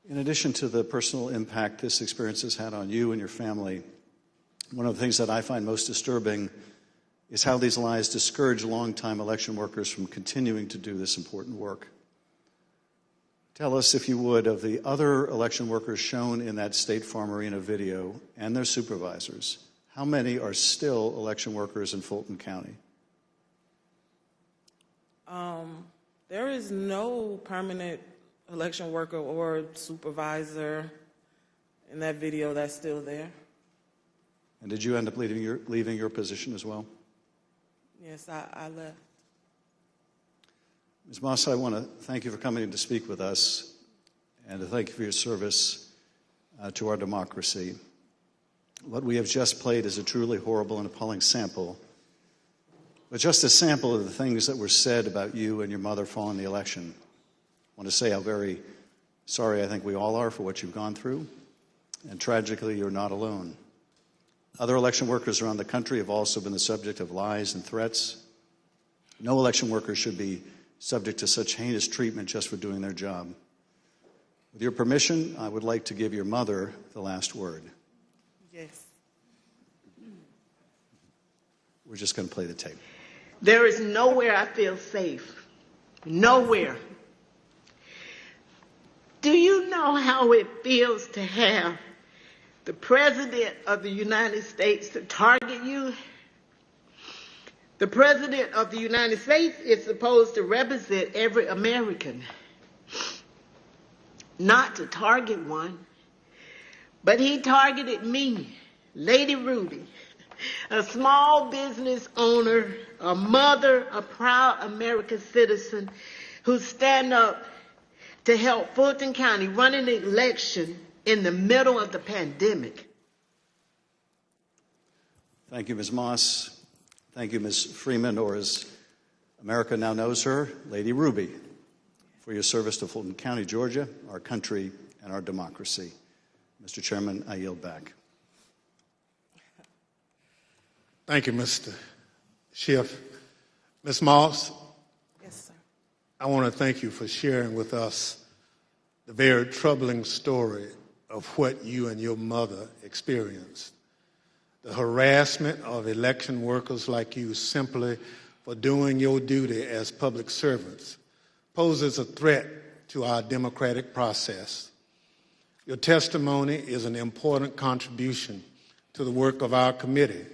In addition to the personal impact this experience has had on you and your family, one of the things that I find most disturbing is how these lies discourage longtime election workers from continuing to do this important work. Tell us, if you would, of the other election workers shown in that State Farm Arena video and their supervisors. How many are still election workers in Fulton County? There is no permanent election worker or supervisor in that video that's still there. And did you end up leaving your position as well? Yes, I left. Ms. Moss, I want to thank you for coming in to speak with us and to thank you for your service to our democracy. What we have just played is a truly horrible and appalling sample, but just a sample of the things that were said about you and your mother following the election. I want to say how very sorry I think we all are for what you've gone through, and tragically, you're not alone. Other election workers around the country have also been the subject of lies and threats. No election worker should be subject to such heinous treatment just for doing their job. With your permission, I would like to give your mother the last word. Yes. We're just going to play the tape. There is nowhere I feel safe. Nowhere. Do you know how it feels to have the President of the United States to target you? The President of the United States is supposed to represent every American, not to target one. But he targeted me, Lady Ruby, a small business owner, a mother, a proud American citizen who stand up to help Fulton County run an election in the middle of the pandemic. Thank you, Ms. Moss. Thank you, Ms. Freeman, or as America now knows her, Lady Ruby, for your service to Fulton County, Georgia, our country, and our democracy. Mr. Chairman, I yield back. Thank you, Mr. Schiff. Ms. Moss? Yes, sir. I want to thank you for sharing with us the very troubling story of what you and your mother experienced. The harassment of election workers like you simply for doing your duty as public servants poses a threat to our democratic process. Your testimony is an important contribution to the work of our committee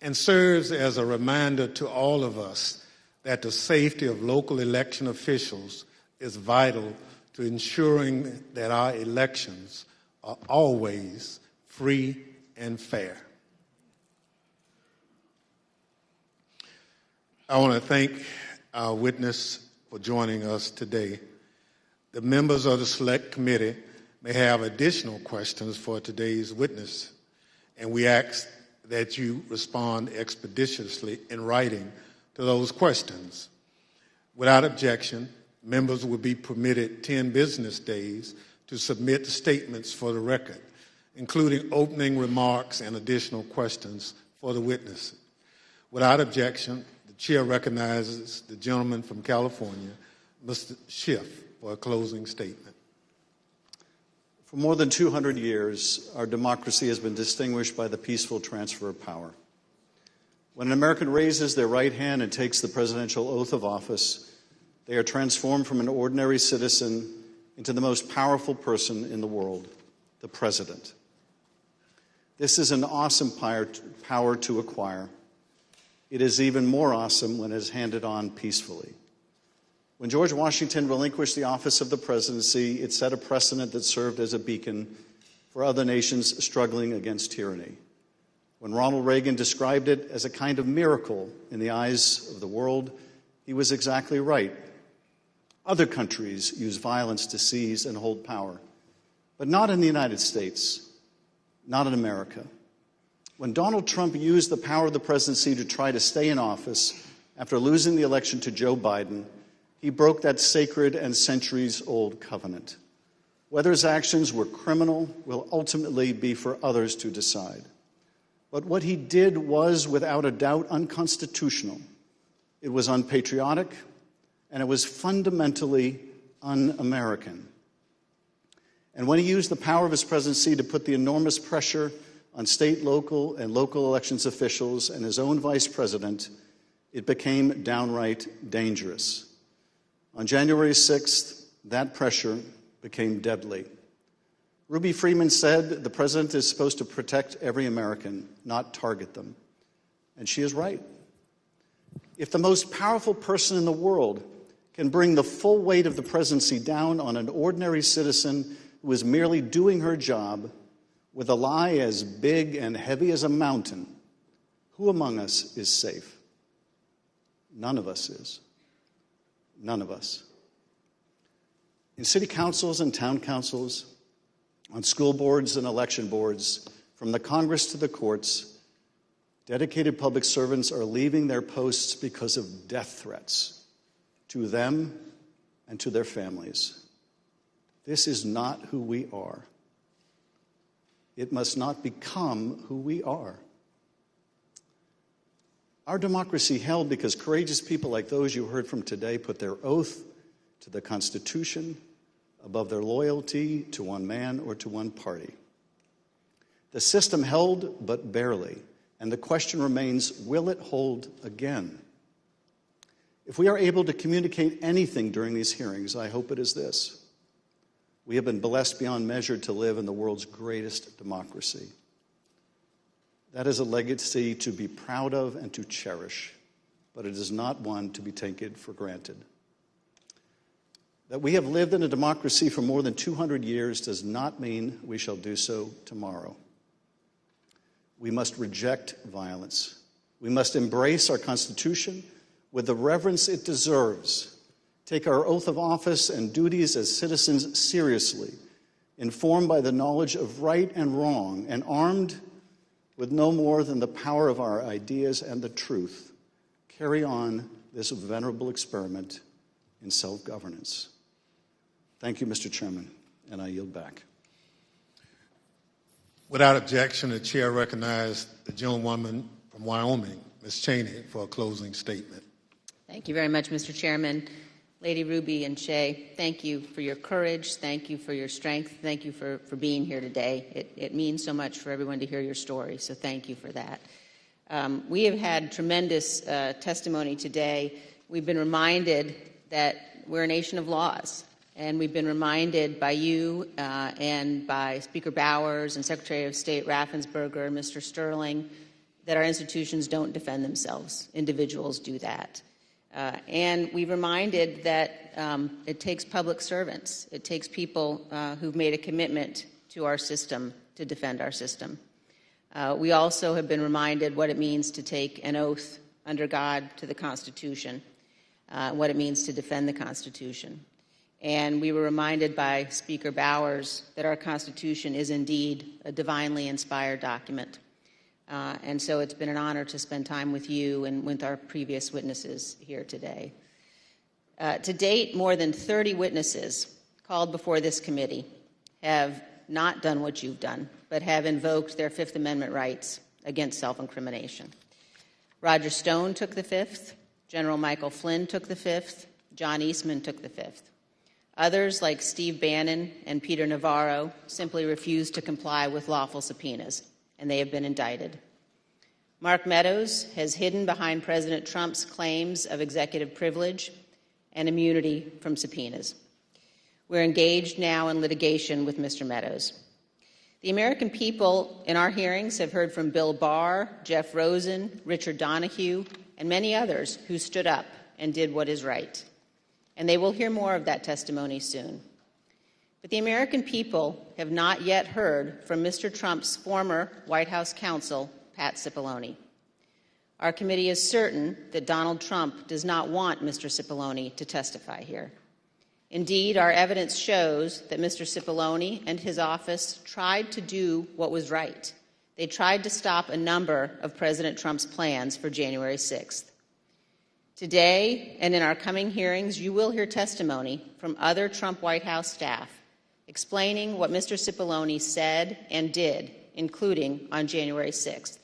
and serves as a reminder to all of us that the safety of local election officials is vital to ensuring that our elections are always free and fair. I want to thank our witness for joining us today. The members of the Select Committee may have additional questions for today's witness, and we ask that you respond expeditiously in writing to those questions. Without objection, members will be permitted 10 business days to submit statements for the record, including opening remarks and additional questions for the witness. Without objection, the chair recognizes the gentleman from California, Mr. Schiff, for a closing statement. For more than 200 years, our democracy has been distinguished by the peaceful transfer of power. When an American raises their right hand and takes the presidential oath of office, they are transformed from an ordinary citizen into the most powerful person in the world, the president. This is an awesome power to acquire. It is even more awesome when it is handed on peacefully. When George Washington relinquished the office of the presidency, it set a precedent that served as a beacon for other nations struggling against tyranny. When Ronald Reagan described it as a kind of miracle in the eyes of the world, he was exactly right. Other countries use violence to seize and hold power, but not in the United States. not in America. When Donald Trump used the power of the presidency to try to stay in office after losing the election to Joe Biden, he broke that sacred and centuries-old covenant. Whether his actions were criminal will ultimately be for others to decide. But what he did was, without a doubt, unconstitutional. It was unpatriotic, and it was fundamentally un-American. And when he used the power of his presidency to put the enormous pressure on state, local, and local elections officials and his own vice president, it became downright dangerous. On January 6th, that pressure became deadly. Ruby Freeman said the president is supposed to protect every American, not target them. And she is right. If the most powerful person in the world can bring the full weight of the presidency down on an ordinary citizen who is merely doing her job with a lie as big and heavy as a mountain, who among us is safe? None of us is. None of us. In city councils and town councils, on school boards and election boards, from the Congress to the courts, dedicated public servants are leaving their posts because of death threats to them and to their families. This is not who we are. It must not become who we are. Our democracy held because courageous people like those you heard from today put their oath to the Constitution above their loyalty to one man or to one party. The system held, but barely, and the question remains, will it hold again? If we are able to communicate anything during these hearings, I hope it is this. We have been blessed beyond measure to live in the world's greatest democracy. That is a legacy to be proud of and to cherish, but it is not one to be taken for granted. That we have lived in a democracy for more than 200 years does not mean we shall do so tomorrow. We must reject violence. We must embrace our Constitution with the reverence it deserves, take our oath of office and duties as citizens seriously, informed by the knowledge of right and wrong, and armed with no more than the power of our ideas and the truth, carry on this venerable experiment in self-governance. Thank you, Mr. Chairman, and I yield back. Without objection, the chair recognizes the gentlewoman from Wyoming, Ms. Cheney, for a closing statement. Thank you very much, Mr. Chairman. Lady Ruby and Shay, thank you for your courage. Thank you for your strength. Thank you for being here today. It means so much for everyone to hear your story, so thank you for that. We have had tremendous testimony today. We've been reminded that we're a nation of laws, and we've been reminded by you and by Speaker Bowers and Secretary of State Raffensperger, Mr. Sterling, that our institutions don't defend themselves. Individuals do that. And we've reminded that it takes public servants. It takes people who've made a commitment to our system to defend our system. We also have been reminded what it means to take an oath under God to the Constitution, what it means to defend the Constitution. And we were reminded by Speaker Bowers that our Constitution is indeed a divinely inspired document. And so it's been an honor to spend time with you and with our previous witnesses here today. To date, more than 30 witnesses called before this committee have not done what you've done, but have invoked their Fifth Amendment rights against self-incrimination. Roger Stone took the Fifth, General Michael Flynn took the Fifth, John Eastman took the Fifth. Others, like Steve Bannon and Peter Navarro, simply refused to comply with lawful subpoenas, and they have been indicted. Mark Meadows has hidden behind President Trump's claims of executive privilege and immunity from subpoenas. We're engaged now in litigation with Mr. Meadows. The American people in our hearings have heard from Bill Barr, Jeff Rosen, Richard Donahue, and many others who stood up and did what is right. And they will hear more of that testimony soon. But the American people have not yet heard from Mr. Trump's former White House counsel, Pat Cipollone. Our committee is certain that Donald Trump does not want Mr. Cipollone to testify here. Indeed, our evidence shows that Mr. Cipollone and his office tried to do what was right. They tried to stop a number of President Trump's plans for January 6th. Today and in our coming hearings, you will hear testimony from other Trump White House staff explaining what Mr. Cipollone said and did, including on January 6th.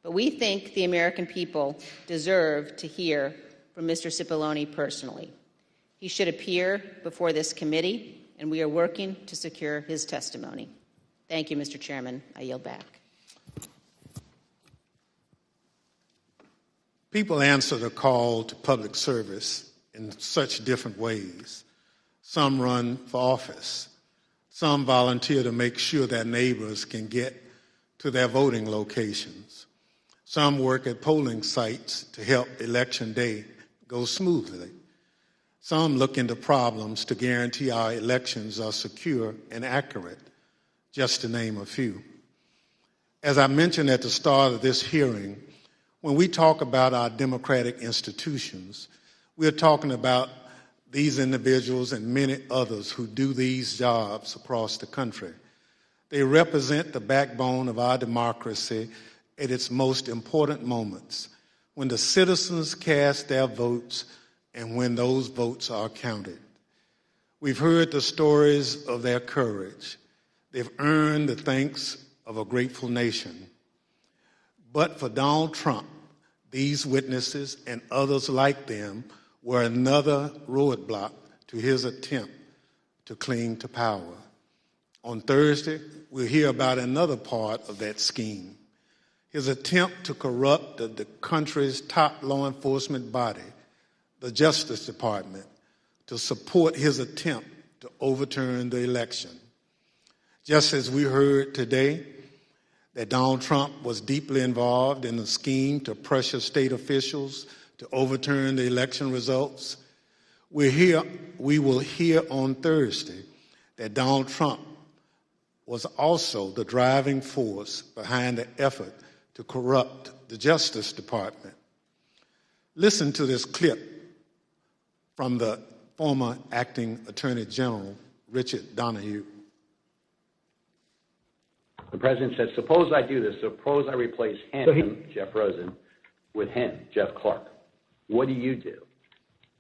But we think the American people deserve to hear from Mr. Cipollone personally. He should appear before this committee, and we are working to secure his testimony. Thank you, Mr. Chairman. I yield back. People answer the call to public service in such different ways. Some run for office. Some volunteer to make sure their neighbors can get to their voting locations. Some work at polling sites to help election day go smoothly. Some look into problems to guarantee our elections are secure and accurate, just to name a few. As I mentioned at the start of this hearing, when we talk about our democratic institutions, we're talking about these individuals and many others who do these jobs across the country. They represent the backbone of our democracy at its most important moments, when the citizens cast their votes and when those votes are counted. We've heard the stories of their courage. They've earned the thanks of a grateful nation. But for Donald Trump, these witnesses and others like them were another roadblock to his attempt to cling to power. On Thursday, we'll hear about another part of that scheme, his attempt to corrupt the country's top law enforcement body, the Justice Department, to support his attempt to overturn the election. Just as we heard today that Donald Trump was deeply involved in a scheme to pressure state officials to overturn the election results, we will hear on Thursday that Donald Trump was also the driving force behind the effort to corrupt the Justice Department. Listen to this clip from the former acting Attorney General, Richard Donahue. The president said, suppose I do this. Suppose I replace him, Jeff Rosen, with him, Jeff Clark. What do you do?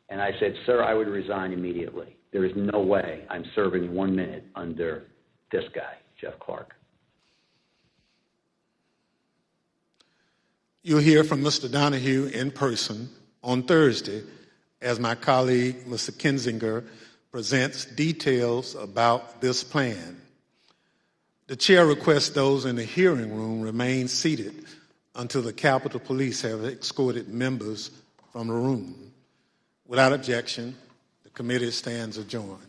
And I said, sir, I would resign immediately. There is no way I'm serving 1 minute under this guy, Jeff Clark. You'll hear from Mr. Donahue in person on Thursday as my colleague, Mr. Kinzinger, presents details about this plan. The chair requests those in the hearing room remain seated until the Capitol Police have escorted members from the room. Without objection, the committee stands adjourned.